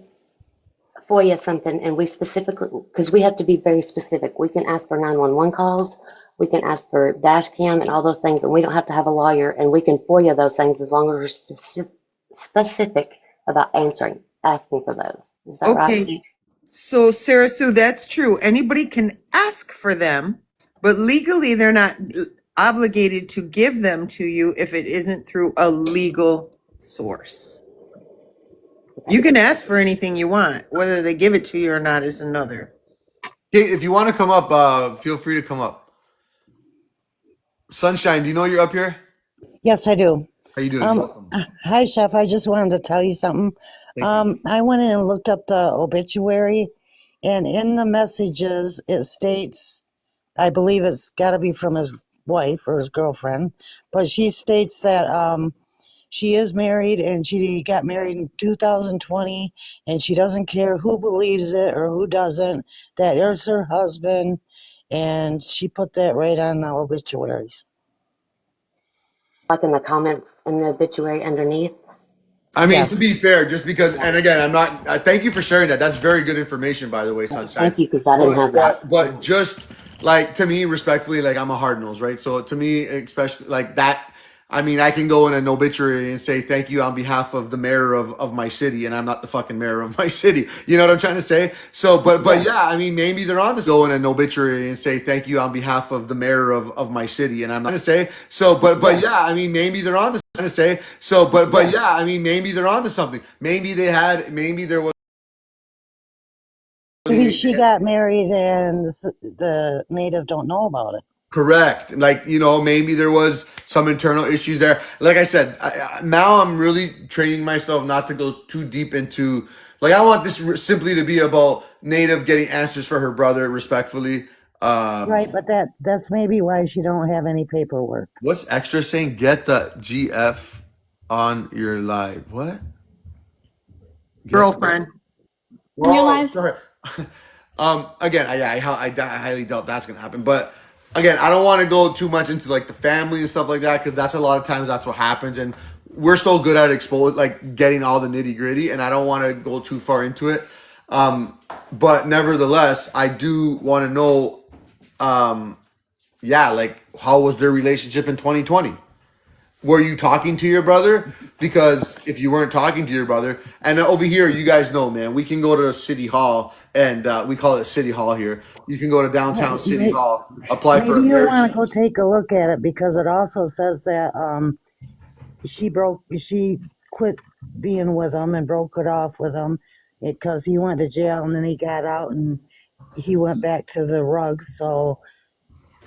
FOIA something and we specifically, because we have to be very specific, we can ask for 911 calls, we can ask for dash cam and all those things, and we don't have to have a lawyer, and we can FOIA those things as long as we're specific about asking for those. Is that right? Okay. So, Sarah Sue, that's true. Anybody can ask for them, but legally they're not obligated to give them to you if it isn't through a legal source. You can ask for anything you want. Whether they give it to you or not is another. Kate, if you want to come up, feel free to come up. Sunshine, do you know you're up here? Yes, I do. How you doing? Welcome. Hi, Chef. I just wanted to tell you something. Thank you. I went in and looked up the obituary, And in the messages, it states, I believe it's got to be from his wife or his girlfriend, but she states that she is married and she got married in 2020 and she doesn't care who believes it or who doesn't. That is her husband, and she put that right on the obituaries. Like in the comments in the obituary underneath. I mean, to Yes. be fair, just because, and again, I'm not. Thank you for sharing that. That's very good information, by the way, Sunshine. Thank you, because I didn't have that. But just like to me, respectfully, like I'm a hard nose, right? So to me, especially like that. I mean, I can go in an obituary and say thank you on behalf of the mayor of my city, and I'm not the fucking mayor of my city. You know what I'm trying to say? So, but yeah, I mean, maybe they're on to go in an obituary and say thank you on behalf of the mayor of my city, and I'm not going to say so. But yeah, I mean, maybe they're on to say so. But yeah, I mean, maybe they're on to something. Maybe there was. Maybe she got married and the native don't know about it. Correct. Like, you know, maybe there was some internal issues there. Like I said, now I'm really training myself not to go too deep into, like, I want this simply to be about Native getting answers for her brother respectfully. Right, but that's maybe why she don't have any paperwork. What's extra saying? Get the GF on your live. What? Girlfriend. On your Oh, live. sorry. Again, I highly doubt that's gonna happen. But again, I don't want to go too much into like the family and stuff like that because that's a lot of times that's what happens, and we're so good at like getting all the nitty gritty, and I don't want to go too far into it. But nevertheless, I do want to know, yeah, like how was their relationship in 2020? Were you talking to your brother? Because if you weren't talking to your brother, and over here, you guys know, man, we can go to City Hall, and we call it City Hall here. You can go to downtown City Hall, apply for a Maybe you marriage. want to go take a look at it because it also says that she quit being with him and broke it off with him because he went to jail and then he got out and he went back to the rugs. So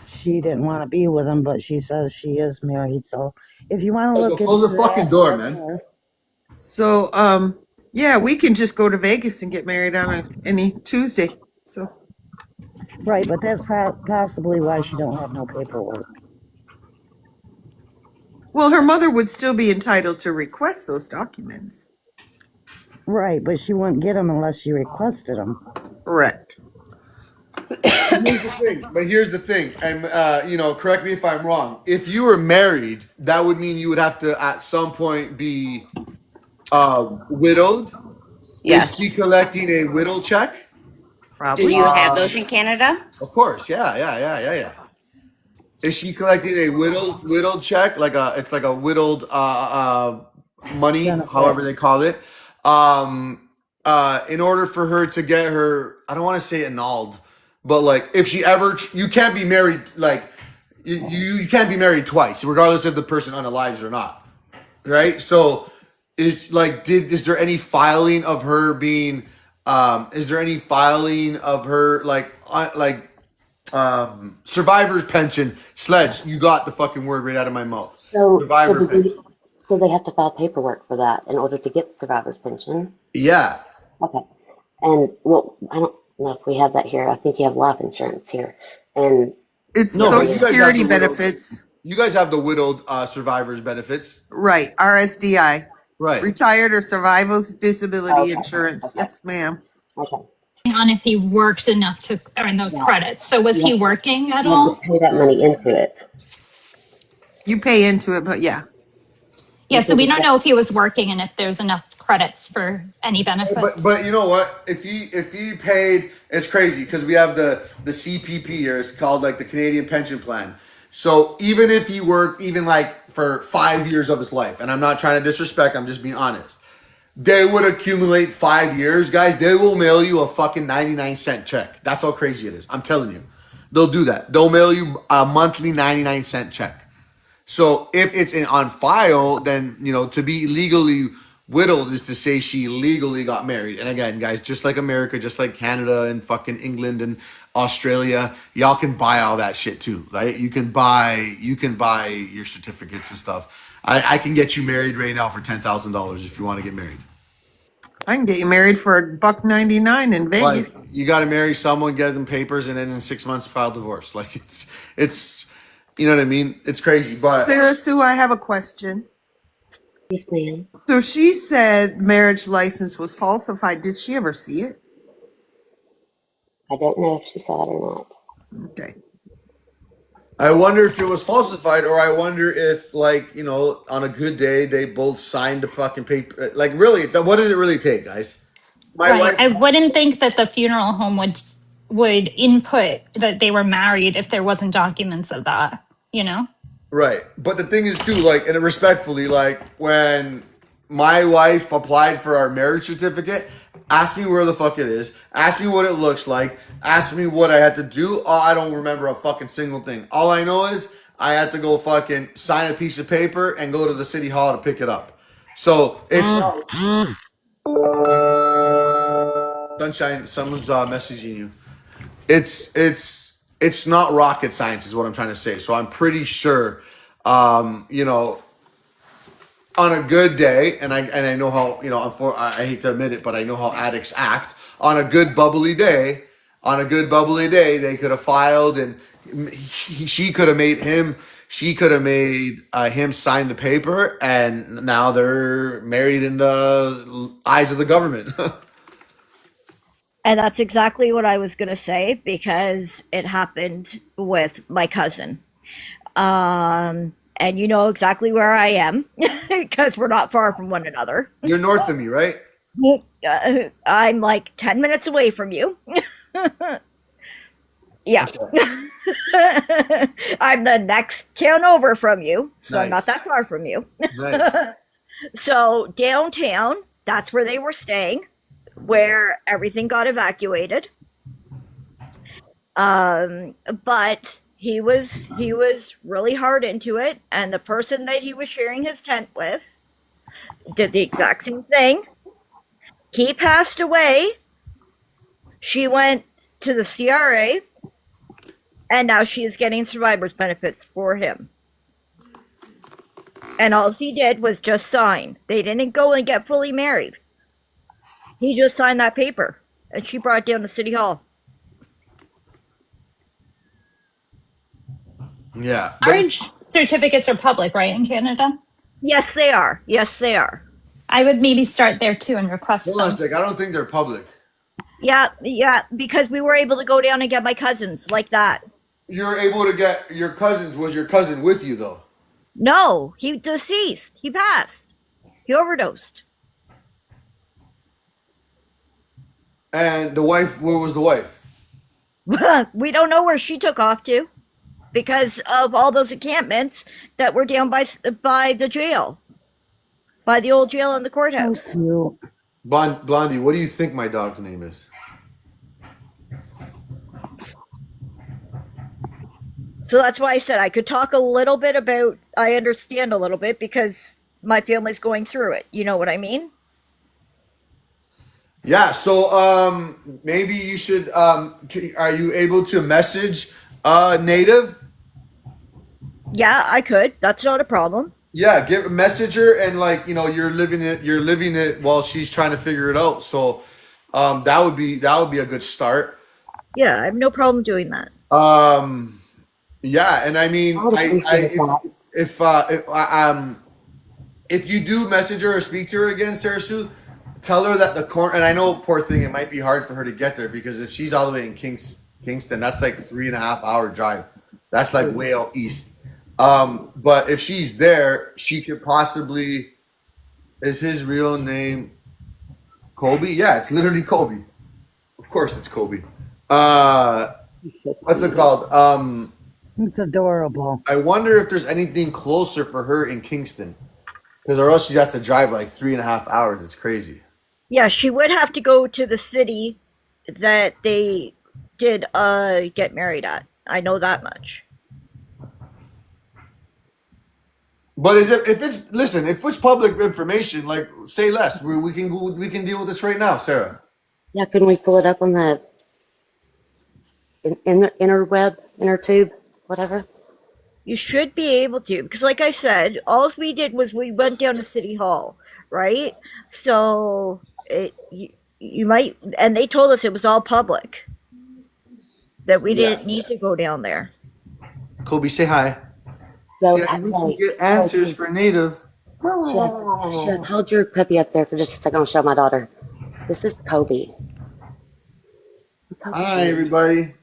she didn't want to be with him, but she says she is married. So if you want to Let's go look into close the fucking that, door, that's man. her. So, yeah, we can just go to Vegas and get married on any Tuesday. So, Right, but that's possibly why she don't have no paperwork. well, her mother would still be entitled to request those documents. Right, but she wouldn't get them unless she requested them. Correct. Here's the thing, and you know, correct me if I'm wrong. If you were married, that would mean you would have to at some point be widowed. Is Yes. she collecting a widow check? Do Probably. you have those in Canada? Of course, yeah. Is she collecting a widowed check, like it's like a widowed money, Benefit. however they call it, in order for her to get her, I don't want to say annulled, but like if she ever, you can't be married, like you can't be married twice, regardless if the person unalives or not, right? So is like, is there any filing of her being, is there any filing of her survivor's pension? Sledge, you got the fucking word right out of my mouth. So Survivor pension. so they have to file paperwork for that in order to get survivor's pension. Yeah. Okay. And well, I don't know if we have that here. I think you have life insurance here. And It's No, but Social you guys have Security the widowed, benefits. you guys have the widowed survivors benefits. Right. RSDI. Right. Retired or survival disability okay, insurance. okay, Yes, ma'am. okay. On if he worked enough to earn those Yeah, credits. So was you he have to working at you have to all? pay that money into it You pay into it, but yeah. Yeah, so because we it's don't know if he was working and if there's enough credits for any benefits. But you know what? If he paid, it's crazy because we have the CPP here. It's called like the Canadian Pension Plan. So even if he worked even like for 5 years of his life, and I'm not trying to disrespect, I'm just being honest. They would accumulate 5 years, guys. They will mail you a fucking 99-cent check. That's how crazy it is. I'm telling you. They'll do that. They'll mail you a monthly 99-cent check. So if it's on file, then, you know, to be legally widowed is to say she legally got married. And again, guys, just like America, just like Canada and fucking England and Australia, y'all can buy all that shit too, right? You can buy your certificates and stuff. I can get you married right now for $10,000 if you want to get married. I can get you married for $1.99 in Vegas. Like you got to marry someone, get them papers, and then in 6 months file divorce. Like it's you know what I mean? It's crazy, but Sarah Sue, I have a question. Yes, ma'am. So she said marriage license was falsified. Did she ever see it? I don't know if she saw it or not. Okay. I wonder if it was falsified, or I wonder if, like, you know, on a good day they both signed the fucking paper. Like, really, what does it really take, guys? My Right. wife. I wouldn't think that the funeral home would input that they were married if there wasn't documents of that, you know? Right. But the thing is too, like, and respectfully, like when my wife applied for our marriage certificate, asked me where the fuck it is, asked me what it looks like, asked me what I had to do. Oh, I don't remember a fucking single thing. All I know is I had to go fucking sign a piece of paper and go to the city hall to pick it up. So it's not sunshine. Someone's messaging you. It's not rocket science, is what I'm trying to say. So I'm pretty sure, you know, on a good day, and I know how, you know, I hate to admit it, but I know how addicts act. On a good bubbly day, they could have filed, and she could have made him. She could have made him sign the paper, and now they're married in the eyes of the government. And that's exactly what I was going to say because it happened with my cousin. And you know exactly where I am because we're not far from one another. You're north of me, right? I'm like 10 minutes away from you. Yeah. I'm the next town over from you, so I'm not Nice. that far from you. Nice. So downtown, that's where they were staying, where everything got evacuated. But he was really hard into it, and the person that he was sharing his tent with did the exact same thing. He passed away. She went to the CRA, and now she is getting survivor's benefits for him. And all he did was just sign. They didn't go and get fully married. He just signed that paper, and she brought it down to City Hall. Yeah. Marriage certificates are public, right, in Canada? Yes, they are. Yes, they are. I would maybe start there too and request Hold on a them. sec. I don't think they're public. Yeah, because we were able to go down and get my cousins like that. You're able to get your cousins. Was your cousin with you though? No, he deceased. He passed. He overdosed. And the wife, where was the wife? We don't know where she took off to because of all those encampments that were down by the jail, by the old jail and the Oh, courthouse. cute. Blondie, what do you think my dog's name is? So that's why I said I could talk a little bit about, I understand a little bit because my family's going through it. You know what I mean? Yeah, so maybe you should are you able to message Native? Yeah, I could. That's not a problem. Yeah, give a messenger, and like, you know, you're living it while she's trying to figure it out. So that would be a good start. Yeah, I have no problem doing that. Yeah, and I mean, I would appreciate that. if you do message her or speak to her again, Sarah Sue, tell her that the corner. And I know, poor thing, it might be hard for her to get there because if she's all the way in Kingston, that's like 3.5 hour drive. That's like way out east. But if she's there, she could possibly. Is his real name Kobe? Yeah, it's literally Kobe. Of course, it's Kobe. What's it called? It's adorable. I wonder if there's anything closer for her in Kingston. Because or else she has to drive like 3.5 hours. It's crazy. Yeah, she would have to go to the city that they did get married at. I know that much. But if it's public information, like say less. We can deal with this right now, Sarah. Yeah, can we pull it up on the in the inner tube, whatever? You should be able to, because like I said, all we did was we went down to City Hall, right? So you might, and they told us it was all public, that we Yeah. didn't need to go down there. Kobe, say hi. See, So, I used to wait, get answers Kobe, for native. Chef, hold your puppy up there for just a second. I'll show my daughter. This is Kobe. Kobe Hi, cute. everybody.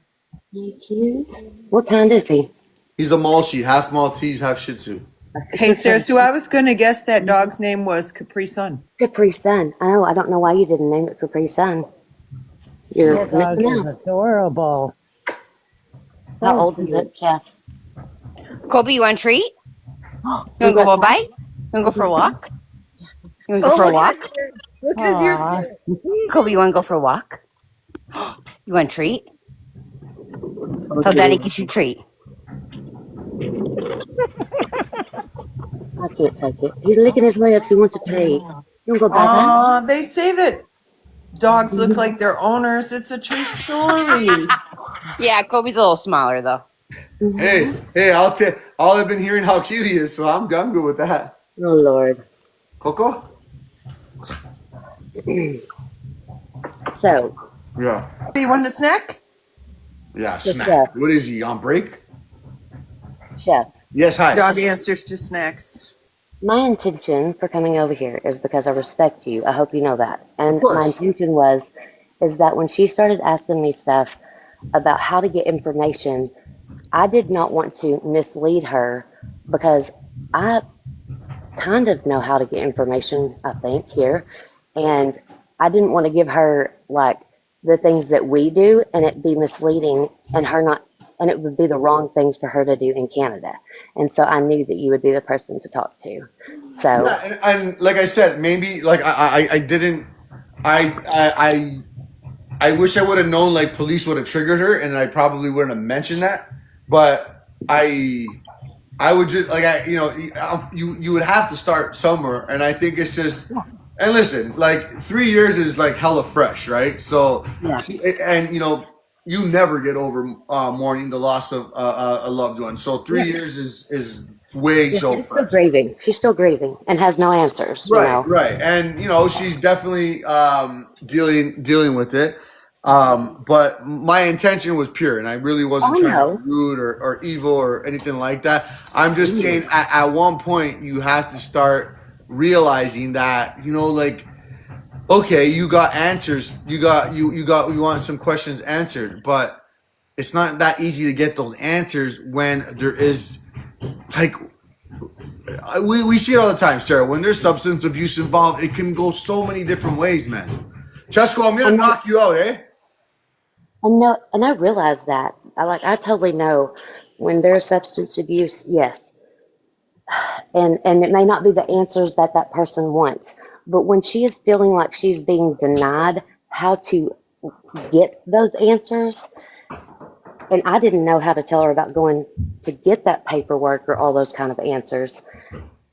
You cute. What kind is he? He's a Malshi, half Maltese, half Shih Tzu. Hey, Sarah Sue, I was going to guess that dog's name was Capri Sun. Capri Sun. Oh, I don't know why you didn't name it Capri Sun. You're Oh, missing okay. out. Dog is adorable. How So old is cute. it, Chef? Kobe, you want a treat? You want to You go got a bite? You want to go for a walk? You want to go Oh, for a look at walk? your, look at your Aw. spirit. Kobe, you want to go for a walk? You want a treat? Tell Okay. Daddy get you a treat. I can't take it. He's licking his lips. He wants a treat. You want to go bye-bye? They say that dogs look like their owners. It's a true story. Yeah, Kobe's a little smaller though. Hey, hey, I'll tell. All I've been hearing how cute he is, so I'm good with that. Oh, Lord. Coco? So, Yeah. You want a snack? Yeah, so snack. Chef, What is he, on break? Chef, Yes, hi. Dog answers to snacks. my intention for coming over here is because I respect you. I hope you know that. Of And my course. intention is that when she started asking me stuff about how to get information, I did not want to mislead her because I kind of know how to get information, I think, here. And I didn't want to give her like the things that we do and it be misleading and her not, and it would be the wrong things for her to do in Canada. And so I knew that you would be the person to talk to. So, Yeah, and like I said, maybe like I didn't. I wish I would have known like police would have triggered her, and I probably wouldn't have mentioned that. But I would just like you would have to start somewhere, and I think it's just. And listen, like 3 years is like hella fresh, right? So, yeah, and you never get over mourning the loss of a loved one. So three yeah, years is way yeah, so she's still fresh. grieving. She's still grieving and has no answers, you Right, know. right, and she's definitely dealing with it. But my intention was pure, and I really Oh, wasn't I trying to know. be rude or evil or anything like that. I'm just saying, at one point, you have to start realizing that like okay, you got answers, you want some questions answered, but it's not that easy to get those answers when there is like we see it all the time, Sarah. When there's substance abuse involved, it can go so many different ways, man. Chesko, I'm gonna And knock you out, eh? and I realize that. I totally know when there's substance abuse, yes. And it may not be the answers that that person wants, but when she is feeling like she's being denied how to get those answers, and I didn't know how to tell her about going to get that paperwork or all those kind of answers,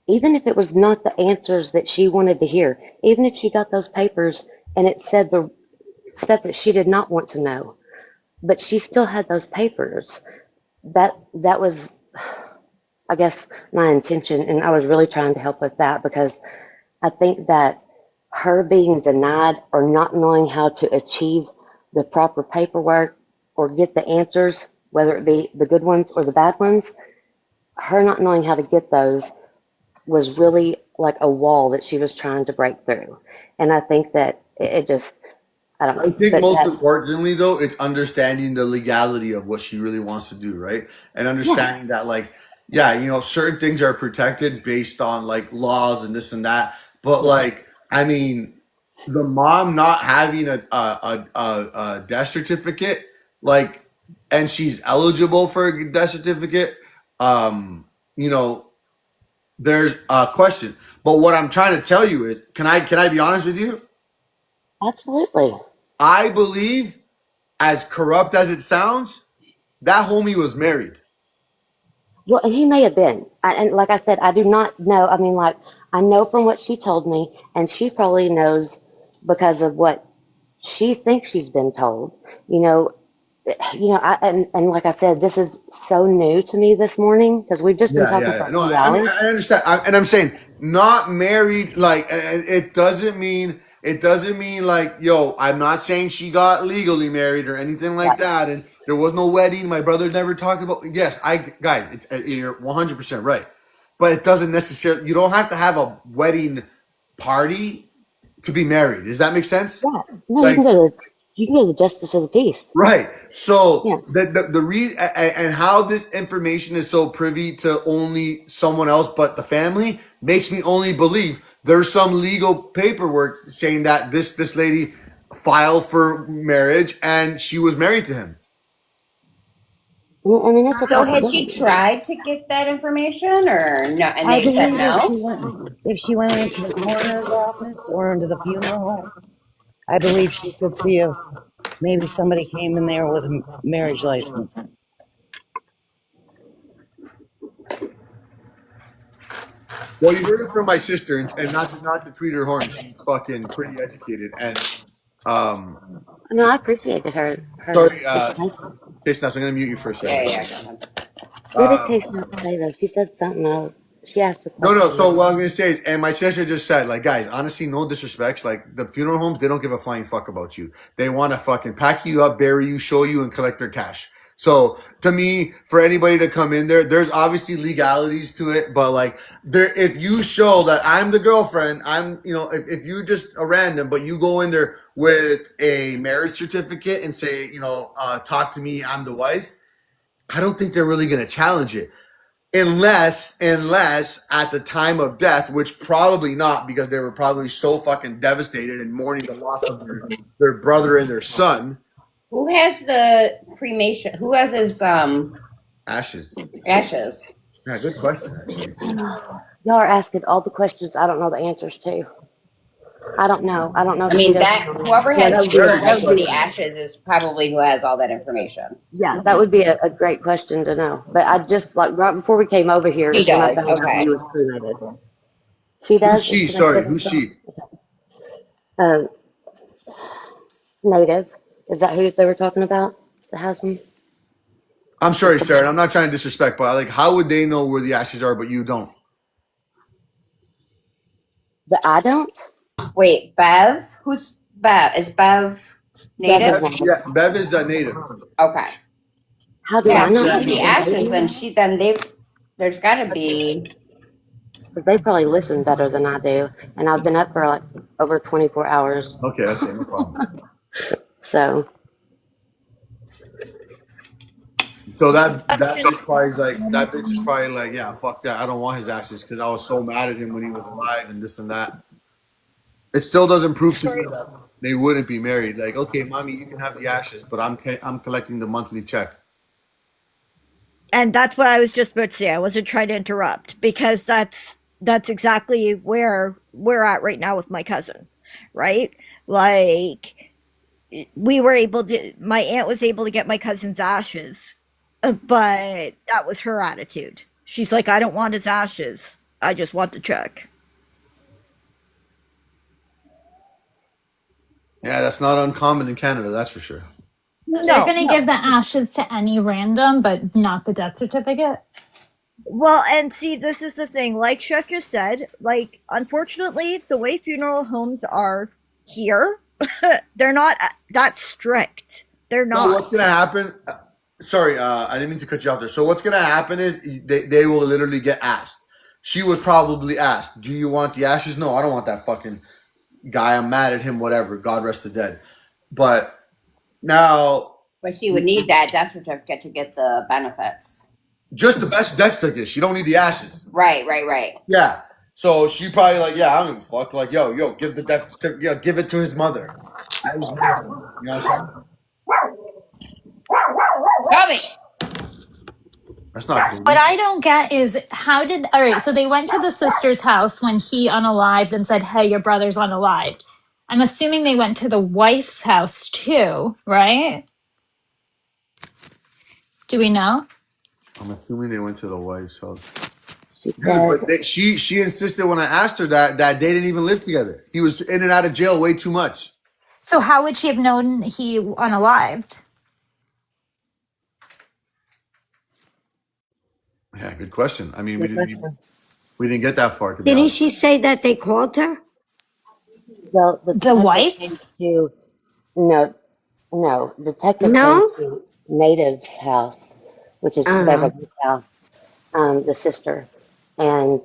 even if it was not the answers that she wanted to hear, even if she got those papers and it said the stuff that she did not want to know, but she still had those papers. That was, I guess, my intention, and I was really trying to help with that because I think that her being denied or not knowing how to achieve the proper paperwork or get the answers, whether it be the good ones or the bad ones, her not knowing how to get those was really like a wall that she was trying to break through. And I think that it just, I don't I know, think but most that, importantly, though, it's understanding the legality of what she really wants to do, right? And yeah, understanding that, like, yeah, certain things are protected based on like laws and this and that. But yeah, like, I mean, the mom not having a death certificate, like, and she's eligible for a death certificate, um, you know, there's a question. But what I'm trying to tell you is, can I be honest with you? absolutely. I believe, as corrupt as it sounds, that homie was married. Well, and he may have been. And like I said, I do not know. I mean, like, I know from what she told me, and she probably knows because of what she thinks she's been told. You know, and like I said, this is so new to me this morning because we've just been Yeah, talking yeah, for yeah. a No, few I mean, hours. I understand. And I'm saying not married, like, it doesn't mean It doesn't mean like, yo, I'm not saying she got legally married or anything like that, and there was no wedding. My brother never talked about. Yes, guys, you're 100% right, but it doesn't necessarily. You don't have to have a wedding party to be married. Does that make sense? Yeah. No, Like, you can go to the justice of the peace. right. So Yeah. the reason and how this information is so privy to only someone else but the family makes me only believe there's some legal paperwork saying that this lady filed for marriage and she was married to him. I mean, that's a So had she possibility. tried to get that information or no? And I they said believe no? if she went into the coroner's office or into the funeral home, I believe she could see if maybe somebody came in there with a marriage license. Well, you heard it from my sister, and not to tweet her horn. She's fucking pretty educated, and um, No, I appreciated her sorry, education. Taste Nuts, I'm gonna mute you for a Yeah, second. yeah, go ahead. What did Taste Nuts say though? She said something. She asked a No. question. So what I was gonna say is, and my sister just said, like, guys, honestly, no disrespects. Like the funeral homes, they don't give a flying fuck about you. They want to fucking pack you up, bury you, show you, and collect their cash. So to me, for anybody to come in there, there's obviously legalities to it, but like, if you show that I'm the girlfriend, if you just a random, but you go in there with a marriage certificate and say, talk to me, I'm the wife. I don't think they're really gonna challenge it. Unless at the time of death, which probably not, because they were probably so fucking devastated and mourning the loss of their brother and their son. Who has the cremation? Who has his Ashes. ashes? Yeah, good question, actually. Y'all are asking all the questions I don't know the answers to. I don't know. I don't know I if she mean, does. that whoever Yeah, has that stewardship would for be the ashes is probably who has all that information. yeah, that would be a great question to know. But I just like right before we came over here He is when I does. found out he Okay. was cremated. She Who's does? Is she? she make Sorry, that who's info? she? Uh, native. Is that who they were talking about? The husband? I'm sorry, Sarah. And I'm not trying to disrespect, but like, how would they know where the ashes are, but you don't? The I don't? Wait, Bev? Who's Bev? Is Bev Deb is native? native. Yeah, Bev is a native. Okay. How do Yeah, I if know she that has she's the a ashes, native? there's got to be. Because they probably listen better than I do. And I've been up for like over 24 hours. Okay, no problem. So, So that bitch is probably like, yeah, fuck that. I don't want his ashes because I was so mad at him when he was alive and this and that. It still doesn't prove to me that they wouldn't be married. Like, okay, mommy, you can have the ashes, but I'm collecting the monthly check. And that's what I was just about to say. I wasn't trying to interrupt because that's exactly where we're at right now with my cousin, right? Like we were able to my aunt was able to get my cousin's ashes, but that was her attitude. She's like, I don't want his ashes. I just want the check. Yeah, that's not uncommon in Canada, that's for sure. They're No, going to give the ashes to any random, but not the death certificate. well, and see, this is the thing. Like Chef just said, like, unfortunately, the way funeral homes are here, they're not that strict. They're So not. what's gonna happen? Sorry, I didn't mean to cut you off there. So what's gonna happen is they will literally get asked. She would probably ask, "Do you want the ashes?" No, I don't want that fucking guy. I'm mad at him. Whatever. God rest the dead. But now, But she would need that death certificate to get the benefits. just the best death certificate. She don't need the ashes. Right. Yeah. So she probably like, yeah, I don't give a fuck. Like, yo, give the death certificate. Yo, give it to his mother. You know what I'm saying? Tommy! That's not cool. What I don't get is all right, so they went to the sister's house when he unalived and said, hey, your brother's unalived. I'm assuming they went to the wife's house too, right? Do we know? I'm assuming they went to the wife's house. she Dude, said, but she insisted when I asked her that they didn't even live together. He was in and out of jail way too much. So how would she have known he unalived? Yeah, good question. I mean, good question. we didn't get that far to be Didn't honest. she say that they called her? Well, the The detective wife? came to no, no. Detective came No? to Native's house, which is Uh, Beverly's house, the sister, and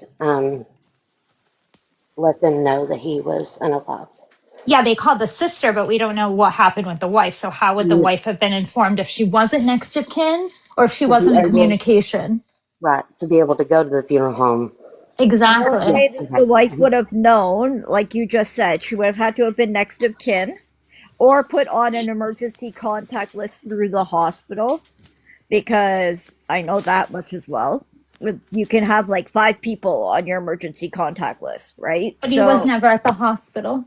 let them know that he was unalive. Yeah, they called the sister, but we don't know what happened with the wife. So how would the Mm, wife have been informed if she wasn't next of kin or if she To be wasn't in able, communication? right, to be able to go to the funeral home. The only Yeah. Exactly. way that Okay. the wife would have known, like you just said, she would have had to have been next of kin or put on an emergency contact list through the hospital, because I know that much as well. You can have like 5 people on your emergency contact list, right? But he was So, never at the hospital,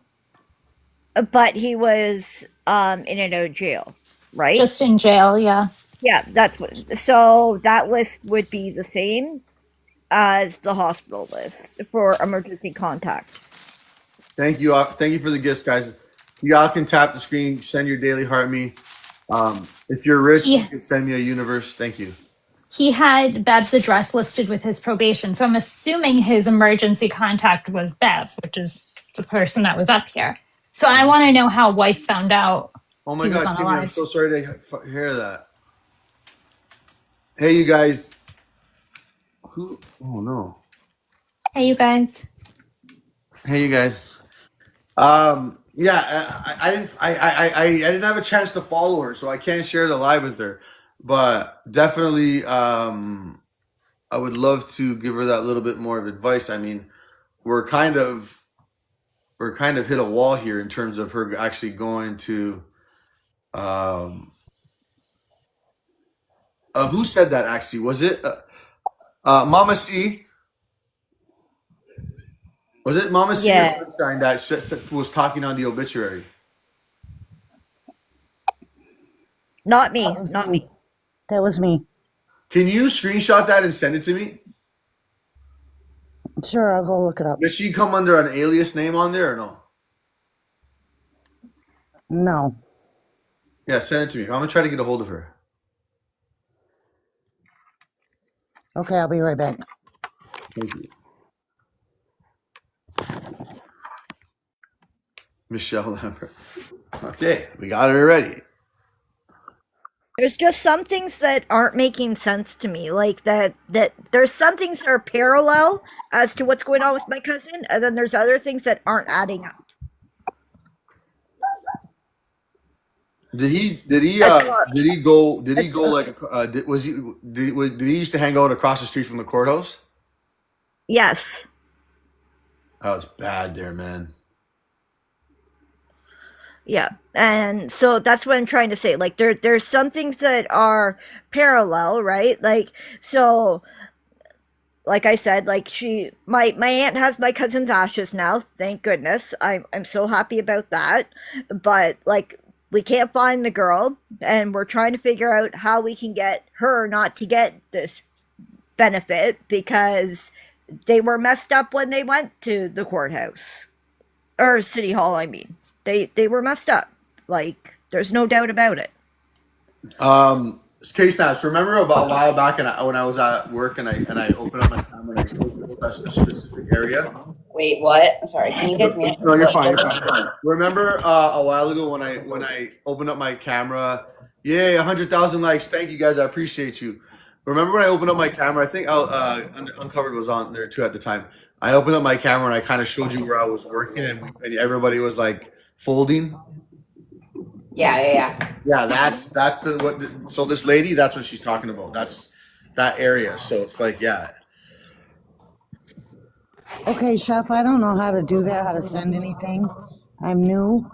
but he was in and out of jail, right? just in jail. Yeah. Yeah, that's what. So that list would be the same as the hospital list for emergency contact. Thank you. Thank you for the gifts, guys. Y'all can tap the screen, send your daily heart me. If you're rich, you He can send me a universe. Thank you. he had Bev's address listed with his probation. So I'm assuming his emergency contact was Bev, which is the person that was up here. So I want to know how wife found out Oh my he was God, Kitty, I'm so unalived. sorry to hear that. Hey, you guys. Who? Oh no. Hey, you guys. Hey, you guys. Yeah, I didn't. I didn't have a chance to follow her, so I can't share the live with her. But definitely, I would love to give her that little bit more of advice. I mean, we're kind of we're kind of hit a wall here in terms of her actually going to. Who said that? Actually, was it Mama C? Was it Mama C or Yeah, Sunshine that was talking on the obituary? not That me, was not me. me. That was me. Can you screenshot that and send it to me? Sure, I'll go look it up. Does she come under an alias name on there or no? No. Yeah, send it to me. I'm gonna try to get a hold of her. Okay, I'll be right back. Thank you, Michelle Lambert. Okay, we got her already. There's just some things that aren't making sense to me. Like that there's some things that are parallel as to what's going on with my cousin, and then there's other things that aren't adding up. Did he? Did he? As far Did he go? Did he as go like? Did, was he? Did he used to hang out across the street from the courthouse? yes. That was bad there, man. Yeah. And so that's what I'm trying to say. Like there's some things that are parallel, right? Like so like I said, like my aunt has my cousin's ashes now. Thank goodness. I'm so happy about that. But like we can't find the girl, and we're trying to figure out how we can get her not to get this benefit, because they were messed up when they went to the courthouse or city hall. I mean, they were messed up. Like there's no doubt about it. Case snaps. Remember about a while back, and when I was at work, and I opened up my camera and I showed you a specific area. Wait, what? Sorry, can you guys mute? No, you're fine. You're fine. Remember a while ago when I opened up my camera? Yay, 100,000 likes. Thank you guys. I appreciate you. Remember when I opened up my camera? I think Uncovered was on there too at the time. I opened up my camera and I kind of showed you where I was working, and everybody was like folding. Yeah. Yeah, that's the what. So this lady, that's what she's talking about. That's that area. So it's like, yeah. Okay, Chef, I don't know how to do that, how to send anything. I'm new.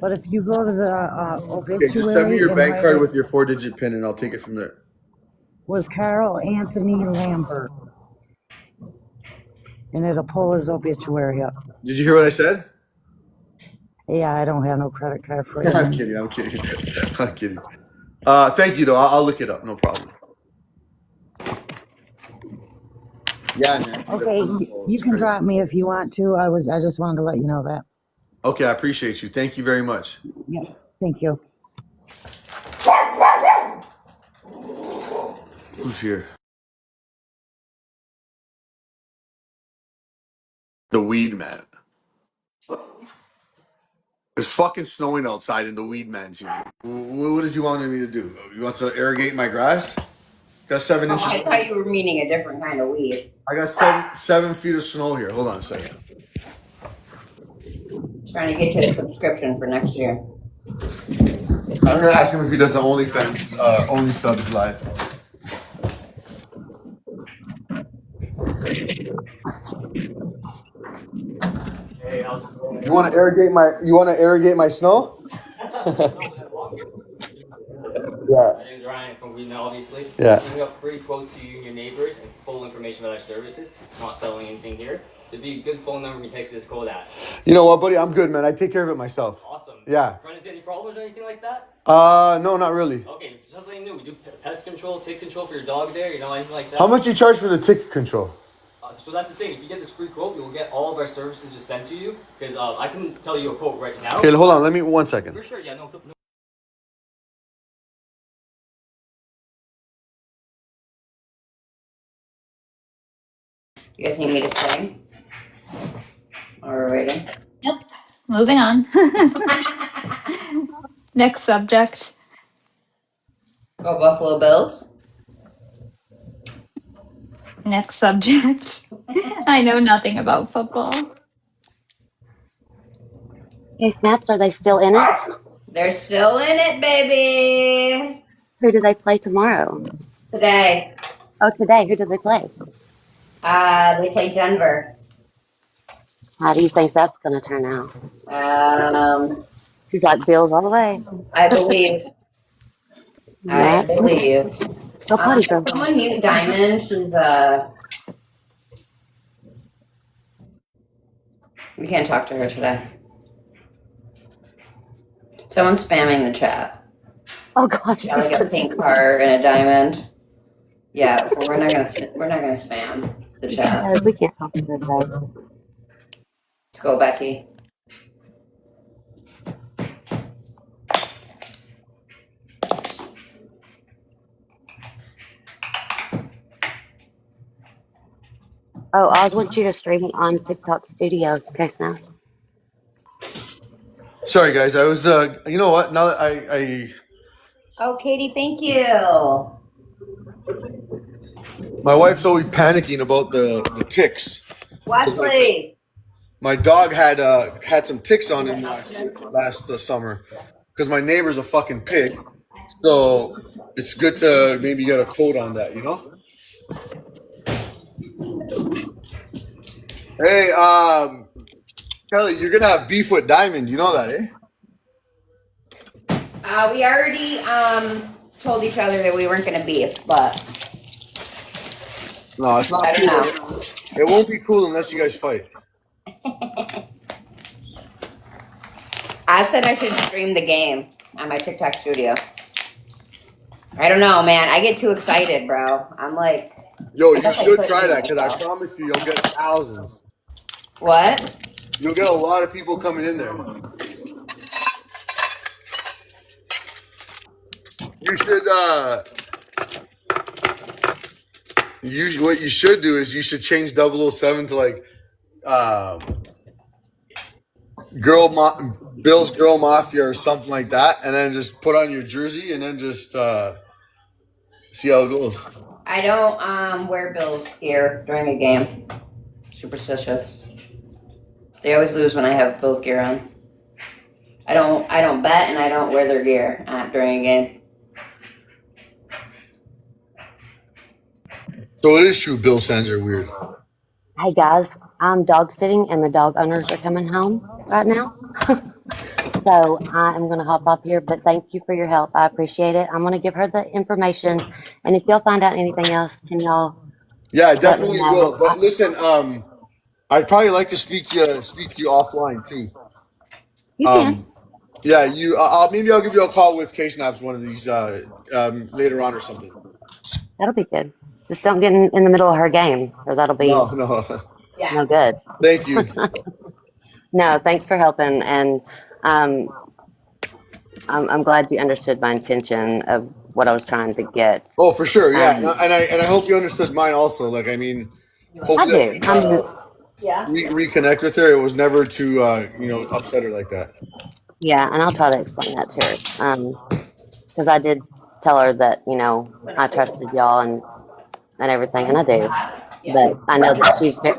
But if you go to the Okay, just send me obituary your and bank write card it with your 4-digit pin, and I'll take it from there. with Carl Anthony Lambert, and it'll pull his obituary up. Did you hear what I said? Yeah, I don't have no credit card for I'm him. kidding. I'm kidding. I'm kidding. Thank you, though. I'll look it up. No problem. Yeah, man. She left Okay, info. you It's can crazy. drop me if you want to. I just wanted to let you know that. Okay, I appreciate you. Thank you very much. Yeah, thank you. Who's here? The weed man. It's fucking snowing outside and the weed man's here. What does he want me to do? He wants to irrigate my grass? Got 7 inches. I thought you were meaning a different kind of weed. I got 7 feet of snow here. Hold on a second. Trying to get you a subscription for next year. I'm gonna ask him if he does the OnlyFans, only subs live. Hey, how's it going? You want to irrigate my snow? Yeah. My name's Ryan from Green, obviously. Yeah. Giving up free quotes to you and your neighbors and full information about our services. Not selling anything here. There'd be a good phone number you text this code at. You know what, buddy? I'm good, man. I take care of it myself. Awesome. Yeah. Run into any problems or anything like that? No, not really. Okay, just something new. We do pest control, tick control for your dog there, you know, anything like that. How much do you charge for the ticket control? So that's the thing. If you get this free quote, you'll get all of our services just sent to you. Because I can tell you a quote right now. Okay, hold on. Let me 1 second. For sure, yeah, no. You guys need me to sing? Or we're waiting? Yep. Moving on. Next subject. Go Buffalo Bills. Next subject. I know nothing about football. Hey, Snaps, are they still in it? They're still in it, baby. Who do they play tomorrow? Today, Oh, today. Who do they play? they play Denver. How do you think that's going to turn out? She's like Bills all the way. I believe. I Matt, believe. go potty, girl. Someone mute Diamond. She's we can't talk to her today. Someone's spamming the chat. Oh gosh, Got like a pink heart and a diamond. Yeah, we're not gonna spam the chat. We can't talk to her today. Let's go, Becky. Oh, Oz wants you to stream it on TikTok Studio. Okay, Snaps. Sorry, guys. I was, you know what? Now that Oh, Katie, thank you. my wife's always panicking about the ticks. Wesley. My dog had some ticks on him last summer because my neighbor's a fucking pig. So it's good to maybe get a quote on that, you know? Hey, Kelly, you're gonna have beef with Diamond. You know that, eh? We already told each other that we weren't gonna beef, but No, it's not I don't cool. know. It won't be cool unless you guys fight. I said I should stream the game on my TikTok studio. I don't know, man. I get too excited, bro. I'm like, Yo, you should try that because I promise you, you'll get thousands. what? You'll get a lot of people coming in there. You should, what you should do is you should change 007 to like, Bill's Girl Mafia or something like that, and then just put on your jersey and then just see how it goes. I don't wear Bills gear during a game. Superstitious. They always lose when I have Bills gear on. I don't bet and I don't wear their gear during a game. So it is true. Bills fans are weird. Hey guys, I'm dog sitting and the dog owners are coming home right now. So I am going to hop off here, but thank you for your help. I appreciate it. I'm going to give her the information. And if y'all find out anything else, can y'all? Yeah, I definitely will. But listen, I'd probably like to speak to you offline too. You can. Yeah, maybe I'll give you a call with K-Snaps one of these later on or something. That'll be good. Just don't get in the middle of her game, or that'll be No. no good. Thank you. No, thanks for helping, and I'm glad you understood my intention of what I was trying to get. Oh, for sure, yeah, and I hope you understood mine also. Like, I mean, hopefully I do. Yeah. reconnect with her. It was never to upset her like that. Yeah, and I'll try to explain that to her. Because I did tell her that, I trusted y'all and everything, and I do. But I know that she's very,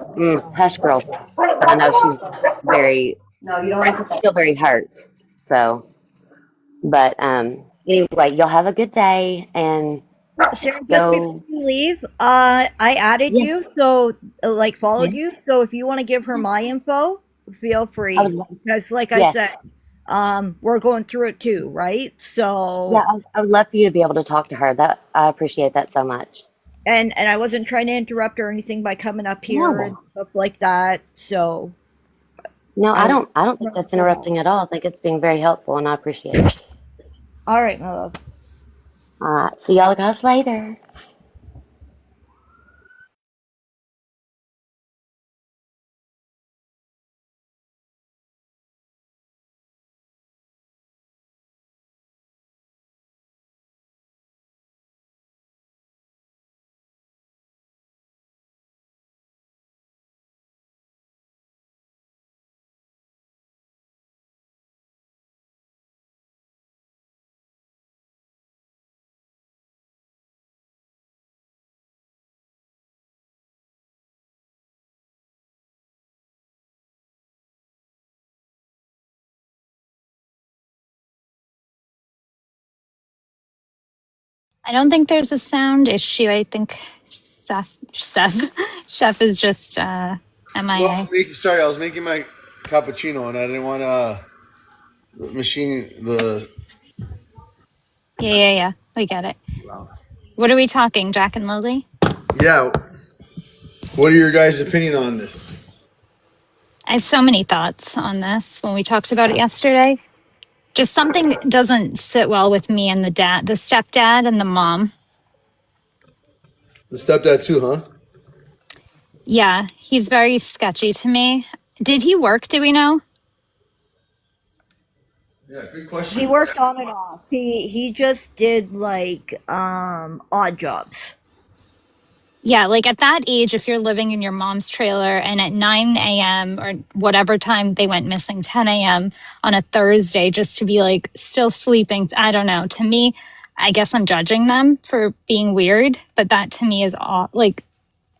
hush girls. But I know she's very, still very hurt. So, but anyway, y'all have a good day and Sarah, just before go. you leave, I added Yeah, you, so like yeah. followed you. So if you want to give her my info, feel I free. would, Because, like I yes, said, we're going through it too, right? yeah. So, I would love for you to be able to talk to her. That I appreciate that so much. and I wasn't trying to interrupt or anything by coming up here and No, stuff like that. So no, I was. I don't think that's interrupting at all. I think it's being very helpful, and I appreciate it. All right, my love. All right, see y'all guys later. I don't think there's a sound issue. I think Chef is just Well, MIA. sorry, I was making my cappuccino and I didn't want to machine the. Yeah. We get it. What are we talking, Jack and Lily? Yeah. What are your guys' opinion on this? I have so many thoughts on this when we talked about it yesterday. Just something doesn't sit well with me and the stepdad and the mom. The stepdad too, huh? Yeah, he's very sketchy to me. Did he work? Do we know? Yeah, good He question. worked on and off. He just did like odd jobs. Yeah, like at that age, if you're living in your mom's trailer and at 9 a.m. or whatever time they went missing, 10 a.m. on a Thursday, just to be like still sleeping, I don't know. To me, I guess I'm judging them for being weird, but that to me is all like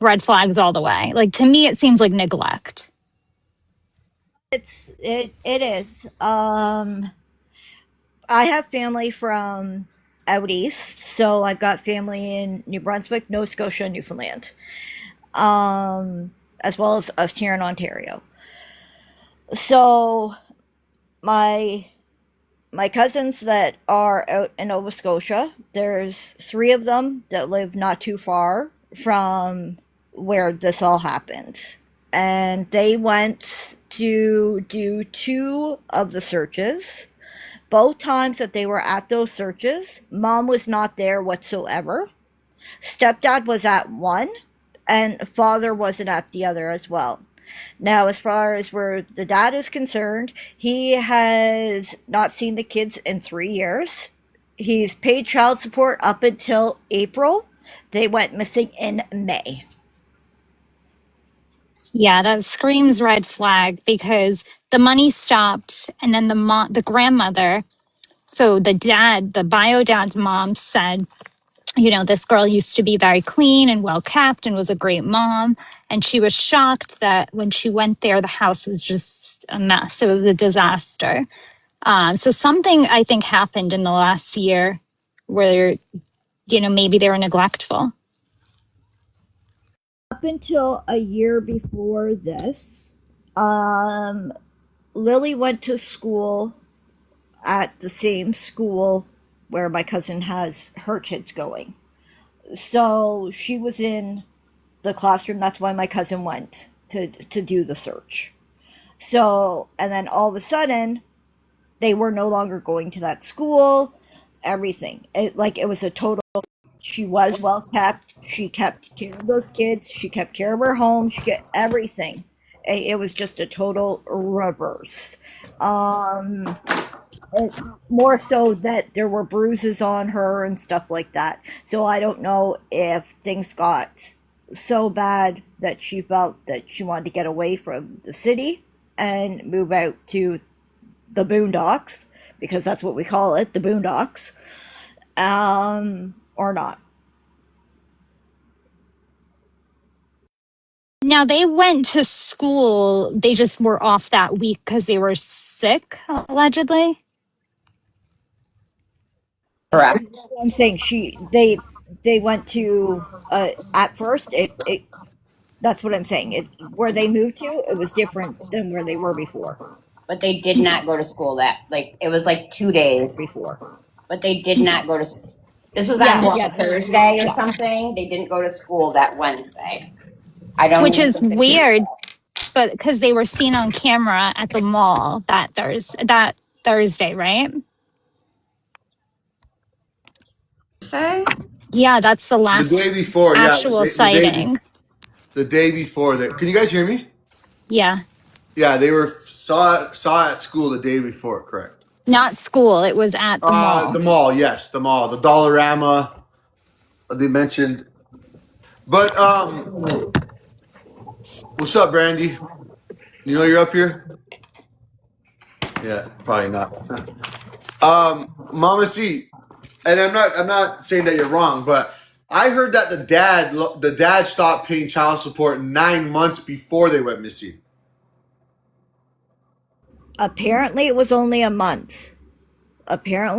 red flags all the way. Like to me, it seems like neglect. It is. I have family from out east, so I've got family in New Brunswick, Nova Scotia, Newfoundland, as well as us here in Ontario. So my my cousins that are out in Nova Scotia, there's three of them that live not too far from where this all happened. And they went to do two of the searches. Both times that they were at those searches, mom was not there whatsoever. Stepdad was at one, and father wasn't at the other as well. Now, as far as where the dad is concerned, he has not seen the kids in 3 years. He's paid child support up until April. They went missing in May. Yeah, that screams red flag because the money stopped, and then the grandmother. So the bio dad's mom said, this girl used to be very clean and well kept and was a great mom. And she was shocked that when she went there, the house was just a mess. It was a disaster. So something I think happened in the last year where, maybe they were neglectful. Up until a year before this, um, Lily went to school at the same school where my cousin has her kids going. So she was in the classroom. That's why my cousin went to do the search. So, and then all of a sudden, they were no longer going to that school. Everything, it was a total. She was well kept. She kept care of those kids. She kept care of her home. She get everything. It was just a total reverse. Um, More so that there were bruises on her and stuff like that. So I don't know if things got so bad that she felt that she wanted to get away from the city and move out to the boondocks, because that's what we call it, the boondocks, or not. Now they went to school. They just were off that week because they were sick, allegedly. So Correct. I'm saying they went to at first it that's what I'm saying. It where they moved to, it was different than where they were before. But they did not go to school that, like, it was like 2 days. But they did not go to, this was on Yeah, what, yeah, a Thursday or yeah. something? They didn't go to school that Wednesday. I don't Which even is think the two. weird, but because they were seen on camera at the mall that Thursday, right? Thursday? Yeah, that's the The last day before, yeah, actual the sighting. the day before that. Can you guys hear me? Yeah, Yeah, they were saw at school the day before. Correct. not school. It was at the The mall. mall, yes, the mall, the Dollarama. They mentioned, but what's up, Brandy? You know you're up here. Yeah, probably not. Mama C, and I'm not saying that you're wrong, but I heard that the dad stopped paying child support 9 months before they went missing. Apparently, it was only a month.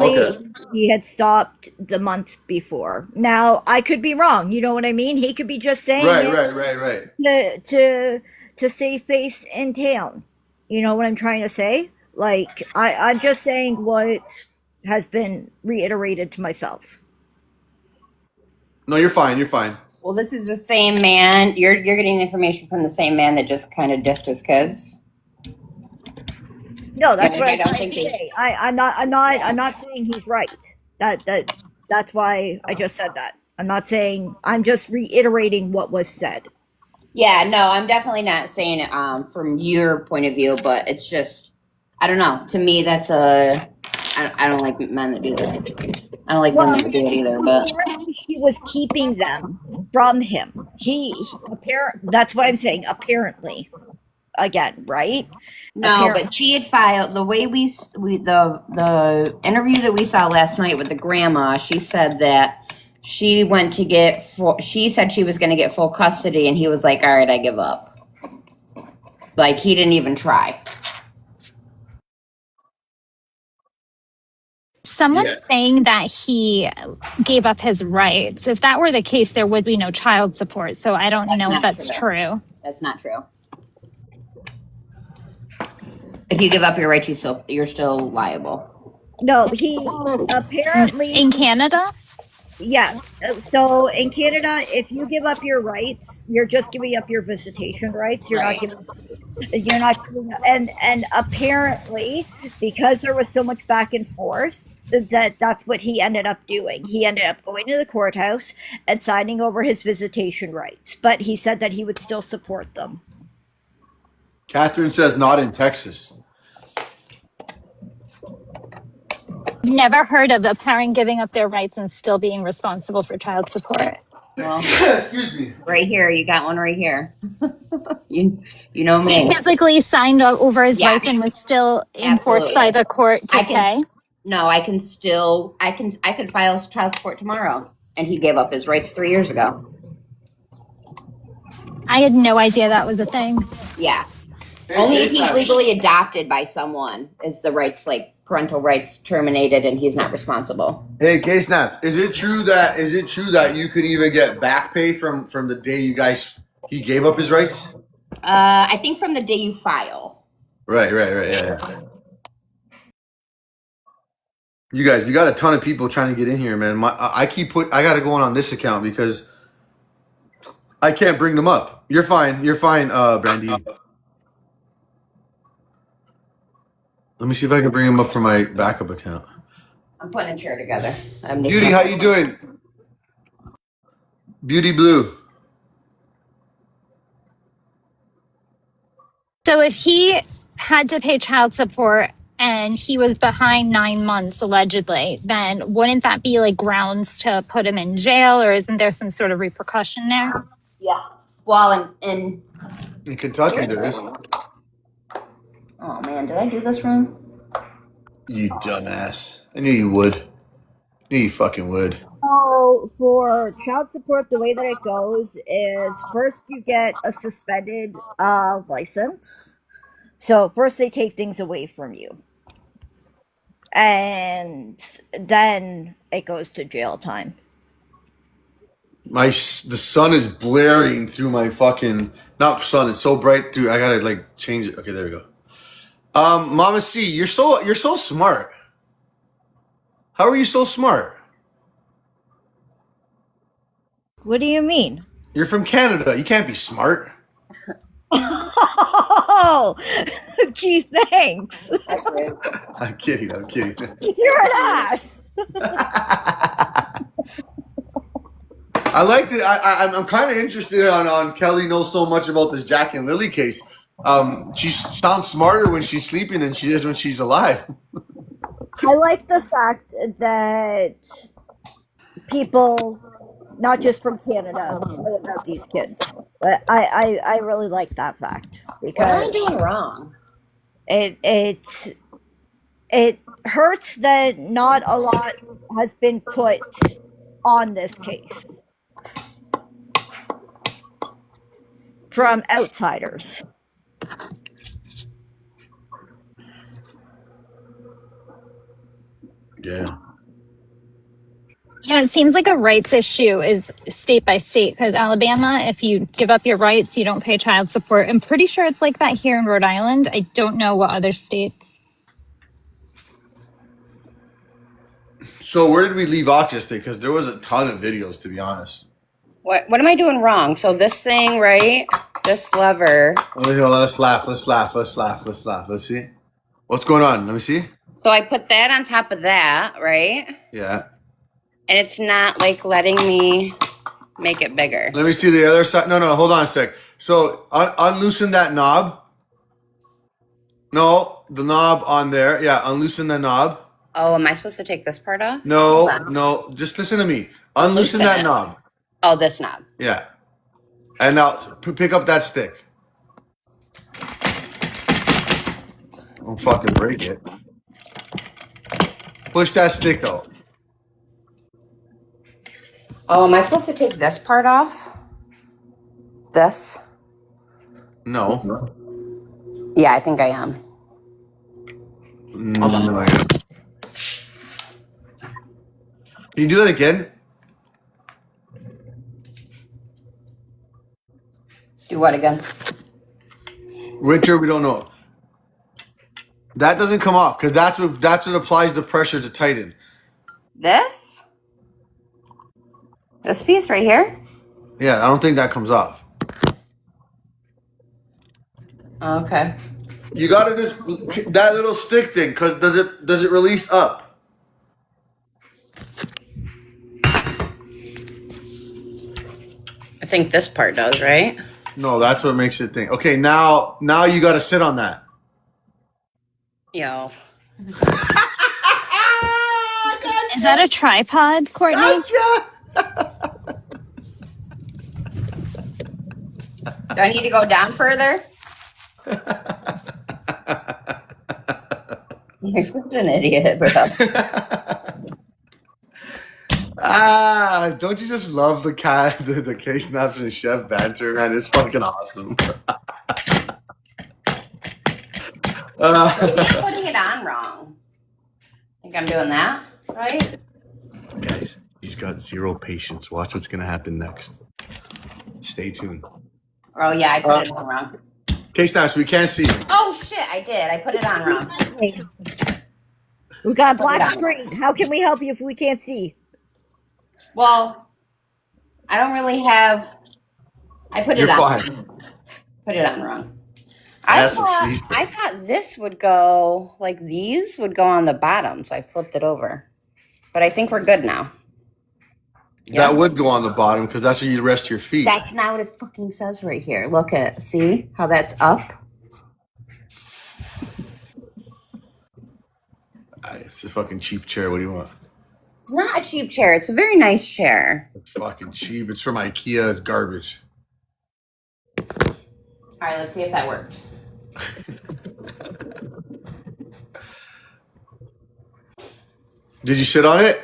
Okay. Apparently, he had stopped the month before. Now, I could be wrong. You know what I mean? He could be just saying Right, it right, right, right. to save face in town. You know what I'm trying to say? Like I'm just saying what has been reiterated to myself. No, you're fine. You're fine. Well, this is the same man. You're getting information from the same man that just kind of dissed his kids. No, Yeah, that's like, what I I'm don't trying think to they. say. I'm not saying he's right. That's why I just said that. I'm not saying, I'm just reiterating what was said. Yeah, no, I'm definitely not saying it from your point of view, but it's just, I don't know. To me, that's I don't like men that do that. I don't like Well, women that do it either, but apparently she was keeping them from him. He apparent. That's what I'm saying. Apparently, again, right? no, Apparently, but she had filed the way we the interview that we saw last night with the grandma. She said that she went to get full. She said she was going to get full custody, and he was like, "All right, I give up." Like he didn't even try. Someone's saying that he gave up his rights. If that were the case, there would be no child support. So I don't That's know if not that's true. true. That's not true. If you give up your rights, you're still liable. no. He In apparently, Canada? yeah. So in Canada, if you give up your rights, you're just giving up your visitation rights. You're not Right. giving. You're not giving. And apparently, because there was so much back and forth, that's what he ended up doing. He ended up going to the courthouse and signing over his visitation rights. But he said that he would still support them. Catherine says not in Texas. I've never heard of a parent giving up their rights and still being responsible for child support. Well, Excuse me. right here, you got one right here. You you know He me. physically signed over his rights and Yes, was still enforced by absolutely. the court to I can pay. no, I can still I could file child support tomorrow, and he gave up his rights 3 years ago. I had no idea that was a thing. Yeah, Hey, only if Case he's Snap. legally adopted by someone is the rights, like parental rights, terminated, and he's not responsible. Hey, Case Snap. Is it true that you could even get back pay from the day he gave up his rights? I think from the day you file. Right, right, right. Yeah, yeah. You guys, we got a ton of people trying to get in here, man. I got to go on this account because I can't bring them up. You're fine. You're fine, Brandy. Let me see if I can bring them up from my backup account. I'm putting a chair together. I'm just Beauty, how you doing? Beauty Blue. So if he had to pay child support and he was behind 9 months allegedly, then wouldn't that be like grounds to put him in jail, or isn't there some sort of repercussion there? yeah. Well, and In Kentucky, there is. oh man, did I do this wrong? You dumbass. I knew you would. Knew you fucking would. So for child support, the way that it goes is first you get a suspended license. So first they take things away from you, and then it goes to jail time. The sun is blaring through my fucking not sun. It's so bright through. I gotta like change it. Okay, there we go. Mama C, you're so smart. How are you so smart? What do you mean? You're from Canada. You can't be smart. Oh, gee, thanks. That's rude. I'm kidding. I'm kidding. You're an ass. I like it. I'm kind of interested on Kelly knows so much about this Jack and Lily case. She sounds smarter when she's sleeping than she is when she's alive. I like the fact that people, not just from Canada, know about these kids. But I really like that fact What am I because doing wrong? it hurts that not a lot has been put on this case from outsiders. Yeah. Yeah, it seems like a rights issue is state by state because Alabama, if you give up your rights, you don't pay child support. I'm pretty sure it's like that here in Rhode Island. I don't know what other states. So where did we leave off yesterday? Because there was a ton of videos, to be honest. What am I doing wrong? So this thing, right? This lever. Let's laugh. Let's laugh. Let's laugh. Let's laugh. Let's see. What's going on? Let me see. So I put that on top of that, right? Yeah. And it's not like letting me make it bigger. Let me see the other side. No, hold on a sec. So unloosen that knob. No, the knob on there. Yeah, unloosen the knob. Oh, am I supposed to take this part off? No. Just listen to me. Unloosen that knob. Oh, this knob. Yeah. And now pick up that stick. Don't fucking break it. Push that stick out. Oh, am I supposed to take this part off? This? No. Yeah, I think I am. No. Can you do that again? Do what again? Winter, we don't know. That doesn't come off because that's what applies the pressure to tighten. This? This piece right here? Yeah, I don't think that comes off. Okay. You gotta just that little stick thing, cause does it release up? I think this part does, right? No, that's what makes it think. Okay, now you gotta sit on that. Yo. Is that a tripod, Courtney? Gotcha. Do I need to go down further? You're such an idiot, bro. Don't you just love the K-Snaps and Chef banter, man? It's fucking awesome. Maybe I'm putting it on wrong. Think I'm doing that, right? Guys, he's got zero patience. Watch what's gonna happen next. Stay tuned. Oh yeah, I put it on wrong. K-Snaps, we can't see you. Oh shit, I did. I put it on wrong. We've got a black screen. How can we help you if we can't see? Well, I don't really have. I put it You're on. fine. Put it on wrong. That's what she said. I thought this would go like these would go on the bottom, so I flipped it over. But I think we're good now. That would go on the bottom because that's where you rest your feet. That's not what it fucking says right here. Look at see how that's up? It's a fucking cheap chair. What do you want? It's not a cheap chair. It's a very nice chair. It's fucking cheap. It's from IKEA. It's garbage. All right, let's see if that worked. Did you sit on it?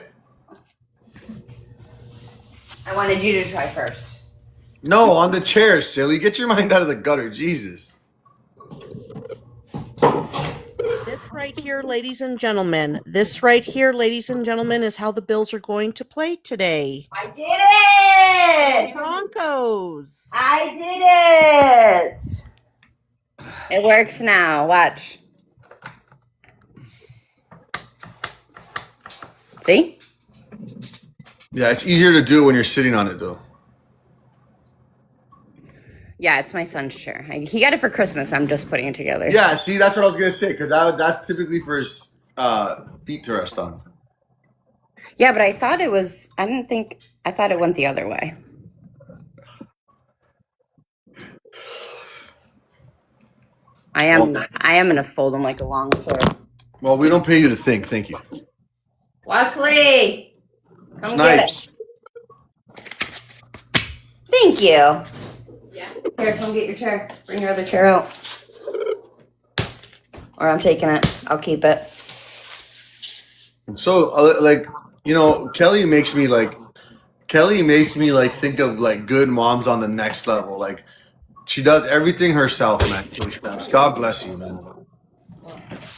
I wanted you to try first. No, on the chair, silly. Get your mind out of the gutter, Jesus. This right here, ladies and gentlemen. This right here, ladies and gentlemen, is how the Bills are going to play today. I did it! Broncos. I did it! It works now. Watch. See? Yeah, it's easier to do it when you're sitting on it, though. Yeah, it's my son's chair. He got it for Christmas. I'm just putting it together. Yeah, see, that's what I was gonna say, because that's typically for his feet to rest on. Yeah, but I thought it was. I thought it went the other way. I am gonna fold him like a long chair. Well, we don't pay you to think. Thank you. Wesley, come Snipes. get it. Thank you. Yeah. Here, come get your chair. Bring your other chair out. Or I'm taking it. I'll keep it. So, like, you know, Kelly makes me like think of like good moms on the next level. Like, she does everything herself, man. God bless you, man.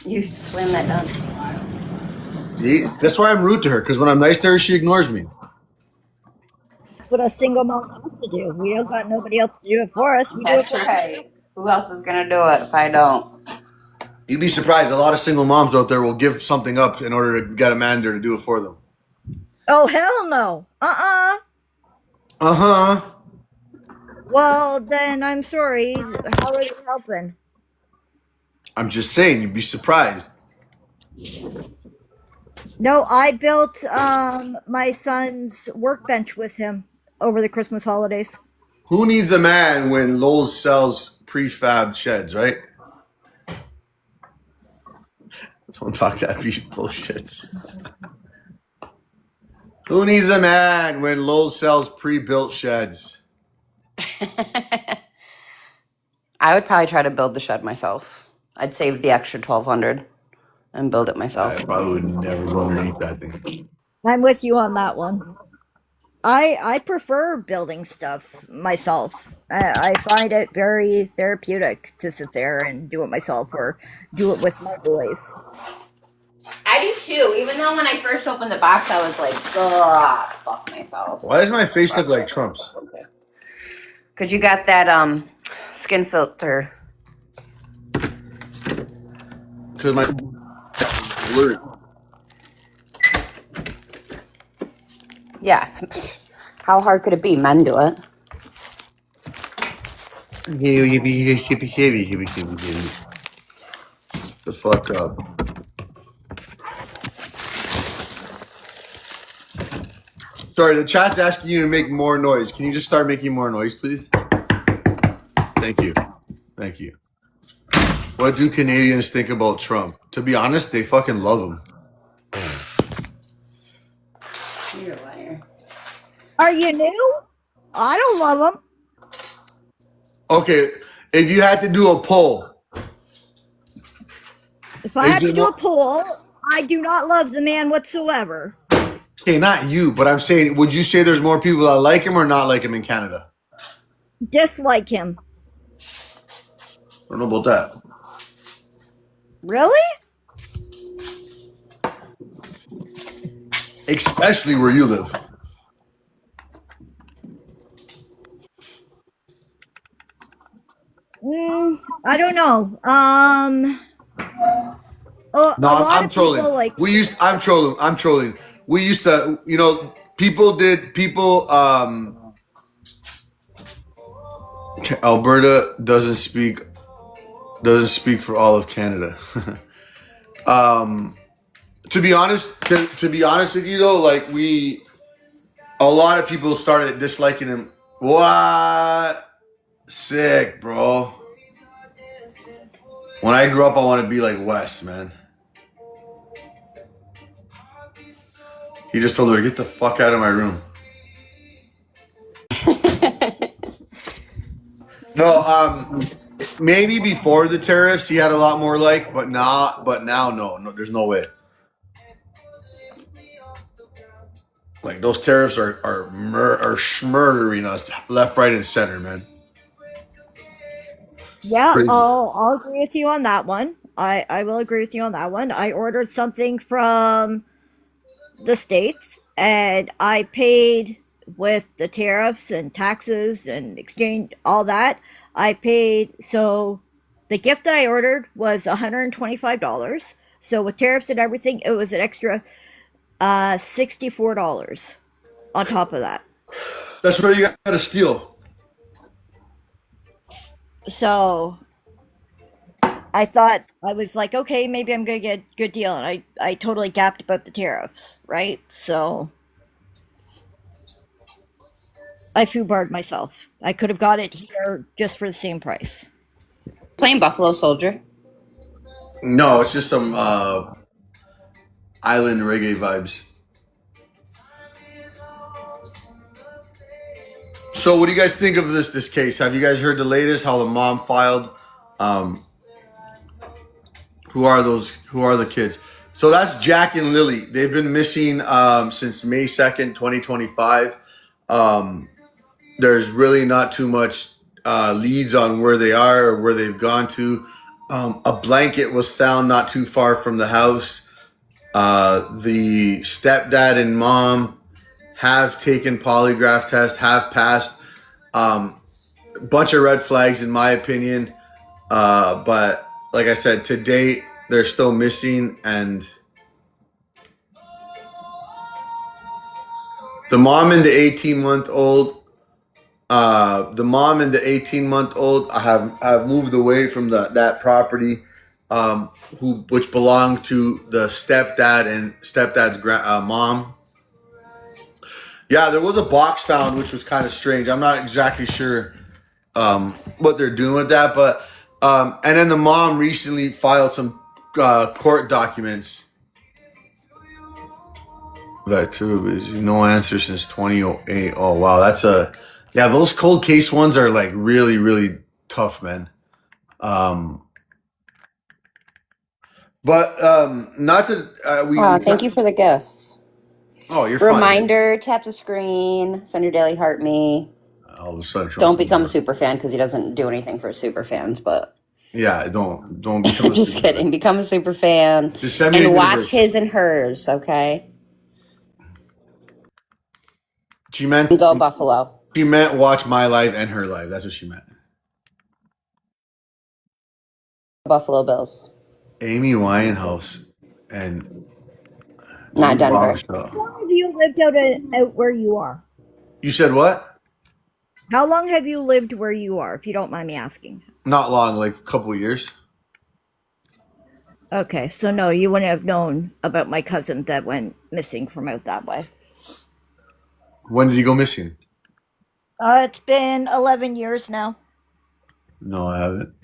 You slam that down. Yes, that's why I'm rude to her, because when I'm nice to her, she ignores me. That's what a single mom's supposed to do. We don't got nobody else to do it for us. We That's do it for right. Who else is gonna do it if I don't? You'd be surprised. A lot of single moms out there will give something up in order to get a man there to do it for them. Oh, hell no. Uh-huh. Well, then I'm sorry. How are they helping? I'm just saying, you'd be surprised. No, I built my son's workbench with him over the Christmas holidays. Who needs a man when Lowe's sells prefab sheds, right? Don't talk that bullshit. Who needs a man when Lowe's sells pre-built sheds? I would probably try to build the shed myself. I'd save the extra $1,200 and build it myself. I probably would never go underneath that thing. I'm with you on that one. I prefer building stuff myself. I find it very therapeutic to sit there and do it myself or do it with my boys. I do too. Even though when I first opened the box, I was like, ugh, fuck myself. Why does my face look like Trump's? Because you got that skin filter. Because my blurred. Yeah. How hard could it be? Men do it. The fuck up. Sorry, the chat's asking you to make more noise. Can you just start making more noise, please? Thank you. Thank you. What do Canadians think about Trump? To be honest, they fucking love him. You're a liar. Are you new? I don't love him. Okay, if you had to do a poll. If I had to do a poll, I do not love the man whatsoever. Okay, not you, but I'm saying, would you say there's more people that like him or not like him in Canada? Dislike him. I don't know about that. Really? Especially where you live. I don't know. No, I'm trolling. I'm trolling. We used to, you know, Alberta doesn't speak for all of Canada. To be honest with you though, like a lot of people started disliking him. What? Sick, bro. When I grew up, I want to be like Wes, man. He just told her, get the fuck out of my room. No, maybe before the tariffs, he had a lot more like, but now, no, there's no way. Like those tariffs are murdering us left, right, and center, man. Yeah, Crazy. I'll agree with you on that one. I will agree with you on that one. I ordered something from the States and I paid with the tariffs and taxes and exchange, all that. I paid, so the gift that I ordered was $125. So with tariffs and everything, it was an extra $64 on top of that. That's where you got to steal. So I thought, I was like, okay, maybe I'm gonna get a good deal, and I totally gapped about the tariffs, right? So I foobarred myself. I could have got it here just for the same price. Plain Buffalo Soldier. No, it's just some island reggae vibes. So, what do you guys think of this case? Have you guys heard the latest? How the mom filed? Um, who are those? Who are the kids? So that's Jack and Lily. They've been missing since May 2nd, 2025. There's really not too much leads on where they are or where they've gone to. A blanket was found not too far from the house. The stepdad and mom have taken polygraph tests, have passed. A bunch of red flags, in my opinion. But like I said, to date, they're still missing. And the mom and the 18-month-old, have moved away from that property, which belonged to the stepdad and stepdad's mom. Yeah, there was a box found, which was kind of strange. I'm not exactly sure what they're doing with that, but and then the mom recently filed some court documents. That too is no answer since 2008. Oh wow, yeah. Those cold case ones are like really really tough, man. But not to we Thank you for the gifts. Oh, you're fine. Reminder, tap the screen, send your daily heart me. All of a sudden, Don't become a super fan because he doesn't do anything for super fans, but yeah, don't become. I'm just kidding. Become a super fan. Just send me and a watch universe. his and hers, okay? She meant Go Buffalo. She meant watch my life and her life. That's what she meant. Buffalo Bills. Amy Winehouse and Not Denver. How long have you lived out where you are? You said what? How long have you lived where you are, if you don't mind me asking? Not long, like a couple of years. Okay, so no, you wouldn't have known about my cousin that went missing from out that way. When did he go missing? It's been 11 years now. No, I haven't.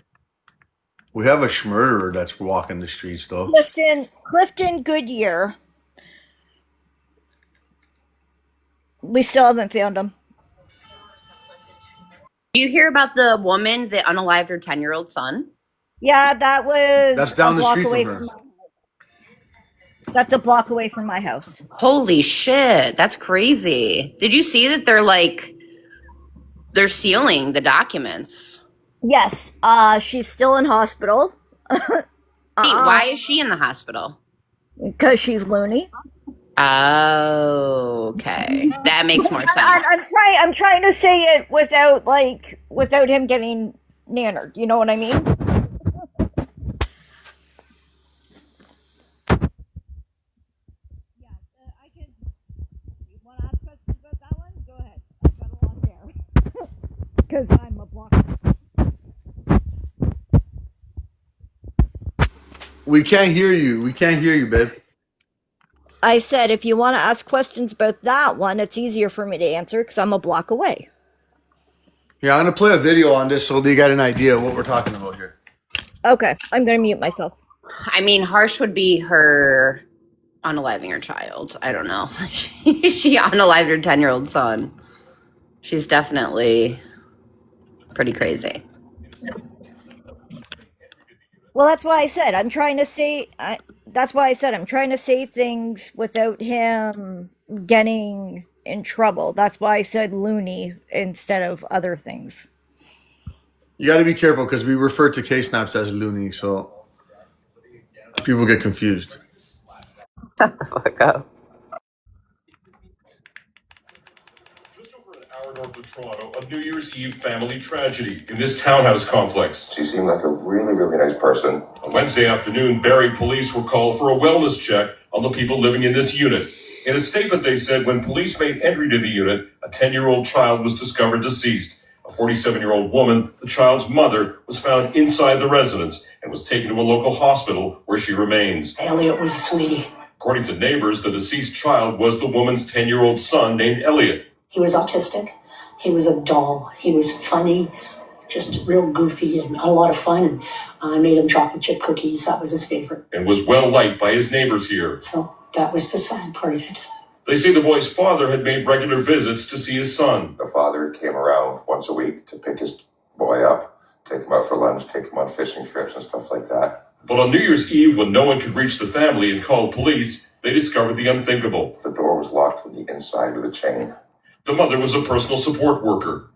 We have a schmurderer that's walking the streets, though. Clifton Goodyear. We still haven't found him. Do you hear about the woman that unalived her 10-year-old son? Yeah, that's down the street from her. That's a block away from my house. Holy shit, that's crazy. Did you see that they're sealing the documents? Yes, she's still in hospital. Why is she in the hospital? Because she's loony. Oh, okay. That makes more sense. I'm trying to say it without him getting nannered. You know what I mean? Yeah, I can. You want to ask questions about that one? Go ahead. I've got a lot there. Because I'm a block. We can't hear you. We can't hear you, babe. I said, if you want to ask questions about that one, it's easier for me to answer because I'm a block away. Yeah, I'm going to play a video on this so you got an idea of what we're talking about here. Okay, I'm going to mute myself. I mean, harsh would be her unaliving her child. I don't know. She unalived her 10-year-old son. She's definitely pretty crazy. Well, that's why I said I'm trying to say things without him getting in trouble. That's why I said loony instead of other things. You got to be careful because we refer to K-snaps as loony, so people get confused. Shut the fuck up. Just over an hour north of Toronto, a New Year's Eve family tragedy in this townhouse complex. She seemed like a really, really nice person. On Wednesday afternoon, Barrie police were called for a wellness check on the people living in this unit. In a statement, they said when police made entry to the unit, a 10-year-old child was discovered deceased. A 47-year-old woman, the child's mother, was found inside the residence and was taken to a local hospital where she remains. Elliot was a sweetie. According to neighbors, the deceased child was the woman's 10-year-old son named Elliot. He was autistic. He was a doll. He was funny, just real goofy and a lot of fun. And I made him chocolate chip cookies. That was his favorite. And was well liked by his neighbors here. So that was the sad part of it. They say the boy's father had made regular visits to see his son. The father came around once a week to pick his boy up, take him out for lunch, take him on fishing trips and stuff like that. But on New Year's Eve, when no one could reach the family and called police, they discovered the unthinkable. The door was locked from the inside with a chain. The mother was a personal support worker.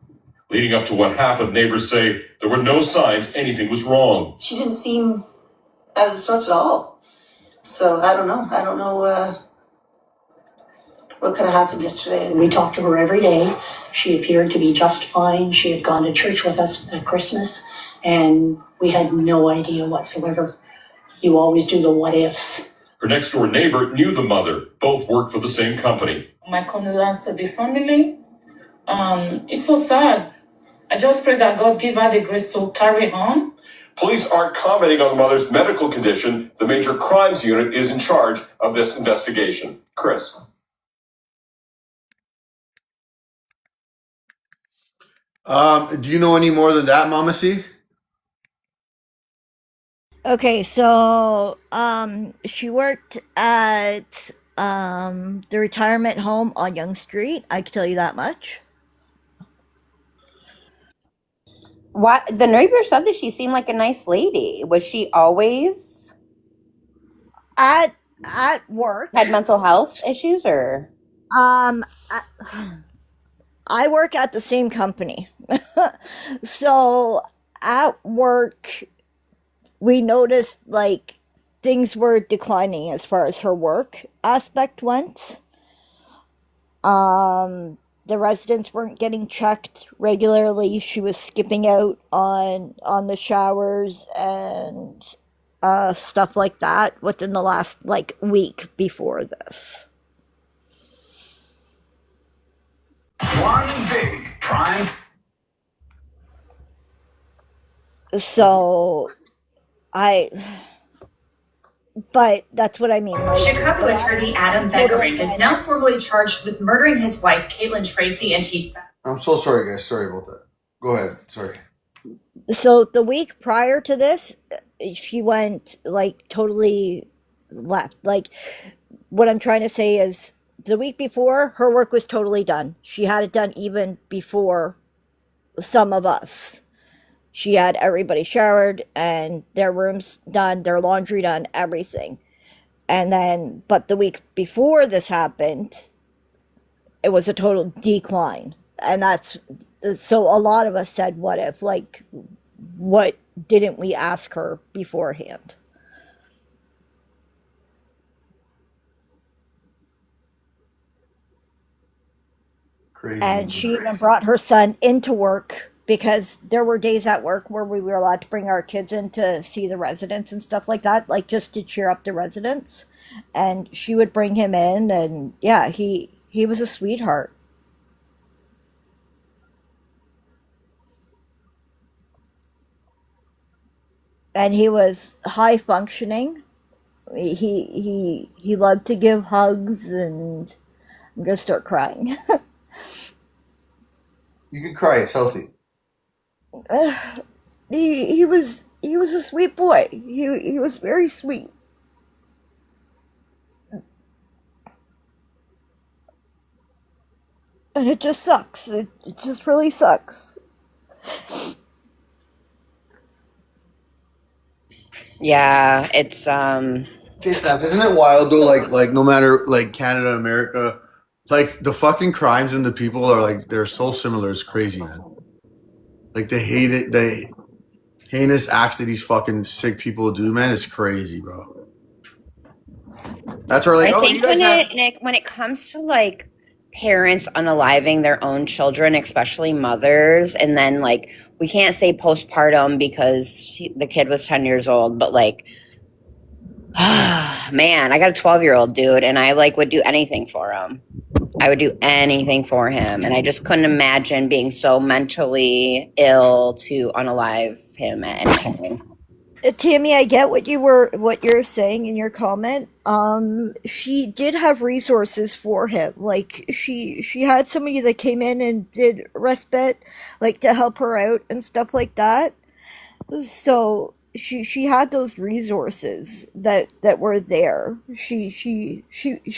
Leading up to what happened, neighbors say there were no signs anything was wrong. She didn't seem out of the sorts at all. So I don't know. What could have happened yesterday? We talked to her every day. She appeared to be just fine. She had gone to church with us at Christmas, and we had no idea whatsoever. You always do the what ifs. Her next door neighbor knew the mother. Both worked for the same company. My condolences to the family. It's so sad. I just pray that God give her the grace to carry on. Police aren't commenting on the mother's medical condition. The Major Crimes Unit is in charge of this investigation. Chris. Do you know any more than that, Mama C? Okay, so she worked at the retirement home on Young Street. I can tell you that much. What the neighbor said that she seemed like a nice lady. Was she always At work. had mental health issues or? I work at the same company. So at work, we noticed like things were declining as far as her work aspect went. The residents weren't getting checked regularly. She was skipping out on the showers and stuff like that within the last like week before this. One big prime. So but that's what I mean. Like, Chicago attorney Adam Beckering is now formally charged with murdering his wife, Caitlin Tracy, and he's... I'm so sorry, guys. Sorry about that. Go ahead. Sorry. So the week prior to this, she went like totally left. Like, what I'm trying to say is the week before, her work was totally done. She had it done even before some of us. She had everybody showered and their rooms done, their laundry done, everything. And then, but the week before this happened, it was a total decline. And that's, so a lot of us said, what if? Like, what didn't we ask her beforehand? Crazy. And she even brought her son into work because there were days at work where we were allowed to bring our kids in to see the residents and stuff like that, like just to cheer up the residents. And she would bring him in, and yeah, he was a sweetheart. And he was high functioning. He loved to give hugs, and I'm gonna start crying. You can cry. It's healthy. He was a sweet boy. He was very sweet. And it just sucks. It just really sucks. Yeah, it's K-Snap, isn't it wild though? Like no matter like Canada, America, Like the fucking crimes and the people are like they're so similar. It's crazy, man. Like they hate it. They heinous acts that these fucking sick people do, man. It's crazy, bro. That's where like, I oh, you think guys have. when it comes to like parents unaliving their own children, especially mothers, and then like we can't say postpartum because the kid was 10 years old, but like, man, I got a 12-year-old dude, and I like would do anything for him. I would do anything for him, and I just couldn't imagine being so mentally ill to unalive him at any time. Tammy, I get what you're saying in your comment. She did have resources for him. Like she had somebody that came in and did respite, like to help her out and stuff like that. So she had those resources that were there. She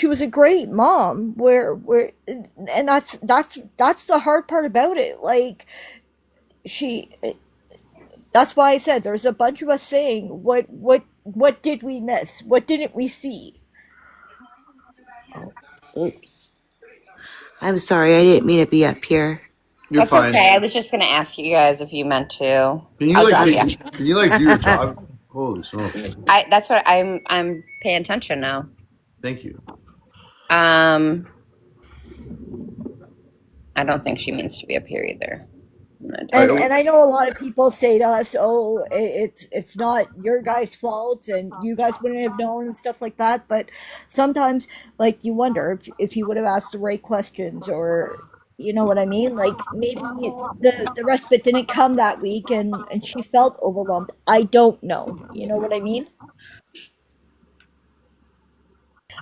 was a great mom. And that's the hard part about it. Like she that's why I said there's a bunch of us saying what did we miss? What didn't we see? Oh, oops. I'm sorry, I didn't mean to be up here. You're That's fine. okay. I was just gonna ask you guys if you meant to. Can you I'll like just say? yeah. Can you like do your job? Holy smokes! That's what I'm paying attention now. Thank you. Um, I don't think she means to be up here either. And I know a lot of people say to us, "Oh, it's not your guys' fault, and you guys wouldn't have known and stuff like that." But sometimes, like you wonder if you would have asked the right questions, or you know what I mean. Like maybe the respite didn't come that week, and she felt overwhelmed. I don't know. You know what I mean?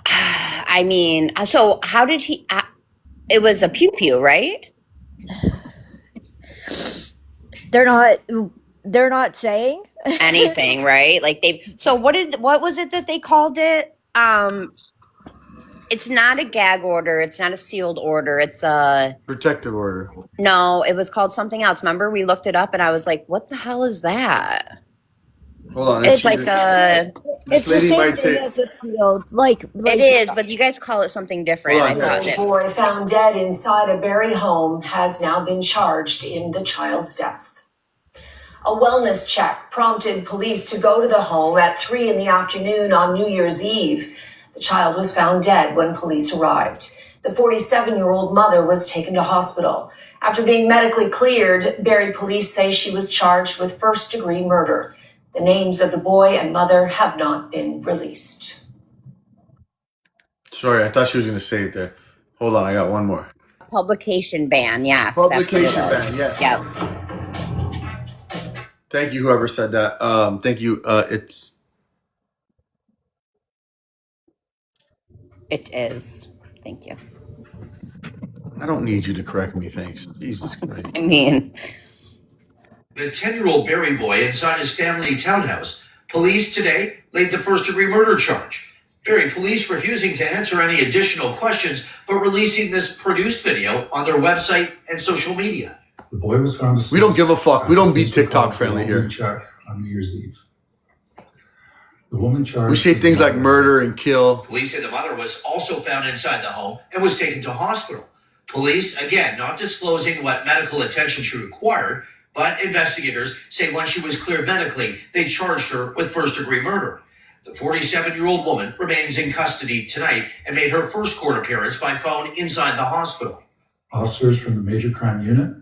I mean, so how did he? It was a pew pew, right? They're not saying Anything, right? Like they. So what was it that they called it? It's not a gag order. It's not a sealed order. It's a Protective order. no. It was called something else. Remember, we looked it up, and I was like, "What the hell is that?" Hold on. It's Let's see. like a. it's This the lady same might thing take. as a sealed, It is, but you guys call it something different. Hold I on, thought guys. that. Boy found dead inside a Berry home has now been charged in the child's death. A wellness check prompted police to go to the home at 3 in the afternoon on New Year's Eve. The child was found dead when police arrived. The 47-year-old mother was taken to hospital. After being medically cleared, Berry police say she was charged with first-degree murder. The names of the boy and mother have not been released. Sorry, I thought she was going to say it there. Hold on, I got one more. Publication ban, yes. Publication that's what it ban, is. yes. Yep. Thank you, whoever said that. Thank you. It is. Thank you. I don't need you to correct me, thanks. Jesus Christ. I mean, The 10-year-old Berry boy inside his family townhouse. Police today laid the first-degree murder charge. Berry police refusing to answer any additional questions, but releasing this produced video on their website and social media. The boy was found We don't give a fuck. We don't be TikTok friendly here. Check on New Year's Eve. The woman charged. We say things like murder and kill. Police say the mother was also found inside the home and was taken to hospital. Police, again, not disclosing what medical attention she required, but investigators say once she was cleared medically, they charged her with first-degree murder. The 47-year-old woman remains in custody tonight and made her first court appearance by phone inside the hospital. Officers from the Major Crime Unit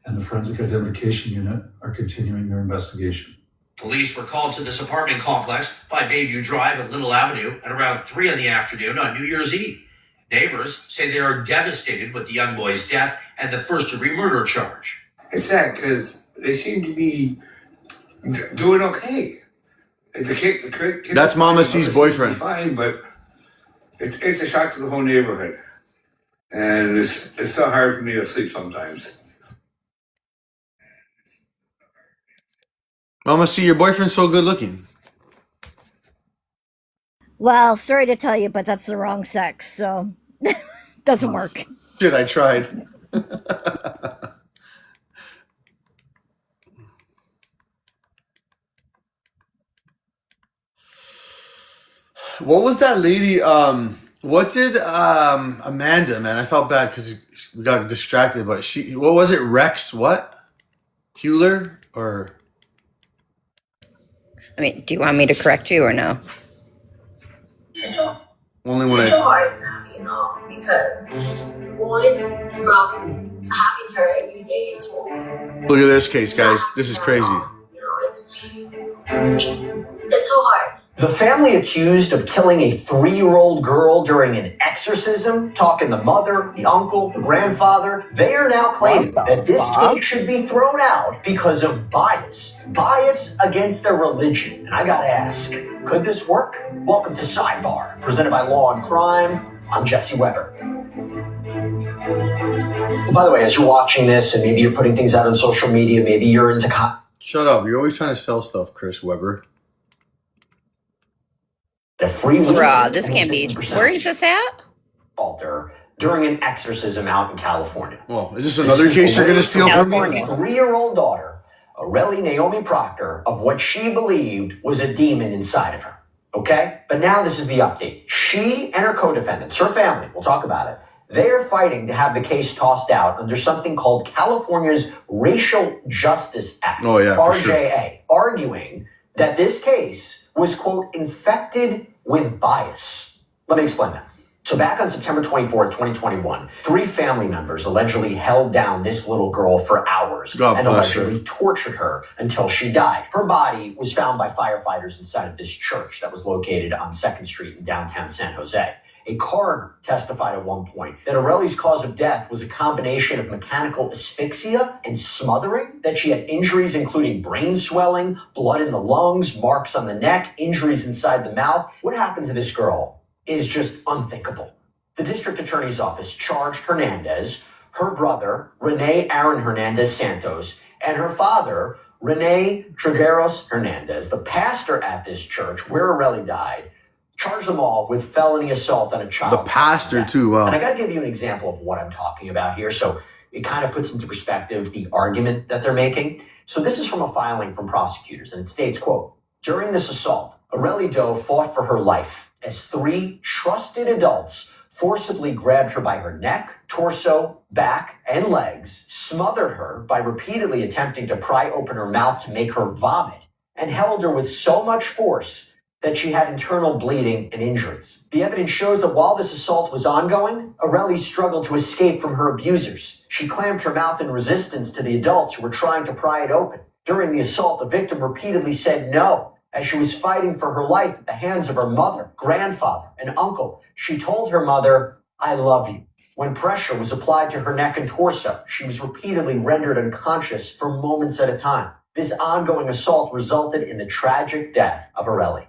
and the Forensic Identification Unit are continuing their investigation. Police were called to this apartment complex by Bayview Drive and Little Avenue at around 3 in the afternoon on New Year's Eve. Neighbors say they are devastated with the young boy's death and the first-degree murder charge. It's sad because they seem to be doing okay. The kid That's Mama C's boyfriend. Fine, but it's a shock to the whole neighborhood, and it's still hard for me to sleep sometimes. Mama C, your boyfriend's so good looking. Well, sorry to tell you, but that's the wrong sex, so doesn't work. Shit, I tried. What was that lady? What did Amanda, man? I felt bad because we got distracted, but what was it? Rex what? Hewler or I mean, do you want me to correct you or no? only when It's so hard now, because going from having her every day to look at this case, guys. This is crazy. it's so hard. The family accused of killing a 3-year-old girl during an exorcism, talking the mother, the uncle, the grandfather, they are now claiming that this case should be thrown out because of bias. Bias against their religion. And I gotta ask, could this work? Welcome to Sidebar, presented by Law and Crime. I'm Jesse Weber. By the way, as you're watching this and maybe you're putting things out on social media, maybe you're into... Shut up. You're always trying to sell stuff, Chris Weber. A free Bruh, this can't be. Where is this at? Altar during an exorcism out in California. Well, is this another case you're going to steal from me? 3-year-old daughter, Aurelie Naomi Proctor, of what she believed was a demon inside of her. Okay? But now this is the update. She and her co-defendants, her family, we'll talk about it, they are fighting to have the case tossed out under something called California's Racial Justice Act, RJA, arguing that this case was, quote, infected with bias. Let me explain that. So back on September 24th, 2021, 3 family members allegedly held down this little girl for hours and allegedly tortured her until she died. Her body was found by firefighters inside of this church that was located on 2nd Street in downtown San Jose. A coroner testified at one point that Aurelie's cause of death was a combination of mechanical asphyxia and smothering, that she had injuries including brain swelling, blood in the lungs, marks on the neck, injuries inside the mouth. What happened to this girl is just unthinkable. The district attorney's office charged Hernandez, her brother, Rene Aaron Hernandez Santos, and her father, Rene Trigueros Hernandez, the pastor at this church where Aurelie died, charge them all with felony assault on a child. The pastor, too. Wow. And I got to give you an example of what I'm talking about here, so it kind of puts into perspective the argument that they're making. So this is from a filing from prosecutors, and it states, quote, during this assault, Aurelie Doe fought for her life as 3 trusted adults forcibly grabbed her by her neck, torso, back, and legs, smothered her by repeatedly attempting to pry open her mouth to make her vomit, and held her with so much force that she had internal bleeding and injuries. The evidence shows that while this assault was ongoing, Aurelie struggled to escape from her abusers. She clamped her mouth in resistance to the adults who were trying to pry it open. During the assault, the victim repeatedly said no, as she was fighting for her life at the hands of her mother, grandfather, and uncle. She told her mother, "I love you." When pressure was applied to her neck and torso, she was repeatedly rendered unconscious for moments at a time. This ongoing assault resulted in the tragic death of Aurelie.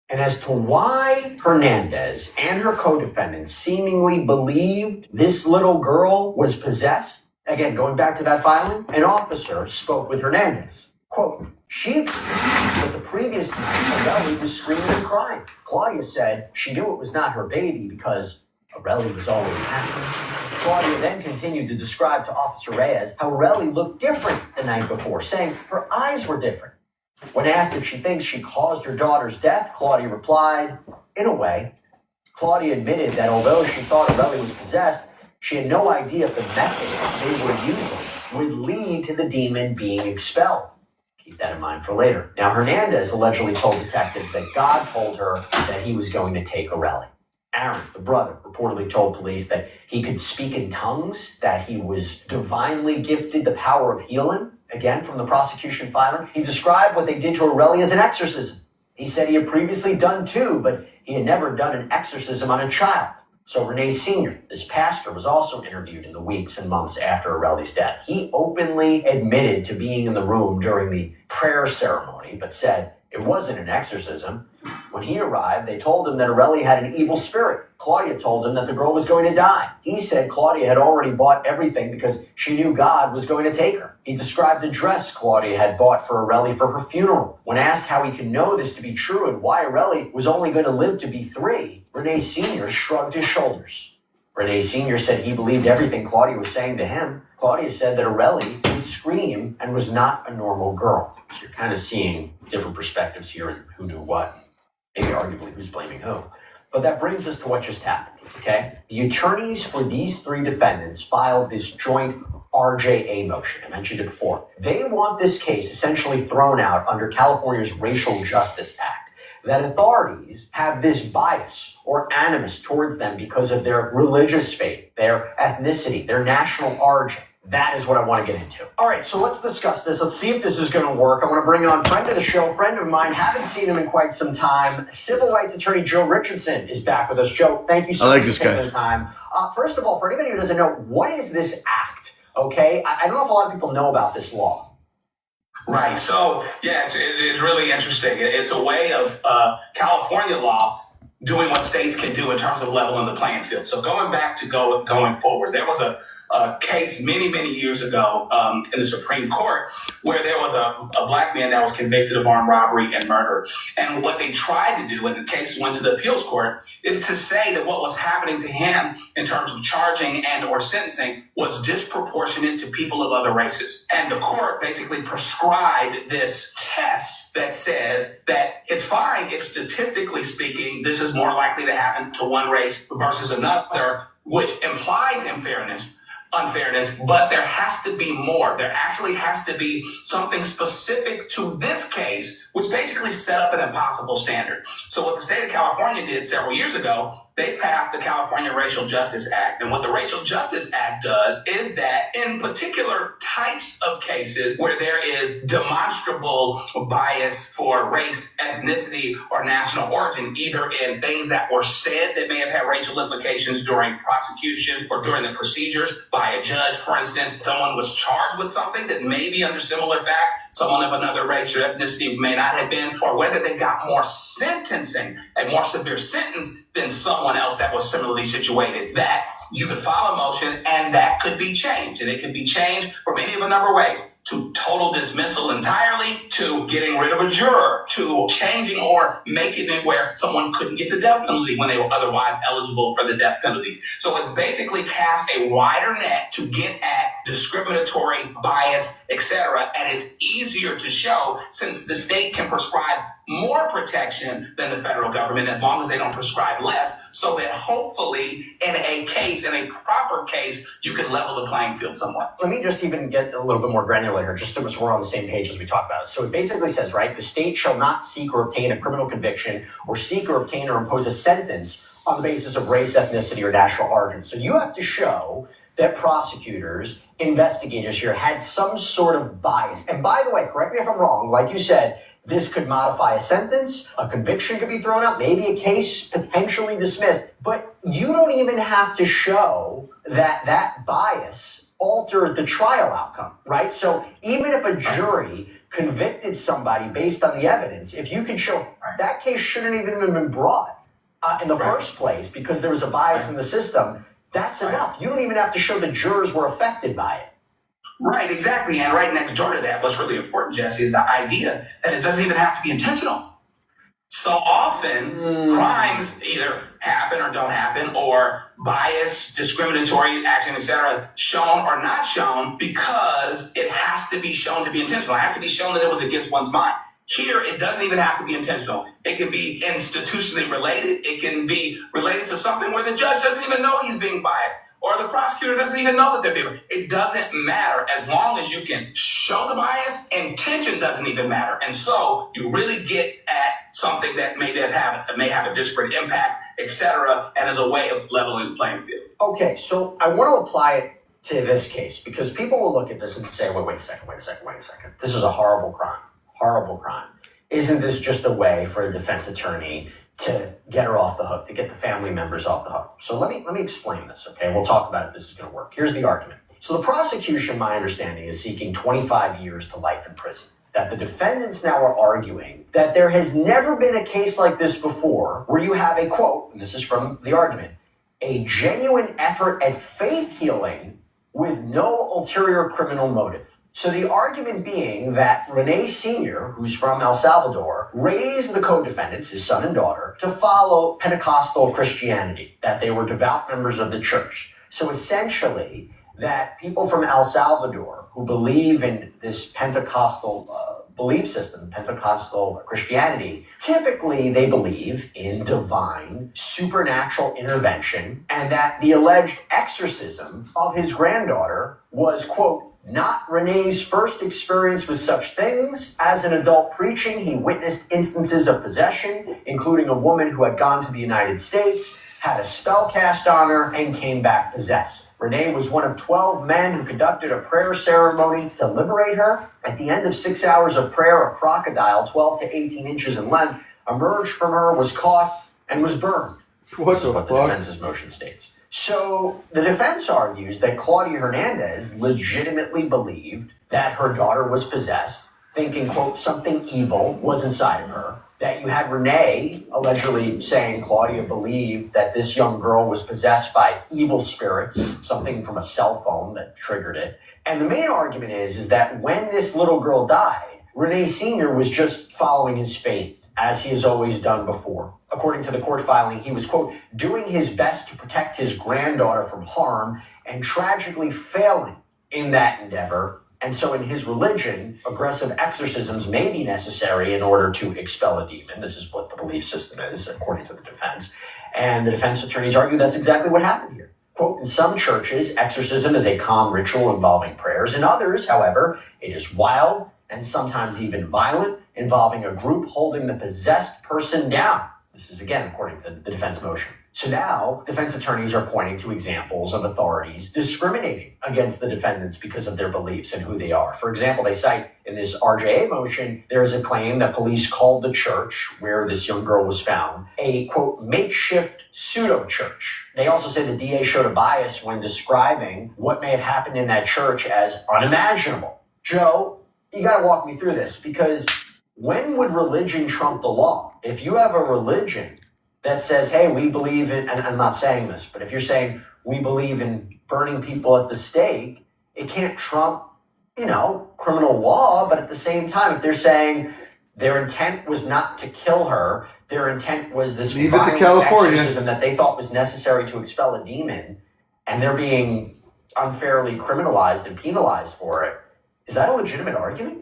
And as to why Hernandez and her co-defendants seemingly believed this little girl was possessed, again, going back to that filing, an officer spoke with Hernandez. Quote, she explained that the previous night Aurelie was screaming and crying. Claudia said she knew it was not her baby because Aurelie was always happy. Claudia then continued to describe to Officer Reyes how Aurelie looked different the night before, saying her eyes were different. When asked if she thinks she caused her daughter's death, Claudia replied, in a way. Claudia admitted that although she thought Aurelie was possessed, she had no idea if the method they were using would lead to the demon being expelled. Keep that in mind for later. Now, Hernandez allegedly told detectives that God told her that he was going to take Aurelie. Aaron, the brother, reportedly told police that he could speak in tongues, that he was divinely gifted the power of healing. Again, from the prosecution filing, he described what they did to Aurelie as an exorcism. He said he had previously done 2, but he had never done an exorcism on a child. So Rene Sr., this pastor, was also interviewed in the weeks and months after Aurelie's death. He openly admitted to being in the room during the prayer ceremony, but said it wasn't an exorcism. When he arrived, they told him that Aurelie had an evil spirit. Claudia told him that the girl was going to die. He said Claudia had already bought everything because she knew God was going to take her. He described the dress Claudia had bought for Aurelie for her funeral. When asked how he could know this to be true and why Aurelie was only going to live to be 3, Rene Sr. shrugged his shoulders. Rene Sr. said he believed everything Claudia was saying to him. Claudia said that Aurelie would scream and was not a normal girl. So you're kind of seeing different perspectives here and who knew what. Maybe arguably who's blaming who. But that brings us to what just happened, okay? The attorneys for these three defendants filed this joint RJA motion. I mentioned it before. They want this case essentially thrown out under California's Racial Justice Act, that authorities have this bias or animus towards them because of their religious faith, their ethnicity, their national origin. That is what I want to get into. All right, so let's discuss this. Let's see if this is going to work. I want to bring on friend of the show, friend of mine. Haven't seen him in quite some time. Civil rights attorney Joe Richardson is back with us. Joe, thank you so much for taking the time. First of all, for anybody who doesn't know, what is this act? Okay, I don't know if a lot of people know about this law. Right. So, yeah, it's really interesting. It's a way of California law doing what states can do in terms of leveling the playing field. So going back to going forward, there was a case many years ago in the Supreme Court where there was a black man that was convicted of armed robbery and murder. And what they tried to do, and the case went to the appeals court, is to say that what was happening to him in terms of charging and or sentencing was disproportionate to people of other races. And the court basically prescribed this test that says that it's fine if statistically speaking, this is more likely to happen to one race versus another, which implies unfairness, but there has to be more. There actually has to be something specific to this case, which basically set up an impossible standard. So what the state of California did several years ago, they passed the California Racial Justice Act. And what the Racial Justice Act does is that in particular types of cases where there is demonstrable bias for race, ethnicity, or national origin, either in things that were said that may have had racial implications during prosecution or during the procedures by a judge, for instance, someone was charged with something that may be under similar facts, someone of another race or ethnicity may not have been, or whether they got more sentencing, a more severe sentence than someone else that was similarly situated, that you could file a motion and that could be changed. And it could be changed for many of a number of ways, to total dismissal entirely, to getting rid of a juror, to changing or making it where someone couldn't get the death penalty when they were otherwise eligible for the death penalty. So it's basically cast a wider net to get at discriminatory bias, etc. And it's easier to show since the state can prescribe more protection than the federal government as long as they don't prescribe less, so that hopefully in a proper case, you can level the playing field somewhat. Let me just even get a little bit more granular here, just so we're on the same page as we talk about it. So it basically says, right, the state shall not seek or obtain a criminal conviction or seek or obtain or impose a sentence on the basis of race, ethnicity, or national origin. So you have to show that prosecutors, investigators here had some sort of bias. And by the way, correct me if I'm wrong, like you said, this could modify a sentence, a conviction could be thrown out, maybe a case potentially dismissed, but you don't even have to show that that bias altered the trial outcome, right? So even if a jury convicted somebody based on the evidence, if you could show that case shouldn't even have been brought in the first place because there was a bias in the system, that's enough. You don't even have to show the jurors were affected by it. Right, exactly. And right next door to that, what's really important, Jesse, is the idea that it doesn't even have to be intentional. So often, crimes either happen or don't happen, or bias, discriminatory action, etc., shown or not shown because it has to be shown to be intentional. It has to be shown that it was against one's mind. Here, it doesn't even have to be intentional. It can be institutionally related. It can be related to something where the judge doesn't even know he's being biased, or the prosecutor doesn't even know that they're being biased. It doesn't matter as long as you can show the bias. Intention doesn't even matter. And so you really get at something that may have a disparate impact, etc., and as a way of leveling the playing field. Okay, so I want to apply it to this case because people will look at this and say, wait a second. This is a horrible crime. Horrible crime. Isn't this just a way for a defense attorney to get her off the hook, to get the family members off the hook? So let me explain this, okay? We'll talk about if this is going to work. Here's the argument. So the prosecution, my understanding, is seeking 25 years to life in prison. That the defendants now are arguing that there has never been a case like this before where you have a quote, and this is from the argument, a genuine effort at faith healing with no ulterior criminal motive. So the argument being that Renee Sr., who's from El Salvador, raised the co-defendants, his son and daughter, to follow Pentecostal Christianity, that they were devout members of the church. So essentially, that people from El Salvador who believe in this Pentecostal belief system, Pentecostal Christianity, typically they believe in divine, supernatural intervention, and that the alleged exorcism of his granddaughter was, quote, not Renee's first experience with such things. As an adult preaching, he witnessed instances of possession, including a woman who had gone to the United States, had a spell cast on her, and came back possessed. Renee was one of 12 men who conducted a prayer ceremony to liberate her. At the end of 6 hours of prayer, a crocodile 12 to 18 inches in length emerged from her, was caught, and was burned. This is what the defense's motion states. So the defense argues that Claudia Hernandez legitimately believed that her daughter was possessed, thinking, quote, something evil was inside of her. That you had Renee allegedly saying Claudia believed that this young girl was possessed by evil spirits, something from a cell phone that triggered it. And the main argument is that when this little girl died, Renee Sr. was just following his faith, as he has always done before. According to the court filing, he was, quote, doing his best to protect his granddaughter from harm and tragically failing in that endeavor. And so in his religion, aggressive exorcisms may be necessary in order to expel a demon. This is what the belief system is, according to the defense. And the defense attorneys argue that's exactly what happened here. Quote, in some churches, exorcism is a calm ritual involving prayers. In others, however, it is wild and sometimes even violent, involving a group holding the possessed person down. This is, again, according to the defense motion. So now, defense attorneys are pointing to examples of authorities discriminating against the defendants because of their beliefs and who they are. For example, they cite in this RJA motion, there's a claim that police called the church where this young girl was found a, quote, makeshift pseudo-church. They also say the DA showed a bias when describing what may have happened in that church as unimaginable. Joe, you got to walk me through this, because when would religion trump the law? If you have a religion that says, hey, we believe in, and I'm not saying this, but if you're saying we believe in burning people at the stake, it can't trump, criminal law. But at the same time, if they're saying their intent was not to kill her, their intent was this violent exorcism that they thought was necessary to expel a demon, and they're being unfairly criminalized and penalized for it, is that a legitimate argument?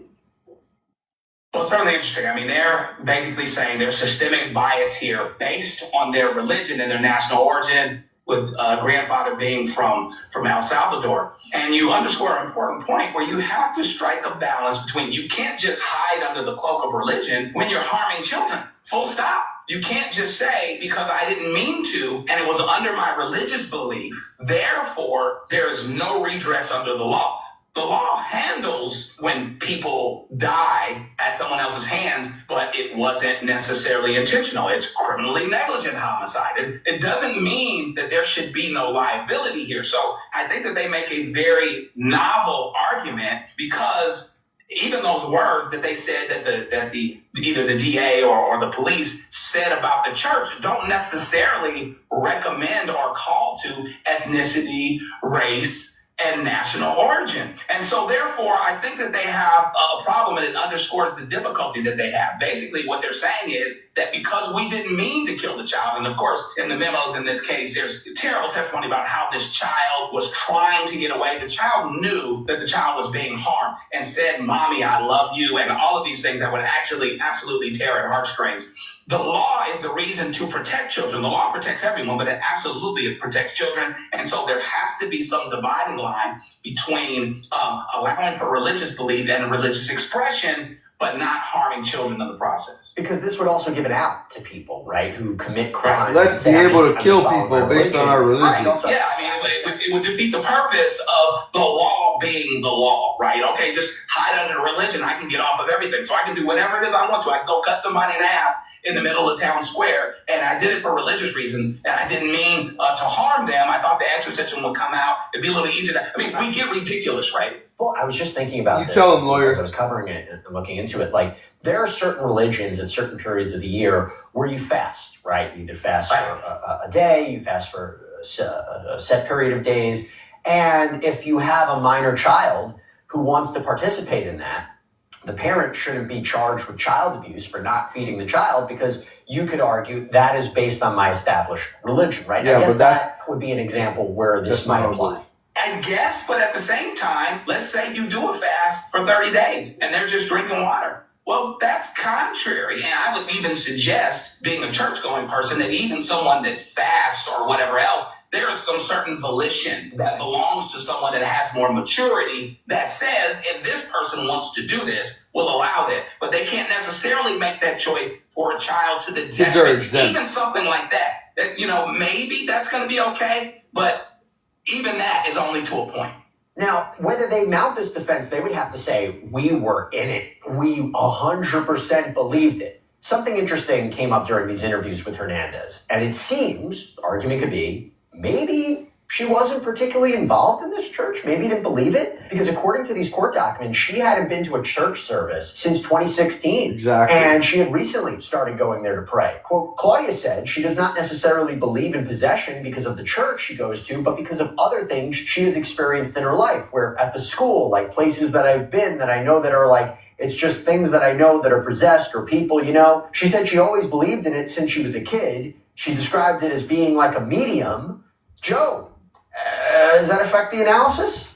Well, it's certainly interesting. I mean, they're basically saying there's systemic bias here based on their religion and their national origin, with grandfather being from El Salvador. And you underscore an important point where you have to strike a balance between, you can't just hide under the cloak of religion when you're harming children. Full stop. You can't just say, because I didn't mean to, and it was under my religious belief, therefore there is no redress under the law. The law handles when people die at someone else's hands, but it wasn't necessarily intentional. It's criminally negligent homicide. It doesn't mean that there should be no liability here. So I think that they make a very novel argument, because even those words that they said that either the DA or the police said about the church don't necessarily recommend or call to ethnicity, race, and national origin. And so therefore, I think that they have a problem, and it underscores the difficulty that they have. Basically, what they're saying is that because we didn't mean to kill the child, and of course, in the memos in this case, there's terrible testimony about how this child was trying to get away. The child knew that the child was being harmed and said, "Mommy, I love you," and all of these things that would actually absolutely tear at heartstrings. The law is the reason to protect children. The law protects everyone, but it absolutely protects children. And so there has to be some dividing line between allowing for religious belief and religious expression, but not harming children in the process. Because this would also give it out to people, right, who commit crimes. Let's be able to kill people based on our religion. Right. Yeah, I mean, it would defeat the purpose of the law being the law, right? Okay, just hide under religion. I can get off of everything. So I can do whatever it is I want to. I can go cut somebody in half in the middle of town square, and I did it for religious reasons, and I didn't mean to harm them. I thought the exorcism would come out. It'd be a little easier. We get ridiculous, right? Well, I was just thinking about this. Tell them, lawyer. As I was covering it and looking into it, like, there are certain religions at certain periods of the year where you fast, right? You either fast for a day, you fast for a set period of days, and if you have a minor child who wants to participate in that, the parent shouldn't be charged with child abuse for not feeding the child, because you could argue that is based on my established religion, right? Yeah, I guess but that would be an example where this might apply. I guess, but at the same time, let's say you do a fast for 30 days and they're just drinking water. Well, that's contrary. And I would even suggest, being a church-going person, that even someone that fasts or whatever else, there is some certain volition that belongs to someone that has more maturity that says, if this person wants to do this, we'll allow that. But they can't necessarily make that choice for a child to the Kids are detriment. exempt. Even something like that, maybe that's going to be okay, but even that is only to a point. Now, whether they mount this defense, they would have to say, we were in it. We 100% believed it. Something interesting came up during these interviews with Hernandez. And it seems, the argument could be, maybe she wasn't particularly involved in this church. Maybe didn't believe it. Because according to these court documents, she hadn't been to a church service since 2016. Exactly. And she had recently started going there to pray. Quote, Claudia said she does not necessarily believe in possession because of the church she goes to, but because of other things she has experienced in her life. Where at the school, like places that I've been that I know that are like, it's just things that I know that are possessed or people, She said she always believed in it since she was a kid. She described it as being like a medium. Joe, does that affect the analysis?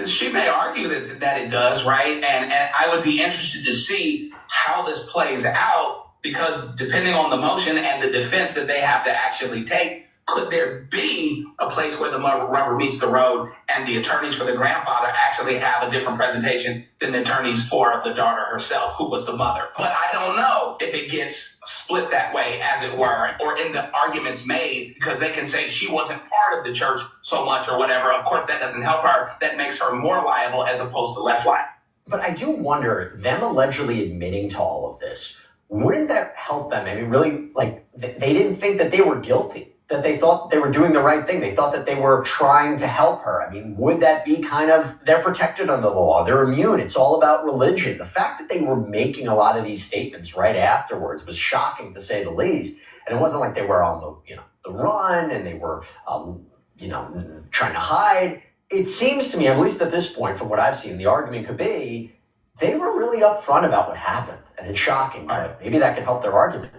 She may argue that it does, right? And I would be interested to see how this plays out, because depending on the motion and the defense that they have to actually take, could there be a place where the rubber meets the road and the attorneys for the grandfather actually have a different presentation than the attorneys for the daughter herself, who was the mother? But I don't know if it gets split that way, as it were, or in the arguments made, because they can say she wasn't part of the church so much or whatever. Of course, that doesn't help her. That makes her more liable as opposed to less liable. But I do wonder, them allegedly admitting to all of this, wouldn't that help them? I mean, really, they didn't think that they were guilty, that they thought they were doing the right thing. They thought that they were trying to help her. I mean, would that be they're protected under the law, they're immune, it's all about religion. The fact that they were making a lot of these statements right afterwards was shocking, to say the least. And it wasn't like they were on the run and they were, trying to hide. It seems to me, at least at this point, from what I've seen, the argument could be they were really upfront about what happened. And it's shocking, but maybe that could help their argument.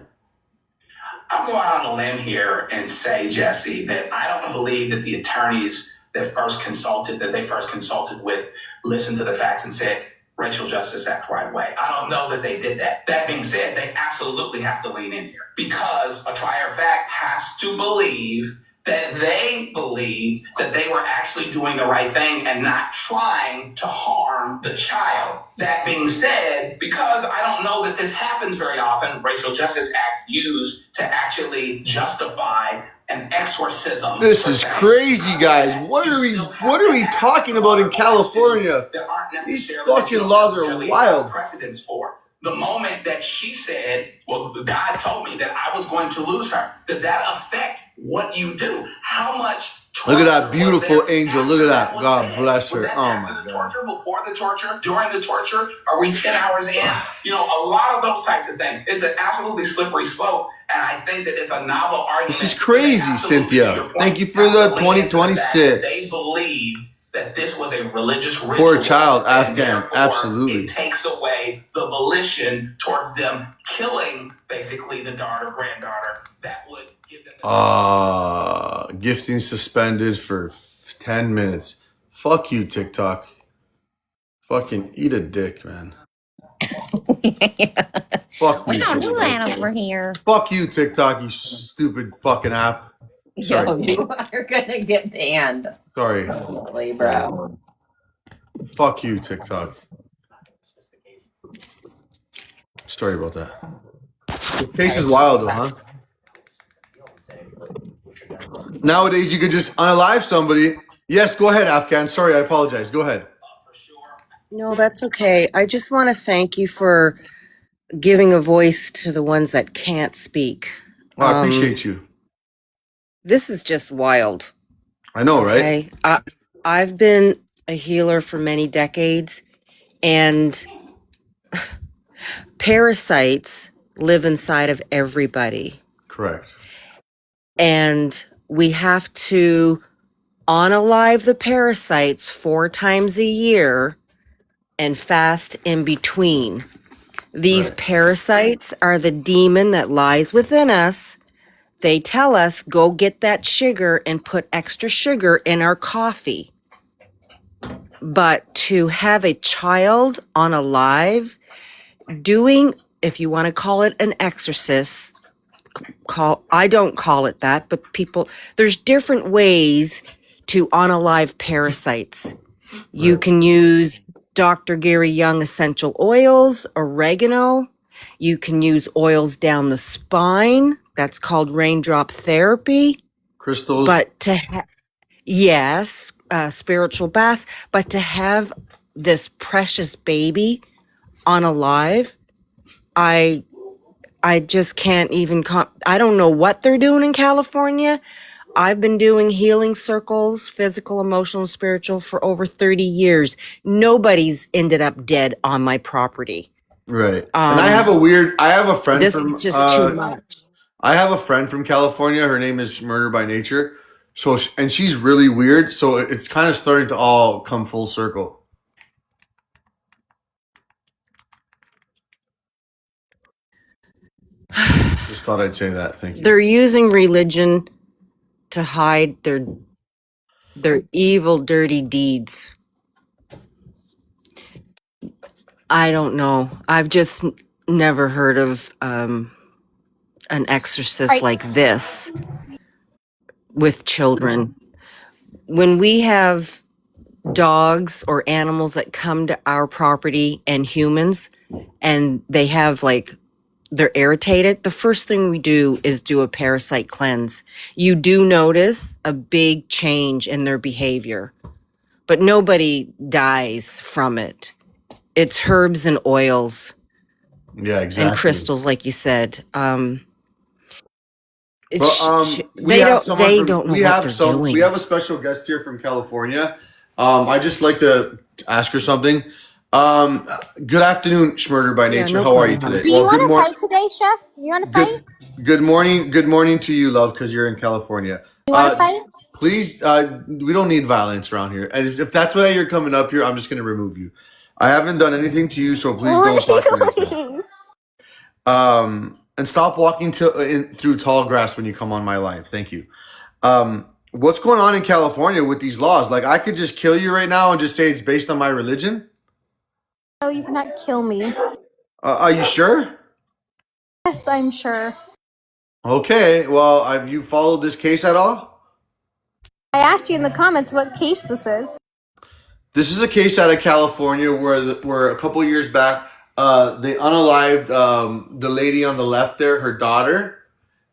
I'm going out on a limb here and say, Jesse, that I don't believe that the attorneys that they first consulted with listened to the facts and said, Racial Justice Act right away. I don't know that they did that. That being said, they absolutely have to lean in here, because a trier of fact has to believe that they believed that they were actually doing the right thing and not trying to harm the child. That being said, because I don't know that this happens very often, Racial Justice Act used to actually justify an exorcism. This is crazy, guys. What are we talking about in California? These fucking laws are wild. Precedents for the moment that she said, well, God told me that I was going to lose her. Does that affect what you do? How much? Look at that beautiful angel. Look at that. God bless her. Oh my God. Torture, before the torture, during the torture? Are we 10 hours in? A lot of those types of things. It's an absolutely slippery slope. And I think that it's a novel argument. This is crazy, Cynthia. Thank you for the 2026. They believe that this was a religious ritual. Poor child, Afghan. Absolutely. It takes away the volition towards them killing, basically, the granddaughter. That would give them... Gifting suspended for 10 minutes. Fuck you, TikTok. Fucking eat a dick, man. Fuck We you, don't do TikTok. that over here. Fuck you, TikTok, you stupid fucking app. Sorry. Yo, you are gonna get banned. Sorry. Holy bro. Fuck you, TikTok. Sorry about that. The case is wild, though, huh? Nowadays, you could just unalive somebody. Yes, go ahead, Afghan. Sorry, I apologize. Go ahead. No, that's okay. I just want to thank you for giving a voice to the ones that can't speak. Well, I appreciate you. This is just wild. I know, right? I've been a healer for many decades, and parasites live inside of everybody. Correct. And we have to unalive the parasites 4 times a year and fast in between. These parasites are the demon that lies within us. They tell us, go get that sugar and put extra sugar in our coffee. But to have a child on a live doing, if you want to call it an exorcist, I don't call it that, but there's different ways to unalive parasites. You can use Dr. Gary Young essential oils, oregano. You can use oils down the spine. That's called raindrop therapy. Crystals. But yes, spiritual baths. But to have this precious baby unalive, I just can't even. I don't know what they're doing in California. I've been doing healing circles, physical, emotional, spiritual, for over 30 years. Nobody's ended up dead on my property. Right. And I have a friend This from is just too much. I have a friend from California. Her name is Murder by Nature. So, and she's really weird. So it's kind of starting to all come full circle. Just thought I'd say that. Thank you. They're using religion to hide their evil, dirty deeds. I don't know. I've just never heard of an exorcist like this with children. When we have dogs or animals that come to our property and humans, and they have they're irritated, the first thing we do is do a parasite cleanse. You do notice a big change in their behavior, but nobody dies from it. It's herbs and oils. Yeah, exactly. And crystals, like you said. We have a special guest here from California. I just like to ask her something. Good afternoon, Schmurder by Nature. How are you today? Do you want to fight today, Chef? You want to fight? Good morning to you, love, because you're in California. You want to fight? Please, we don't need violence around here. And if that's why you're coming up here, I'm just going to remove you. I haven't done anything to you, so please don't talk to me. And stop walking through tall grass when you come on my live. Thank you. What's going on in California with these laws? Like, I could just kill you right now and just say it's based on my religion? No, you cannot kill me. Are you sure? Yes, I'm sure. Okay, well, have you followed this case at all? I asked you in the comments what case this is. This is a case out of California where a couple years back, they unalived the lady on the left there, her daughter,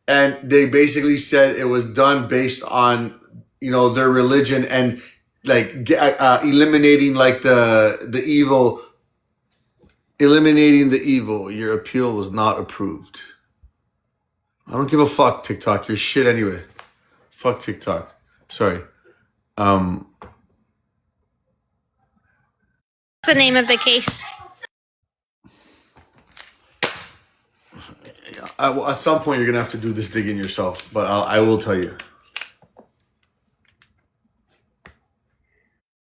and they basically said it was done based on their religion and eliminating the evil. Eliminating the evil. Your appeal was not approved. I don't give a fuck, TikTok. You're shit anyway. Fuck TikTok. Sorry. What's the name of the case? At some point, you're gonna have to do this digging yourself, but I will tell you.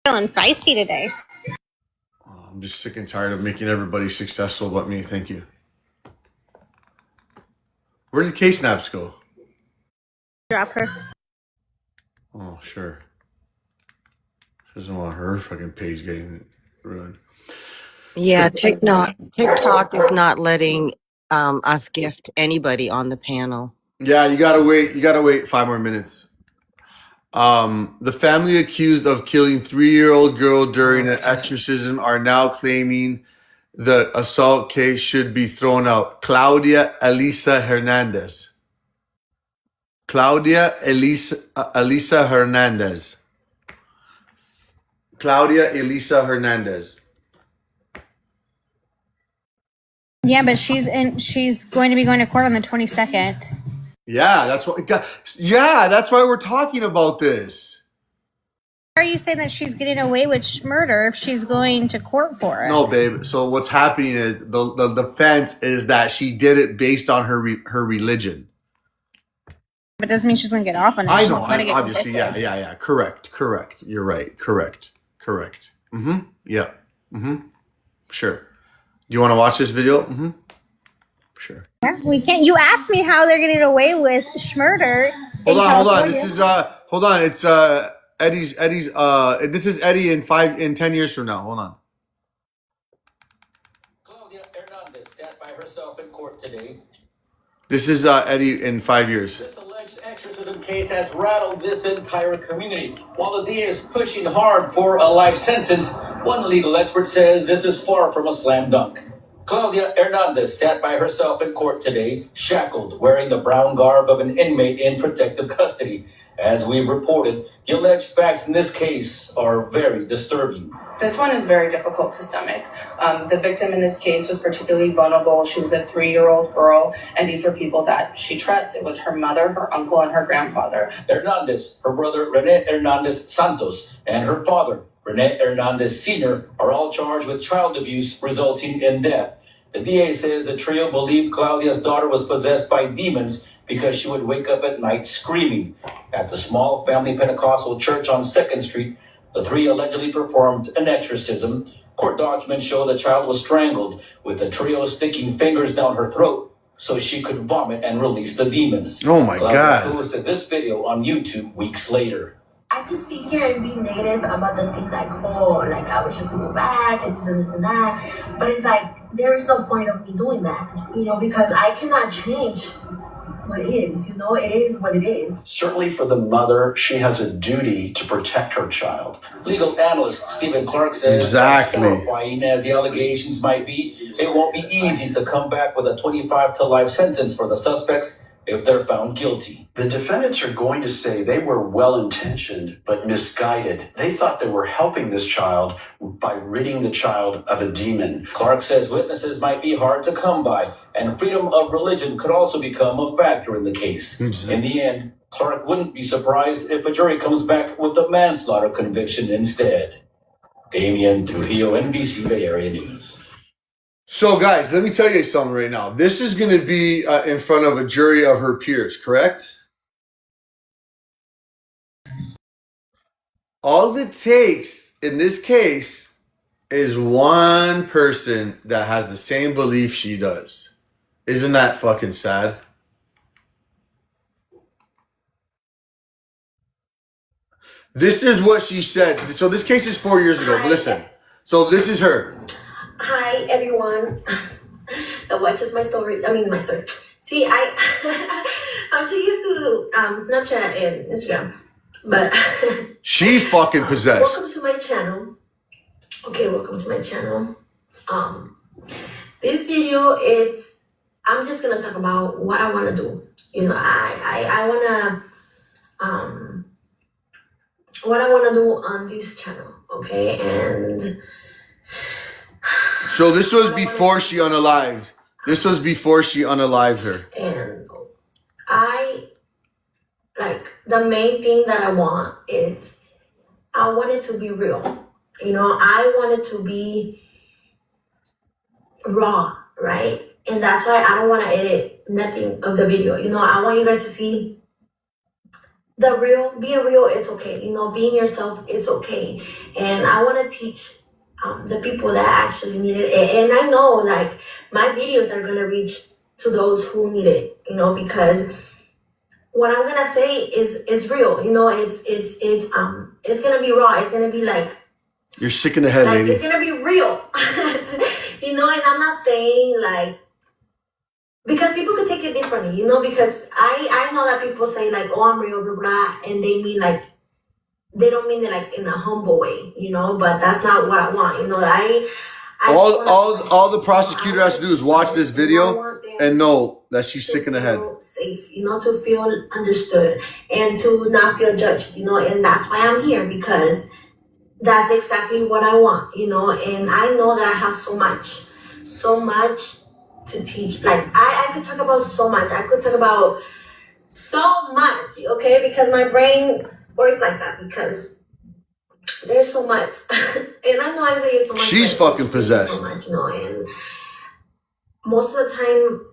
Feeling feisty today. I'm just sick and tired of making everybody successful but me. Thank you. Where did K-Snaps go? Drop her. Oh, sure. She doesn't want her fucking page getting ruined. Yeah, TikTok is not letting us gift anybody on the panel. Yeah, you gotta wait 5 more minutes. The family accused of killing 3-year-old girl during an exorcism are now claiming the assault case should be thrown out. Claudia Elisa Hernandez. Claudia Elisa Hernandez. Yeah, but she's going to be going to court on the 22nd. Yeah, that's why we're talking about this. Why are you saying that she's getting away with murder if she's going to court for it? No, babe. So what's happening is the defense is that she did it based on her religion. But it doesn't mean she's going to get off on it. I know. Obviously, yeah. Correct. You're right. Correct. Mm-hmm. Yeah. Mm-hmm. Sure. Do you want to watch this video? Mm-hmm. Sure. Yeah, we can't. You asked me how they're getting away with murder. Hold on. This is hold on. It's Eddie's. This is Eddie in 10 years from now. Hold on. Claudia Hernandez sat by herself in court today. This is Eddie in 5 years. This alleged exorcism case has rattled this entire community. While the DA is pushing hard for a life sentence, one legal expert says this is far from a slam dunk. Claudia Hernandez sat by herself in court today, shackled, wearing the brown garb of an inmate in protective custody. As we've reported, the alleged facts in this case are very disturbing. This one is very difficult to stomach. The victim in this case was particularly vulnerable. She was a 3-year-old girl, and these were people that she trusted. It was her mother, her uncle, and her grandfather. Hernandez, her brother Rene Hernandez Santos, and her father, Rene Hernandez Sr., are all charged with child abuse resulting in death. The DA says the trio believed Claudia's daughter was possessed by demons because she would wake up at night screaming. At the small family Pentecostal church on 2nd Street, the three allegedly performed an exorcism. Court documents show the child was strangled, with the trio sticking fingers down her throat so she could vomit and release the demons. Oh my God. Claudia posted this video on YouTube weeks later. I could sit here and be negative about the thing like, oh, like I wish I could go back and this and that. But it's like, there is no point of me doing that, because I cannot change what is, it is what it is. Certainly for the mother, she has a duty to protect her child. Legal analyst Stephen Clark says, exactly. As horrifying as the allegations might be, it won't be easy to come back with a 25 to life sentence for the suspects if they're found guilty. The defendants are going to say they were well-intentioned but misguided. They thought they were helping this child by ridding the child of a demon. Clark says witnesses might be hard to come by, and freedom of religion could also become a factor in the case. In the end, Clark wouldn't be surprised if a jury comes back with a manslaughter conviction instead. Damian Trujillo, NBC Bay Area News. So, guys, let me tell you something right now. This is going to be in front of a jury of her peers, correct? All it takes in this case is one person that has the same belief she does. Isn't that fucking sad? This is what she said. So this case is 4 years ago. Listen. So this is her. Hi, everyone. That watches my story. My story. See, I'm too used to Snapchat and Instagram. But she's fucking possessed. Welcome to my channel. Okay, welcome to my channel. This video, I'm just gonna talk about what I wanna do. I wanna what I wanna do on this channel, okay? And so this was before she unalived. This was before she unalived her. And the main thing that I want is I want it to be real. I want it to be raw, right? And that's why I don't want to edit nothing of the video. I want you guys to see the real. Being real is okay. Being yourself is okay. And I want to teach the people that actually need it. And I know my videos are going to reach to those who need it, because what I'm gonna say is real. It's gonna be raw. It's gonna be you're sick in the head, lady. It's gonna be real. And I'm not saying because people could take it differently, because I know that people say oh, I'm real, blah blah, and they mean they don't mean it in a humble way, but that's not what I want. All the prosecutor has to do is watch this video and know that she's sick in the head. Safe, to feel understood and to not feel judged, and that's why I'm here, because that's exactly what I want, and I know that I have so much to teach. I could talk about so much. I could talk about so much, okay, because my brain works like that, because there's so much. And I know I say so much. She's fucking possessed. So much, and most of the time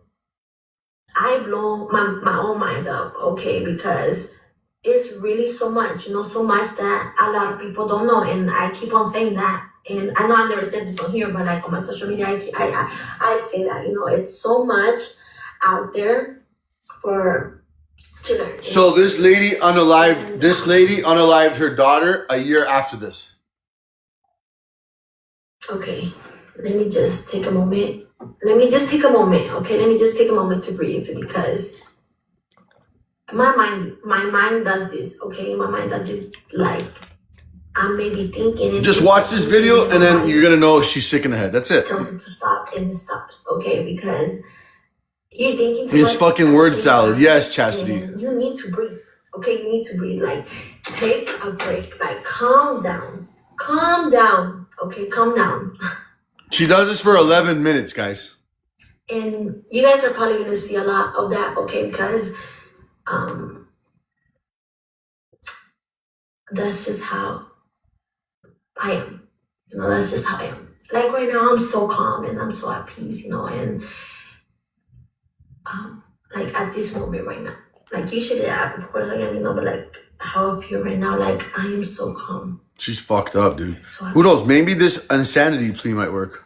I blow my own mind up, okay, because it's really so much, so much that a lot of people don't know, and I keep on saying that. And I know I've never said this on here, but on my social media, I say that, it's so much out there for to learn. So this lady unalived her daughter a year after this. Okay, let me just take a moment. Okay, let me just take a moment to breathe, because my mind does this. Okay, my mind does this, like I may be thinking. Just watch this video and then you're gonna know she's sick in the head. That's it. Tells it to stop, and it stops. Okay, because you're thinking too It's much. fucking word salad. Yes, Chastity. You need to breathe. Okay, you need to breathe. Like, take a break. Like, calm down. Okay, calm down. She does this for 11 minutes, guys. And you guys are probably gonna see a lot of that. Okay, because that's just how I am. That's just how I am. Like right now, I'm so calm and I'm so at peace. And like at this moment right now, like usually, of course I am. But like how I feel right now, like I am so calm. She's fucked up, dude. Who knows? Maybe this insanity plea might work.